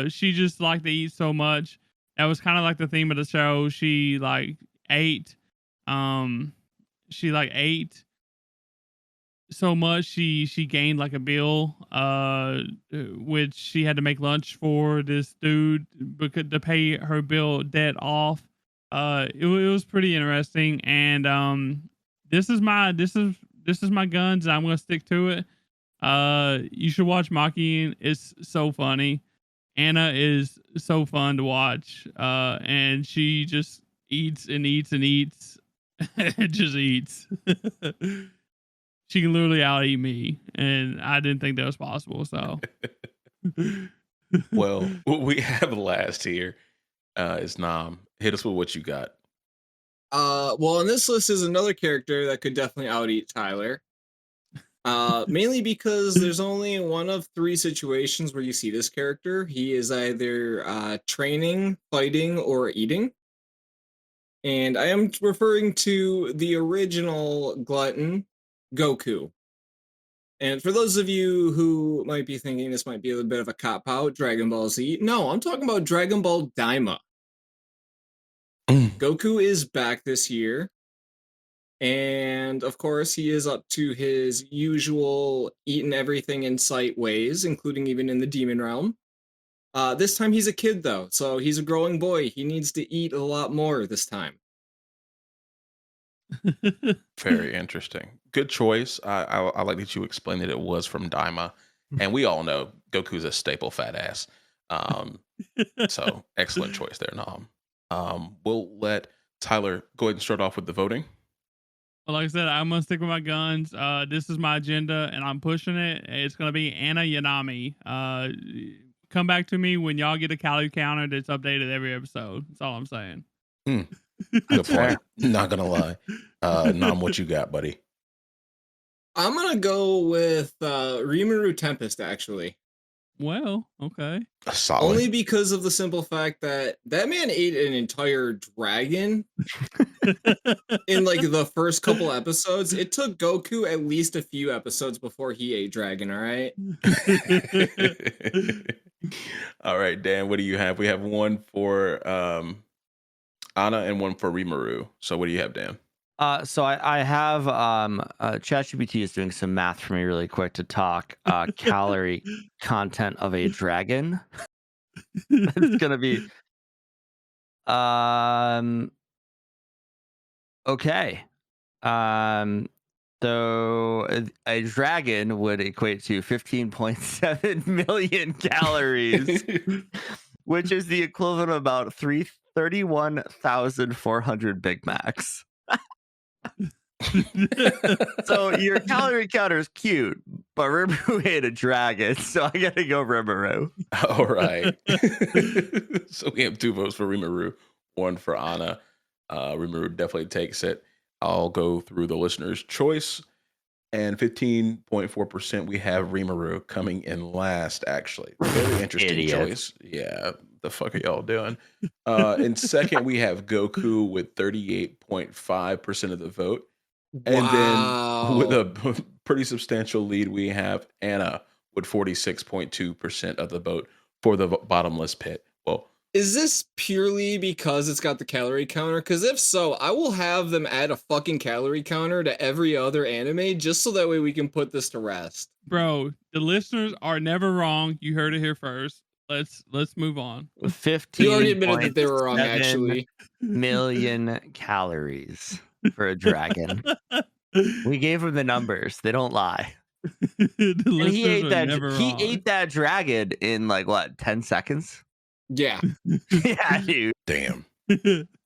She just liked to eat so much. That was kind of like the theme of the show. She ate so much she gained like a bill, which she had to make lunch for this dude because to pay her bill debt off. It was pretty interesting, and this is my guns, and I'm gonna stick to it. You should watch Maki. It's so funny. Anna is so fun to watch, and she just eats and eats and eats. It just eats. She can literally out eat me, and I didn't think that was possible. So, Well, what we have last here is Nam. Hit us with what you got. Well, on this list is another character that could definitely out eat Tyler. Mainly because there's only one of three situations where you see this character. He is either training, fighting, or eating. And I am referring to the original glutton, Goku. And for those of you who might be thinking this might be a little bit of a cop-out, Dragon Ball Z, no, I'm talking about Dragon Ball Daima. Goku is back this year. And of course, he is up to his usual eating everything in sight ways, including even in the demon realm. This time he's a kid, though, so he's a growing boy. He needs to eat a lot more this time. Very interesting. Good choice. I like that you explained that it was from Daima, and we all know Goku's a staple fat ass. So excellent choice there, Nam. We'll let Tyler go ahead and start off with the voting. Well, like I said, I'm gonna stick with my guns. This is my agenda, and I'm pushing it. It's gonna be Anna Yanami. Come back to me when y'all get a calorie counter that's updated every episode. That's all I'm saying. Good point. Not gonna lie. Nam, what you got, buddy? I'm gonna go with Rimuru Tempest, actually. Well, okay. Solid. Only because of the simple fact that man ate an entire dragon in like the first couple episodes. It took Goku at least a few episodes before he ate dragon, all right? All right, Dan, what do you have? We have one for Anna and one for Rimuru. So what do you have, Dan? So I have ChatGPT is doing some math for me really quick to talk calorie content of a dragon. It's gonna be okay. So a dragon would equate to 15.7 million calories, which is the equivalent of about 31,400 Big Macs. So your calorie counter is cute, but Rimuru ate a dragon, so I gotta go Rimuru. All right. So we have 2 votes for Rimuru, 1 for Anna. Rimuru definitely takes it. I'll go through the listener's choice, and 15.4% we have Rimuru coming in last, actually. Very interesting choice. Yeah, the fuck are y'all doing? In second, we have Goku with 38.5% of the vote. And then with a pretty substantial lead, we have Anna with 46.2% of the vote for the bottomless pit. Well, is this purely because it's got the calorie counter? Because if so, I will have them add a fucking calorie counter to every other anime just so that way we can put this to rest. Bro, the listeners are never wrong. You heard it here first. Let's move on. 15. You already admitted that they were wrong, actually. Million calories for a dragon. We gave him the numbers. They don't lie. The And he listeners ate are that. never He wrong. ate that dragon in like what, 10 seconds? Yeah. Yeah, dude. Damn.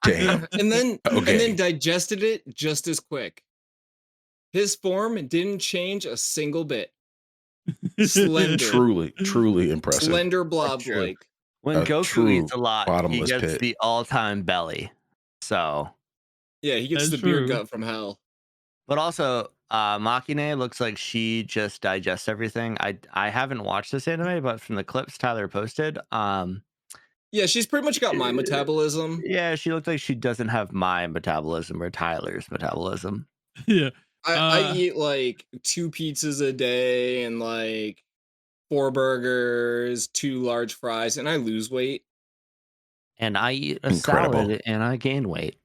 Damn. And then Okay. digested it just as quick. His form didn't change a single bit. Slender. Truly impressive. Slender blob true. like. When A Goku true eats a lot, he bottomless gets pit. the all-time belly. So, Yeah, he gets That's the beer true. gut from hell. but also, Makine looks like she just digests everything. I haven't watched this anime, but from the clips Tyler posted, Yeah, she's pretty much got my metabolism. yeah, she looks like she doesn't have my metabolism or Tyler's metabolism. Yeah. I eat like 2 pizzas a day and like 4 burgers, 2 large fries, and I lose weight. And I eat a Incredible. salad and I gain weight.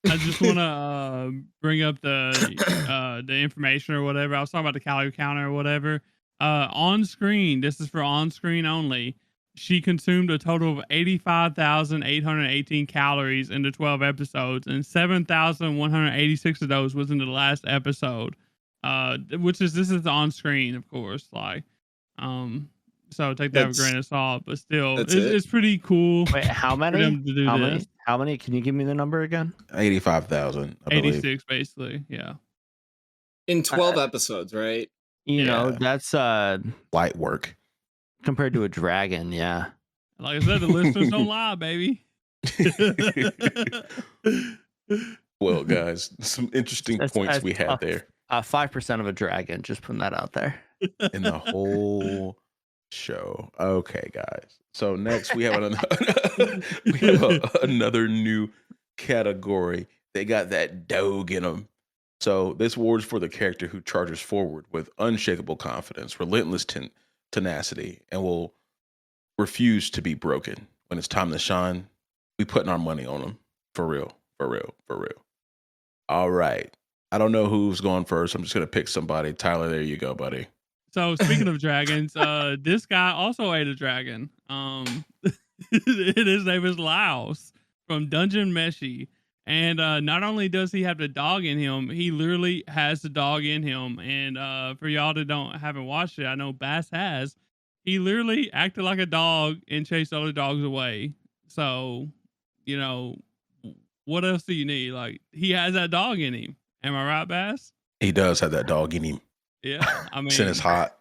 I just want to bring up the information or whatever. I was talking about the calorie counter or whatever. On screen, this is for on screen only. She consumed a total of 85,818 calories in the 12 episodes, and 7,186 of those was in the last episode. This is on screen, of course. So take that with a grain of salt, but still, it's pretty cool. Wait, how for many? them to do How this. many? How many? Can you give me the number again? 85,000. I believe. 86, basically. Yeah. In 12 episodes, right? You know, Yeah. that's Light work. compared to a dragon, yeah. Like I said, the listeners don't lie, baby. Well, guys, some interesting That's- points that's we had tough. there 5% of a dragon. Just putting that out there. in the whole show. Okay, guys. So next we have another new category. They got that dog in them. So this award's for the character who charges forward with unshakable confidence, relentless tenacity, and will refuse to be broken. When it's time to shine, we putting our money on them. For real. All right. I don't know who's going first. I'm just going to pick somebody. Tyler, there you go, buddy. So speaking of dragons, this guy also ate a dragon. His name is Laos from Dungeon Meshi. And not only does he have the dog in him, he literally has the dog in him. And for y'all that haven't watched it, I know Bass has. He literally acted like a dog and chased other dogs away. So, you know, what else do you need? Like, he has that dog in him. Am I right, Bass? He does have that dog in him. Yeah, I mean, Sin is hot.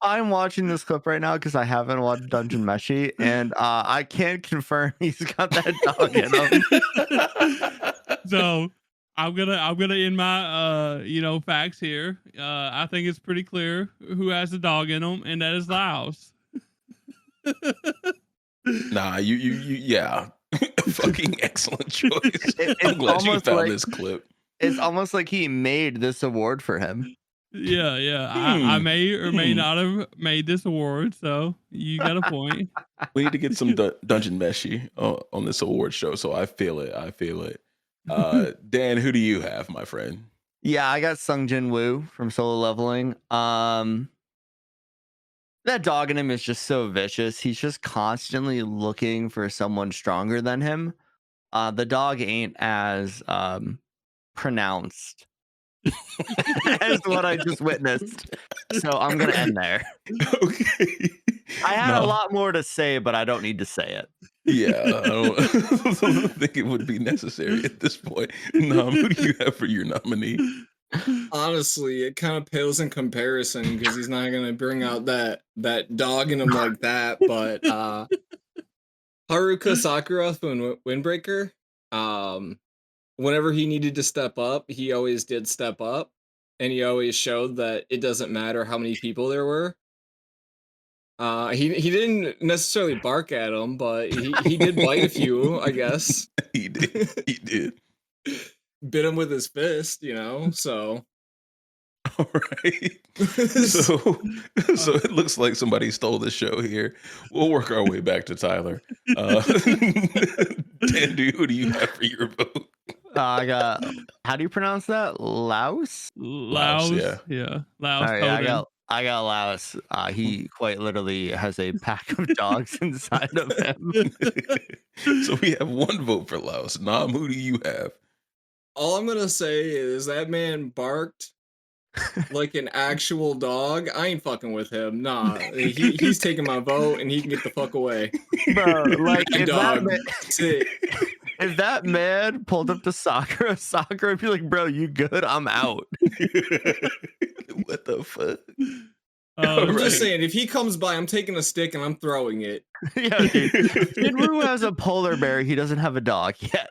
I'm watching this clip right now because I haven't watched Dungeon Meshi, and I can't confirm he's got that dog in him. So I'm gonna end my facts here. I think it's pretty clear who has the dog in them, and that is Laos. Nah, yeah. Fucking excellent choice. It's I'm glad you almost found like- this clip. It's almost like he made this award for him. Yeah. I may or may not have made this award, so you got a point. We need to get some Dungeon Meshi on this award show. So I feel it. Dan, who do you have, my friend? Yeah, I got Sung Jin Woo from Solo Leveling. That dog in him is just so vicious. He's just constantly looking for someone stronger than him. The dog ain't as pronounced as what I just witnessed. So I'm gonna end there. Okay. I had a lot more to say, but I don't need to say it. Yeah, I don't think it would be necessary at this point. Nom, who do you have for your nominee? Honestly, it kind of pales in comparison because he's not gonna bring out that dog in him like that. But Haruka Sakura from Windbreaker, whenever he needed to step up, he always did step up, and he always showed that it doesn't matter how many people there were. He didn't necessarily bark at him, but he did bite a few, I guess. He did. Bit him with his fist, so. All right. So it looks like somebody stole the show here. We'll work our way back to Tyler. Tandu, who do you have for your vote? I got. How do you pronounce that? Laos. Laos, yeah. Laos. All right, I Totem. got Laos. He quite literally has a pack of dogs inside of him. So we have one vote for Laos. Nam, who do you have? All I'm gonna say is that man barked like an actual dog. I ain't fucking with him. Nah, he's taking my vote, and he can get the fuck away. Bro, like Hey, if dog, sit. if that man pulled up to Sakura would be like, bro, you good? I'm out. What the fuck? Oh, I'm just shit. saying, if he comes by, I'm taking a stick and I'm throwing it. Yeah, dude. Shinru has a polar bear. He doesn't have a dog yet.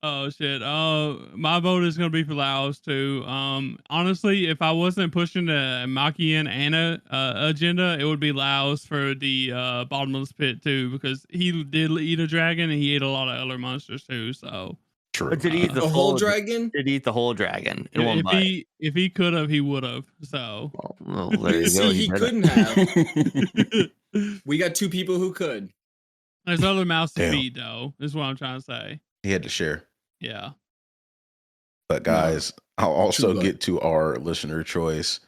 Oh shit. My vote is gonna be for Laos too. Honestly, if I wasn't pushing the Makian Anna agenda, it would be Laos for the bottomless pit too, because he did eat a dragon and he ate a lot of other monsters too. So True. But did he eat the A full whole dragon? Did he eat the whole dragon in one if bite? he could have, he would have. So Well, there you go. See, he did it. couldn't have. We got two people who could. there's other mouths to Damn. feed though, is what I'm trying to say. He had to share. Yeah. But guys, I'll also True get to our listener choice.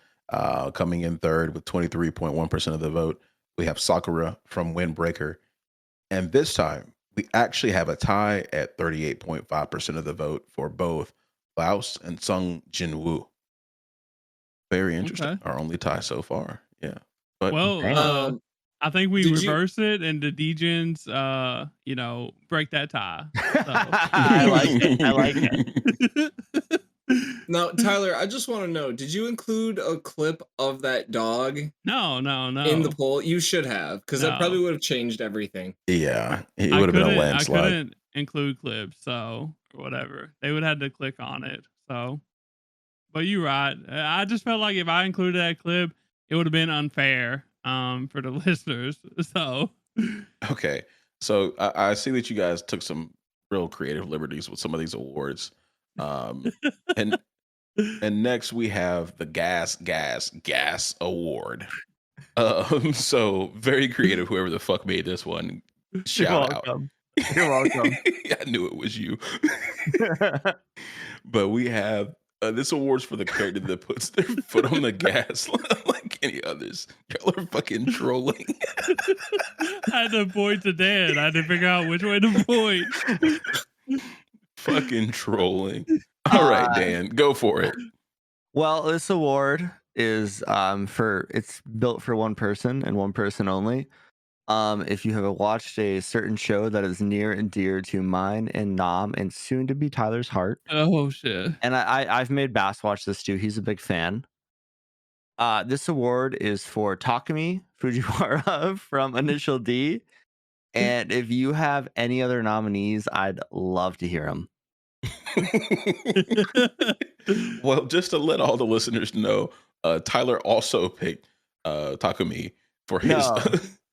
Coming in third with 23.1% of the vote, we have Sakura from Windbreaker. And this time, we actually have a tie at 38.5% of the vote for both Laos and Sung Jinwoo. Very interesting. Okay. Our only tie so far. Yeah. But Well, Damn. I think we Did you- reverse it and the Degens, break that tie. I like it. I like it. Now, Tyler, I just want to know, did you include a clip of that dog No. in the poll? You should have, because that No. probably would have changed everything. Yeah, it I would have been a couldn't- landslide. I couldn't include clips, so or whatever. They would have had to click on it. So, but you're right. I just felt like if I included that clip, it would have been unfair for the listeners. So, Okay, so I see that you guys took some real creative liberties with some of these awards, and next we have the Gas Award. So very creative, whoever the fuck made this one. Shout out. You're welcome. I knew it was you. But we have this award's for the character that puts their foot on the gas like any others. Y'all are fucking trolling. I had to point to Dan. I had to figure out which way to point. Fucking trolling. All right, Dan, go for it. Well, this award is it's built for one person and one person only. If you have watched a certain show that is near and dear to mine and Nam and soon to be Tyler's heart, Oh shit! and I've made Bass watch this too. He's a big fan. This award is for Takumi Fujiwara from Initial D, and if you have any other nominees, I'd love to hear them. Well, just to let all the listeners know, Tyler also picked Takumi for his.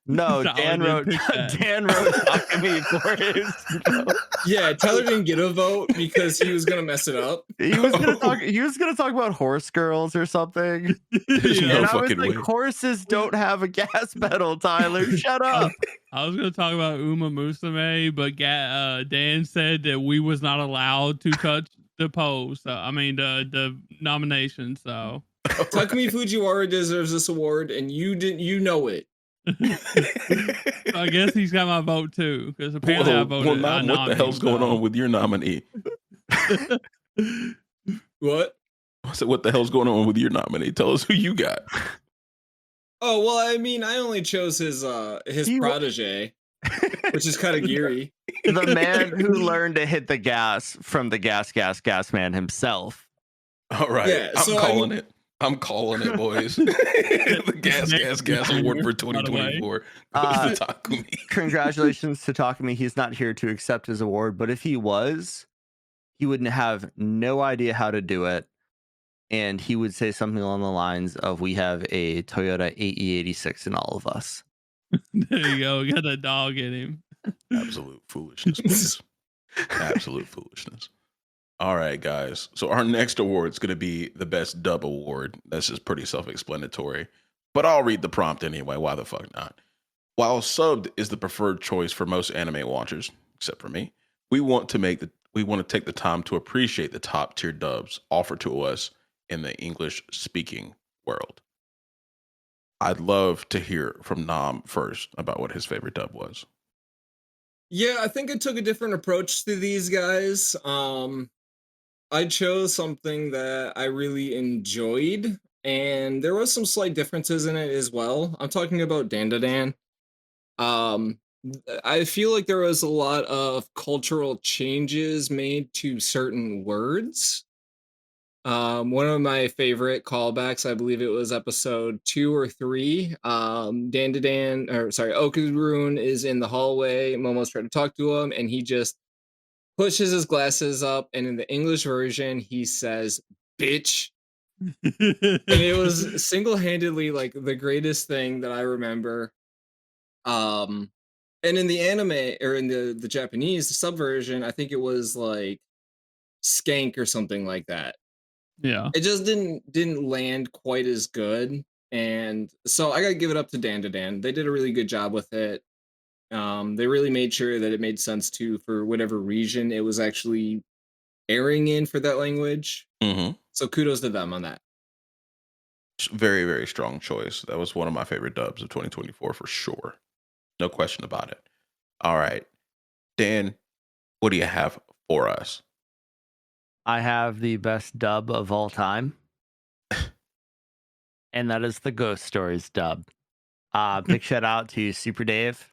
No, Tyler Dan didn't wrote pick that. Takumi for his. Yeah, Tyler didn't get a vote because he was gonna mess it up. He was gonna talk about horse girls or something. There's Yeah. no And I was fucking like, way. horses don't have a gas pedal, Tyler. Shut up. I was gonna talk about Uma Musume, but Dan said that we was not allowed to touch the post. The nomination. So Takumi Fujiwara deserves this award, and you know it. I guess he's got my vote too, because apparently I voted. Nam, what the hell's going on with your nominee? What? I said, what the hell's going on with your nominee? Tell us who you got. Oh well, I mean, I only chose his protege, which is kind of geary. The man who learned to hit the gas from the gas man himself. All right, Yeah, I'm calling it, boys. The gas award for 2024 goes to Takumi. Congratulations to Takumi. He's not here to accept his award, but if he was, he would have no idea how to do it. And he would say something along the lines of, we have a Toyota AE86 in all of us. There you go. We got that dog in him. Absolute foolishness, boys. Absolute foolishness. All right, guys. So our next award is going to be the Best Dub Award. This is pretty self-explanatory, but I'll read the prompt anyway. Why the fuck not? While subbed is the preferred choice for most anime watchers, except for me, we want to take the time to appreciate the top tier dubs offered to us in the English speaking world. I'd love to hear from Nam first about what his favorite dub was. Yeah, I think I took a different approach to these guys. I chose something that I really enjoyed, and there was some slight differences in it as well. I'm talking about dandadan. Um, I feel like there was a lot of cultural changes made to certain words. One of my favorite callbacks, I believe it was episode 2 or 3. Dandadan, or sorry, Okarun is in the hallway. Momo's trying to talk to him, and he just pushes his glasses up, and in the English version, he says, "Bitch." And it was single-handedly like the greatest thing that I remember. Um, and in the anime or in the Japanese subversion, I think it was like skank or something like that. Yeah. It just didn't land quite as good, and so I gotta give it up to dandadan. They did a really good job with it. They really made sure that it made sense too for whatever region it was actually airing in for that language. Mm-hmm. So kudos to them on that. Very, very strong choice. That was one of my favorite dubs of 2024 for sure. No question about it. All right. Dan, what do you have for us? I have the best dub of all time, and that is the Ghost Stories dub. Big shout out to Super Dave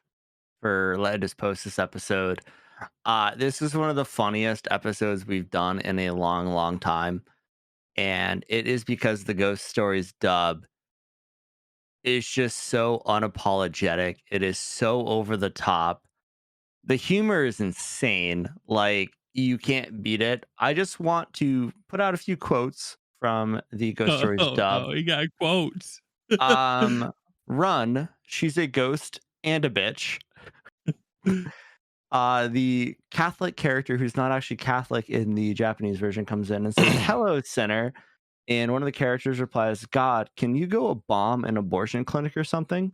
for letting us post this episode. This is one of the funniest episodes we've done in a long, long time. And it is because the Ghost Stories dub is just so unapologetic. It is so over the top. The humor is insane. Like, you can't beat it. I just want to put out a few quotes from the Ghost Stories dub. Oh, you got quotes. Run, she's a ghost and a bitch. The Catholic character who's not actually Catholic in the Japanese version comes in and says, "Hello, sinner." And one of the characters replies, "God, can you go bomb an abortion clinic or something?"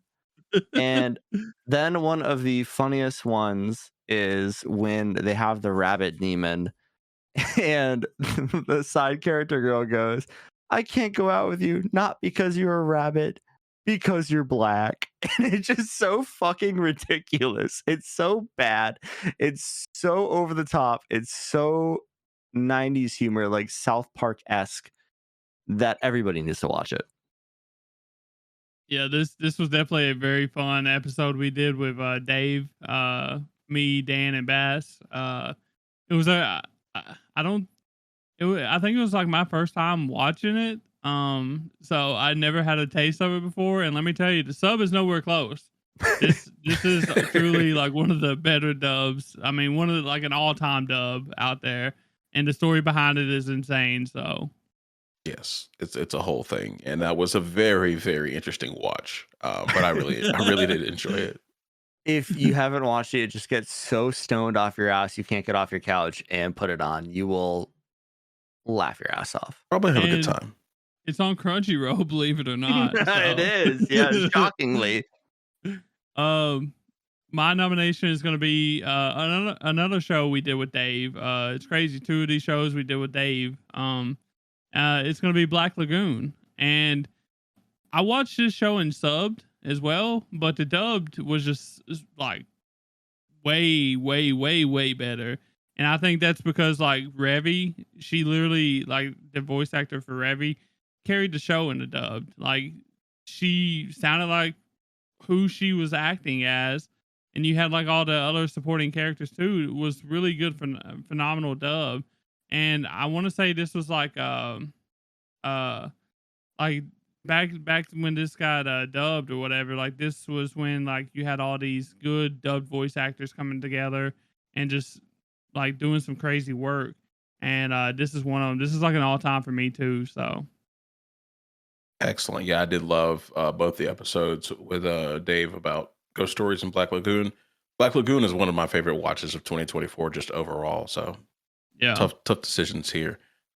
And then one of the funniest ones is when they have the rabbit demon and the side character girl goes, "I can't go out with you, not because you're a rabbit, because you're black." And it's just so fucking ridiculous. It's so bad. It's so over the top. It's so 90s humor, like South Park-esque, that everybody needs to watch it. Yeah, this was definitely a very fun episode we did with Dave, me, Dan, and Bass. It was a I don't I think it was like my first time watching it. So I never had a taste of it before, and let me tell you, the sub is nowhere close. This is truly like one of the better dubs. I mean, one of the, like an all-time dub out there, and the story behind it is insane. So Yes, it's a whole thing, and that was a very, very interesting watch. But I really did enjoy it. If you haven't watched it, just get so stoned off your ass you can't get off your couch and put it on. You will laugh your ass off. Probably have a good And time. it's on Crunchyroll, believe it or not. It is, yeah, shockingly. My nomination is going to be another show we did with Dave. It's crazy. 2 of these shows we did with Dave. It's going to be Black Lagoon, and I watched this show in subbed as well, but the dubbed was just like way, way, way, way better. And I think that's because like Revy, she literally, like the voice actor for Revy, carried the show in the dubbed. Like, she sounded like who she was acting as, and you had like all the other supporting characters too. It was really good, phenomenal dub. And I want to say this was like like back when this got dubbed or whatever. Like, this was when like you had all these good dubbed voice actors coming together and just like doing some crazy work. And this is one of them. This is like an all time for me too. So Excellent. Yeah, I did love both the episodes with Dave about Ghost Stories and Black Lagoon. Black Lagoon is one of my favorite watches of 2024, just overall. So yeah, tough decisions here.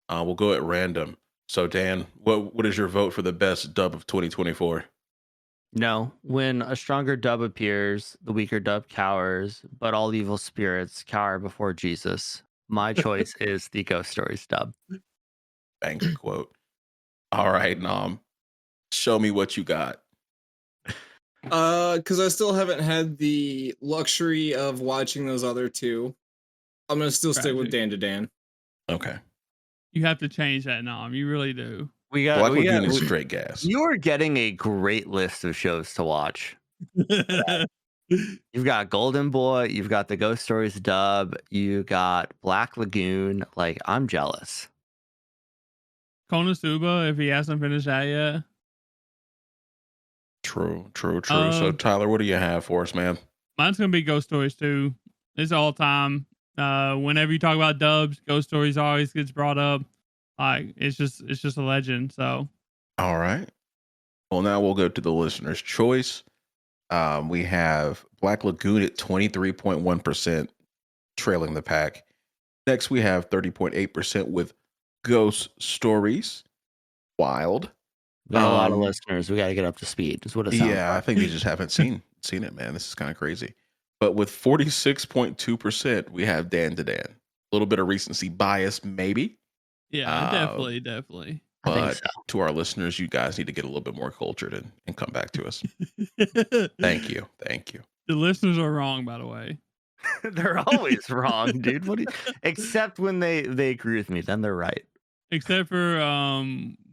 We'll go at random. So Dan, what is your vote for the best dub of 2024? No, when a stronger dub appears, the weaker dub cowers, but all evil spirits cower before Jesus. My choice is the Ghost Stories dub. Banger quote. All right, Nom, show me what you got. Because I still haven't had the luxury of watching those other two. I'm gonna still stick with dandadan. Okay. You have to change that, Nom. You really do. Black Lagoon is straight gas. You are getting a great list of shows to watch. You've got Golden Boy, you've got the Ghost Stories dub, you got Black Lagoon. Like, I'm jealous. Konosuba, if he hasn't finished that yet. True. So, Tyler, what do you have for us, man? Mine's gonna be Ghost Stories too. It's all time. Whenever you talk about dubs, Ghost Stories always gets brought up. Like, it's just a legend. So, all right. Well, now we'll go to the listener's choice. We have Black Lagoon at 23.1%, trailing the pack. Next, we have 30.8% with Ghost Stories. Wild. Got a lot of listeners. We got to get up to speed. Is what it sounds like. I think they just haven't seen it, man. This is kind of crazy. But with 46.2%, we have dandadan. A little bit of recency bias, maybe. Yeah, definitely. But to our listeners, you guys need to get a little bit more cultured and come back to us. Thank you. The listeners are wrong, by the way. They're always wrong, dude. Except when they agree with me, then they're right. Except for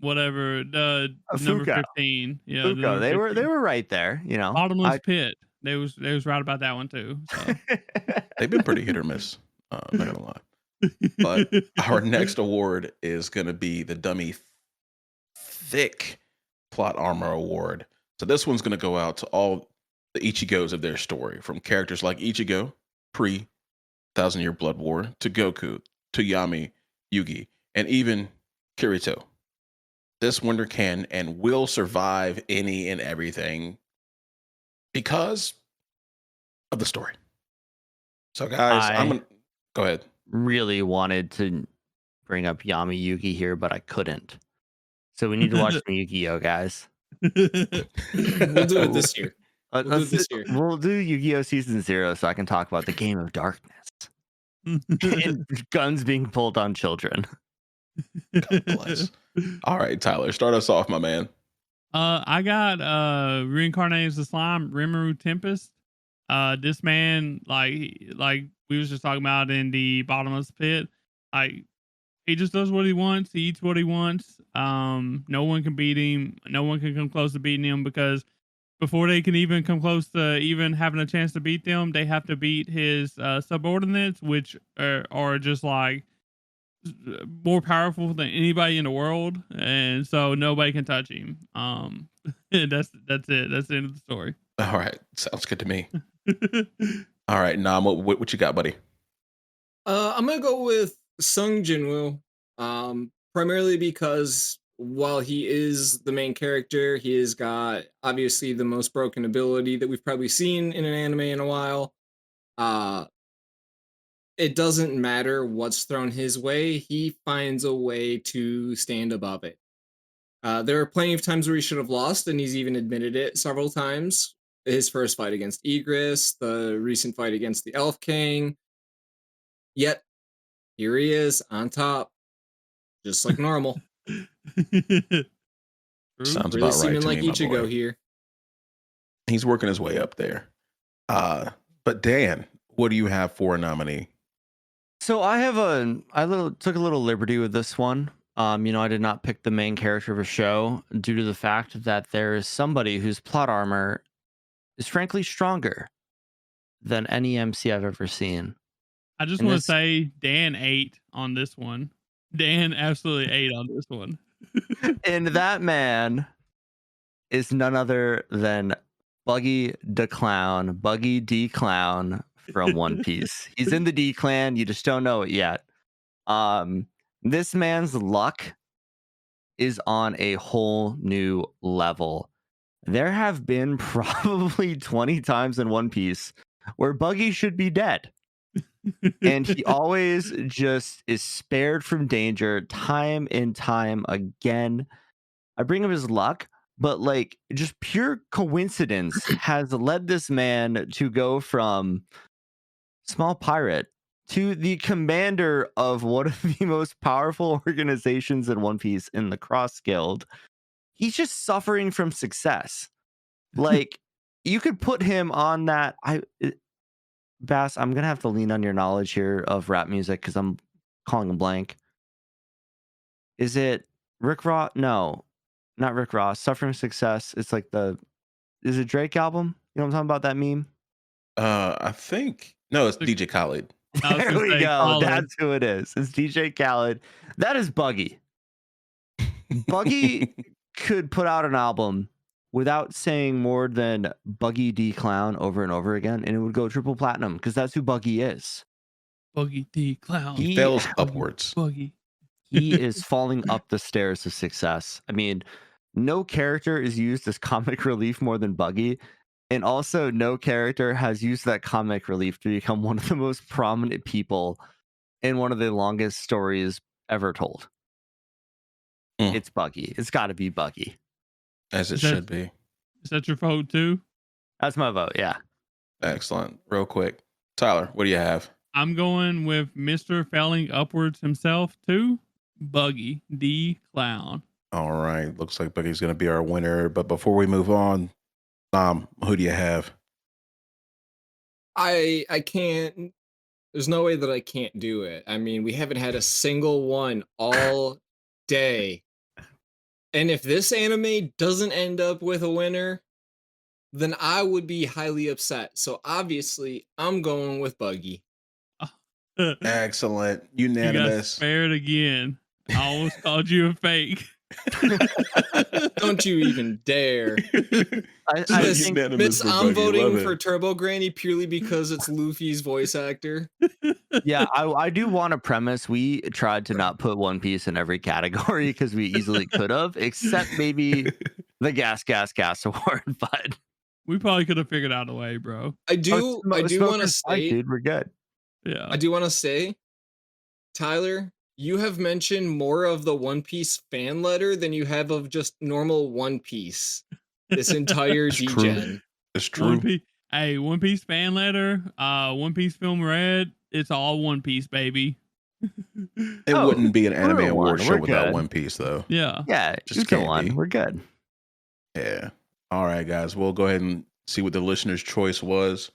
whatever the number 15. Yeah, Fuka, they were right there. You know, Bottomless Pit. They was right about that one too. So. They've been pretty hit or miss. I'm not gonna lie. But our next award is gonna be the Dummy Thick Plot Armor Award. So this one's gonna go out to all the Ichigos of their story, from characters like Ichigo, pre 1,000-Year Blood War, to Goku, to Yami, Yugi, and even Kirito. This wonder can and will survive any and everything because of the story. So, guys, I'm gonna go ahead. Really wanted to bring up Yami Yugi here, but I couldn't. So we need to watch some Yu-Gi-Oh, guys. We'll do it this year. We'll do Yu-Gi-Oh Season 0 so I can talk about the Game of Darkness and guns being pulled on children. God bless. All right, Tyler, start us off, my man. I got Reincarnated as the Slime, Rimuru Tempest. This man, like we was just talking about in the Bottomless Pit, like he just does what he wants. He eats what he wants. No one can beat him. No one can come close to beating him, because before they can even come close to even having a chance to beat them, they have to beat his subordinates, which are just like more powerful than anybody in the world, and so nobody can touch him. That's it. That's the end of the story. All right, sounds good to me. All right, Nam, what you got, buddy? I'm gonna go with Sung Jinwoo, primarily because while he is the main character, he has got obviously the most broken ability that we've probably seen in an anime in a while. It doesn't matter what's thrown his way, he finds a way to stand above it. There are plenty of times where he should have lost, and he's even admitted it several times. His first fight against Igris, the recent fight against the Elf King. Yet, here he is on top, just like normal. Sounds really about right seeming to like me, my Ichigo boy. here. He's working his way up there. But Dan, what do you have for a nominee? So I took a little liberty with this one. I did not pick the main character of a show due to the fact that there is somebody whose plot armor is frankly stronger than any MC I've ever seen. I just want to say Dan ate on this one. Dan absolutely ate on this one. And that man is none other than Buggy the Clown, Buggy D Clown from One Piece. He's in the D clan, you just don't know it yet. This man's luck is on a whole new level. There have been probably 20 times in One Piece where Buggy should be dead. And he always just is spared from danger time and time again. I bring him his luck, but like just pure coincidence has led this man to go from small pirate to the commander of one of the most powerful organizations in One Piece, in the Cross Guild. He's just suffering from success. Like, you could put him on that. Bass, I'm gonna have to lean on your knowledge here of rap music because I'm calling him blank. Is it Rick Ross? No, not Rick Ross. Suffering Success. It's like is it Drake album? You know what I'm talking about? That meme? I think no, it's DJ Khaled. I was There gonna we say go. Khaled. That's who it is. It's DJ Khaled. That is Buggy. Buggy could put out an album without saying more than Buggy D Clown over and over again, and it would go triple platinum because that's who Buggy is. Buggy D Clown. He fails upwards. Buggy. He is falling up the stairs of success. I mean, no character is used as comic relief more than Buggy. And also, no character has used that comic relief to become one of the most prominent people in one of the longest stories ever told. It's Buggy. It's got to be Buggy. As it should be. Is that your vote too? That's my vote, yeah. Excellent. Real quick. Tyler, what do you have? I'm going with Mr. Failing Upwards himself too. Buggy D Clown. All right. Looks like Buggy's going to be our winner. But before we move on, who do you have? I can't. There's no way that I can't do it. I mean, we haven't had a single one all day. And if this anime doesn't end up with a winner, then I would be highly upset. So obviously, I'm going with Buggy. Excellent. You got Unanimous. spared again. I almost called you a fake. Don't you even dare. I think This I'm voting for Turbo Granny purely because it's Luffy's voice actor. yeah, I do want to premise. We tried to not put One Piece in every category because we easily could have, except maybe the Gas Award. But we probably could have figured out a way, bro. I do want to say, dude, we're good. Yeah. I do want to say, Tyler, you have mentioned more of the One Piece fan letter than you have of just normal One Piece. This entire Degen. It's true. One Piece fan letter, One Piece film read. It's all One Piece, baby. It wouldn't be an Anime Award show We're without good. One Piece, though. Yeah. Yeah, Just just can't be. We're good. Yeah. All right, guys. We'll go ahead and see what the listener's choice was.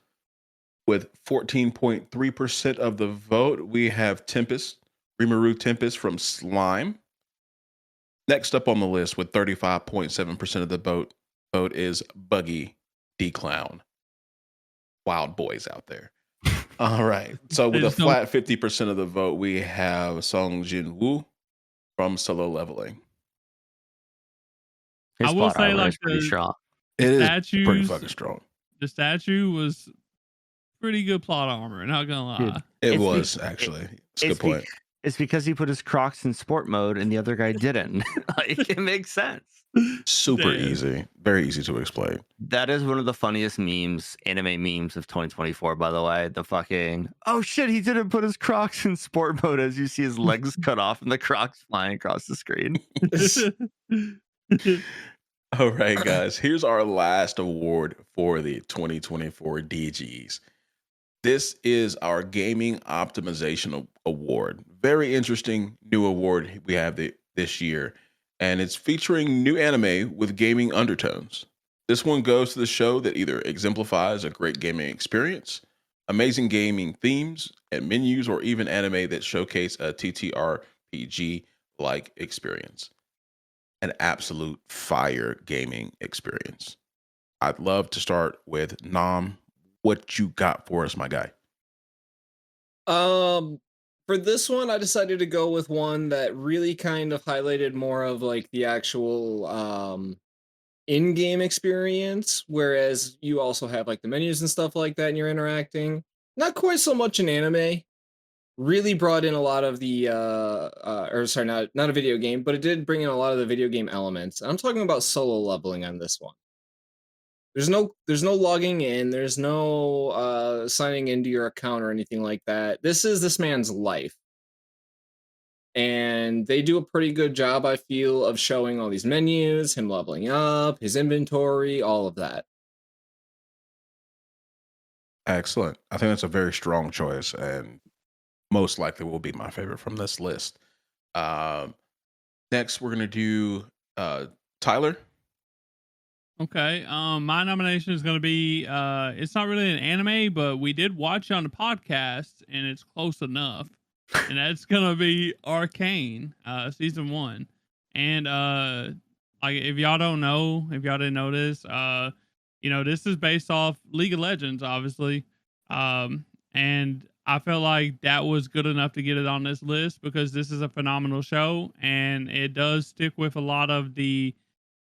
With 14.3% of the vote, we have Tempest, Rimuru Tempest from Slime. Next up on the list with 35.7% of the vote is Buggy D Clown. Wild boys out there. All right. So with a flat 50% of the vote, we have Song Jin Woo from Solo Leveling. His I will plot say, armor like, is pretty strong. It is statues, pretty fucking strong. The statue was pretty good plot armor, not gonna lie. Dude, It was actually. It's a good point. It's because he put his Crocs in sport mode and the other guy didn't. Like, it makes sense. Super Damn. easy. Very easy to explain. That is one of the funniest anime memes of 2024, by the way. The fucking, oh shit, he didn't put his Crocs in sport mode as you see his legs cut off and the Crocs flying across the screen. All right, guys. Here's our last award for the 2024 Degeys. This is our Gaming Optimization Award. Very interesting new award we have this year, and it's featuring new anime with gaming undertones. This one goes to the show that either exemplifies a great gaming experience, amazing gaming themes and menus, or even anime that showcase a TTRPG-like experience. An absolute fire gaming experience. I'd love to start with Nam. What you got for us, my guy? For this one, I decided to go with one that really kind of highlighted more of like the actual in-game experience, whereas you also have like the menus and stuff like that and you're interacting. Not quite so much in anime. Really brought in a lot of the not a video game, but it did bring in a lot of the video game elements. I'm talking about solo leveling on this one. There's no logging in, there's no signing into your account or anything like that. This is this man's life. And they do a pretty good job, I feel, of showing all these menus, him leveling up, his inventory, all of that. Excellent. I think that's a very strong choice and most likely will be my favorite from this list. Next, we're going to do Tyler. Okay. My nomination is going to be it's not really an anime, but we did watch it on the podcast and it's close enough. And that's going to be Arcane, season 1. And like if y'all don't know, if y'all didn't know this, this is based off League of Legends obviously. And I felt like that was good enough to get it on this list because this is a phenomenal show and it does stick with a lot of the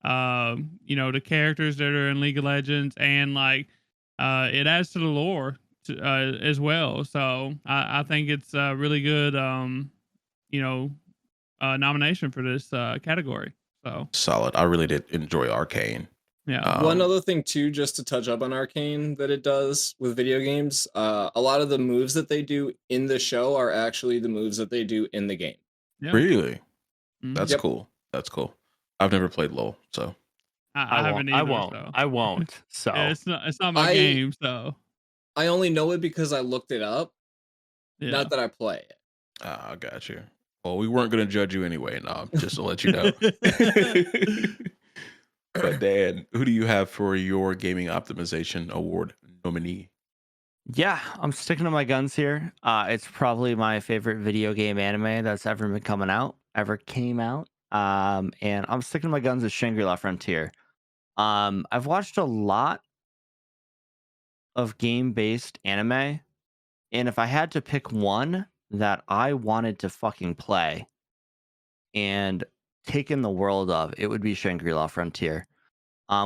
the characters that are in League of Legends and like it adds to the lore as well. So I think it's a really good nomination for this category. So Solid. I really did enjoy Arcane. yeah. One other thing too, just to touch up on Arcane that it does with video games, a lot of the moves that they do in the show are actually the moves that they do in the game. Yeah. Really? Mhm. That's cool. That's cool. I've never played LoL, so I haven't I either. won't. So. I won't. So Yeah, it's not my game. So I only know it because I looked it up, yeah. not that I play it. I got you. Well, we weren't going to judge you anyway, Nom, just to let you know. But Dan, who do you have for your Gaming Optimization Award nominee? yeah, I'm sticking to my guns here. It's probably my favorite video game anime that's ever came out. And I'm sticking to my guns as Shangri-La Frontier. I've watched a lot of game-based anime, and if I had to pick one that I wanted to fucking play and take in the world of, it would be Shangri-La Frontier.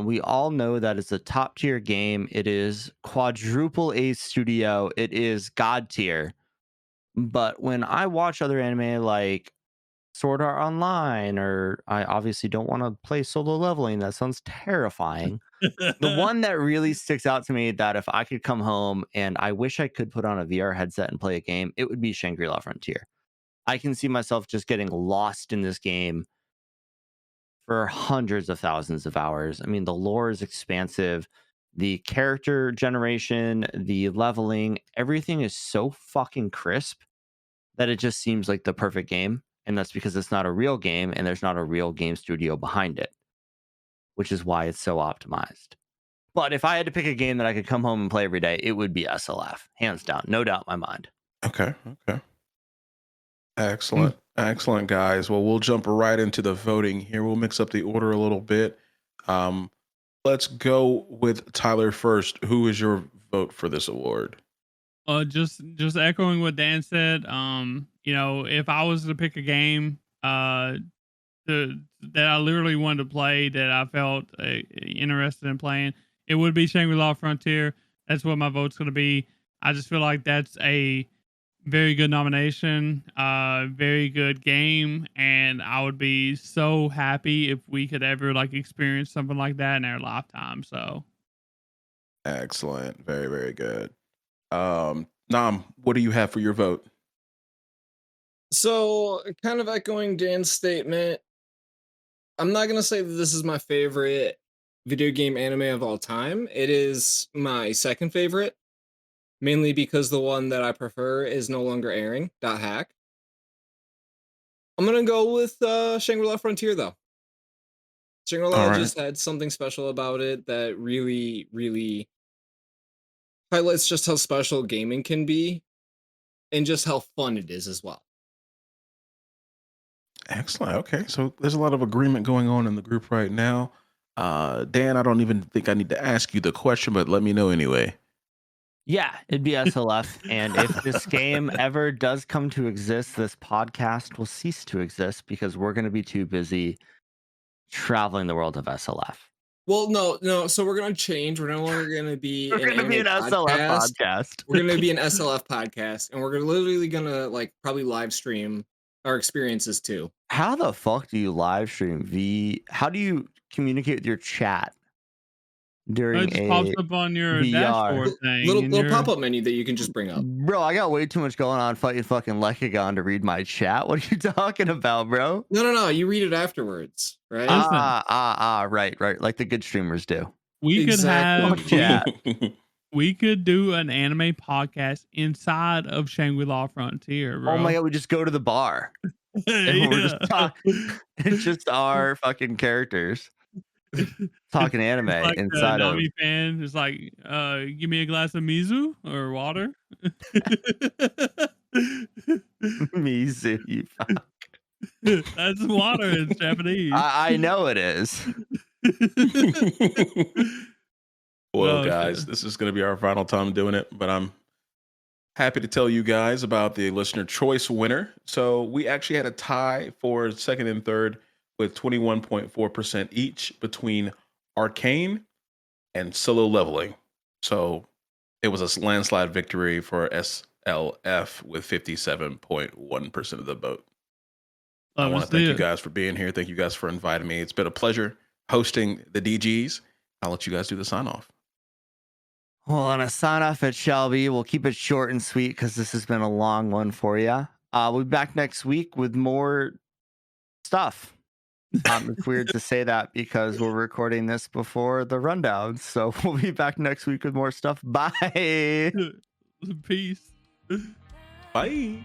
We all know that it's a top tier game. It is quadruple A studio. It is god tier. But when I watch other anime like Sword Art Online, or I obviously don't want to play solo leveling, that sounds terrifying. The one that really sticks out to me that if I could come home and I wish I could put on a VR headset and play a game, it would be Shangri-La Frontier. I can see myself just getting lost in this game for hundreds of thousands of hours. I mean, the lore is expansive. The character generation, the leveling, everything is so fucking crisp that it just seems like the perfect game. And that's because it's not a real game and there's not a real game studio behind it, which is why it's so optimized. But if I had to pick a game that I could come home and play every day, it would be SLF. Hands down. No doubt in my mind. Okay. Excellent. Excellent, guys. Well, we'll jump right into the voting here. We'll mix up the order a little bit. Let's go with Tyler first. Who is your vote for this award? Just echoing what Dan said. If I was to pick a game, that I literally wanted to play, that I felt interested in playing, it would be Shangri-La Frontier. That's what my vote's going to be. I just feel like that's a very good nomination, very good game, and I would be so happy if we could ever like experience something like that in our lifetime. So Excellent. Very, very good. Nam, what do you have for your vote? So, kind of echoing Dan's statement, I'm not going to say that this is my favorite video game anime of all time. It is my second favorite, mainly because the one that I prefer is no longer airing. .hack. I'm going to go with Shangri-La Frontier, though. Shangri-La just had something special about it that really, really highlights just how special gaming can be and just how fun it is as well. Excellent. Okay, so there's a lot of agreement going on in the group right now. Dan, I don't even think I need to ask you the question, but let me know anyway. Yeah, it'd be SLF. And if this game ever does come to exist, this podcast will cease to exist because we're going to be too busy traveling the world of SLF. Well, no. So we're going to change. We're no longer going to be We're going to be an SLF podcast. We're going to be an SLF podcast, and we're literally going to like probably live stream our experiences too. How the fuck do you live stream? How do you communicate with your chat during it just pops up on your VR dashboard thing? Little pop-up menu that you can just bring up. Bro, I got way too much going on fighting fucking Lechagon to read my chat. What are you talking about, bro? No. You read it afterwards, right? Right. Like the good streamers do. We could have chat. We could do an anime podcast inside of Shangri-La Frontier, bro. Oh my god, we just go to the bar. And we're just talking. It's just our fucking characters. talking anime It's like inside of Nami fan is like, give me a glass of mizu or water. Mizu. You fuck. That's water in Japanese. I know it is. Well, No, guys, shit. this is going to be our final time doing it, but I'm happy to tell you guys about the listener choice winner. So we actually had a tie for second and third with 21.4% each between Arcane and Solo Leveling. So it was a landslide victory for SLF with 57.1% of the vote. I want to thank you guys for being here. Thank you guys for inviting me. It's been a pleasure hosting the DGs. I'll let you guys do the sign off. Well, on a sign off at Shelby, we'll keep it short and sweet because this has been a long one for you. We'll be back next week with more stuff. It's weird to say that because we're recording this before the rundown. So we'll be back next week with more stuff. Bye. Peace. Bye.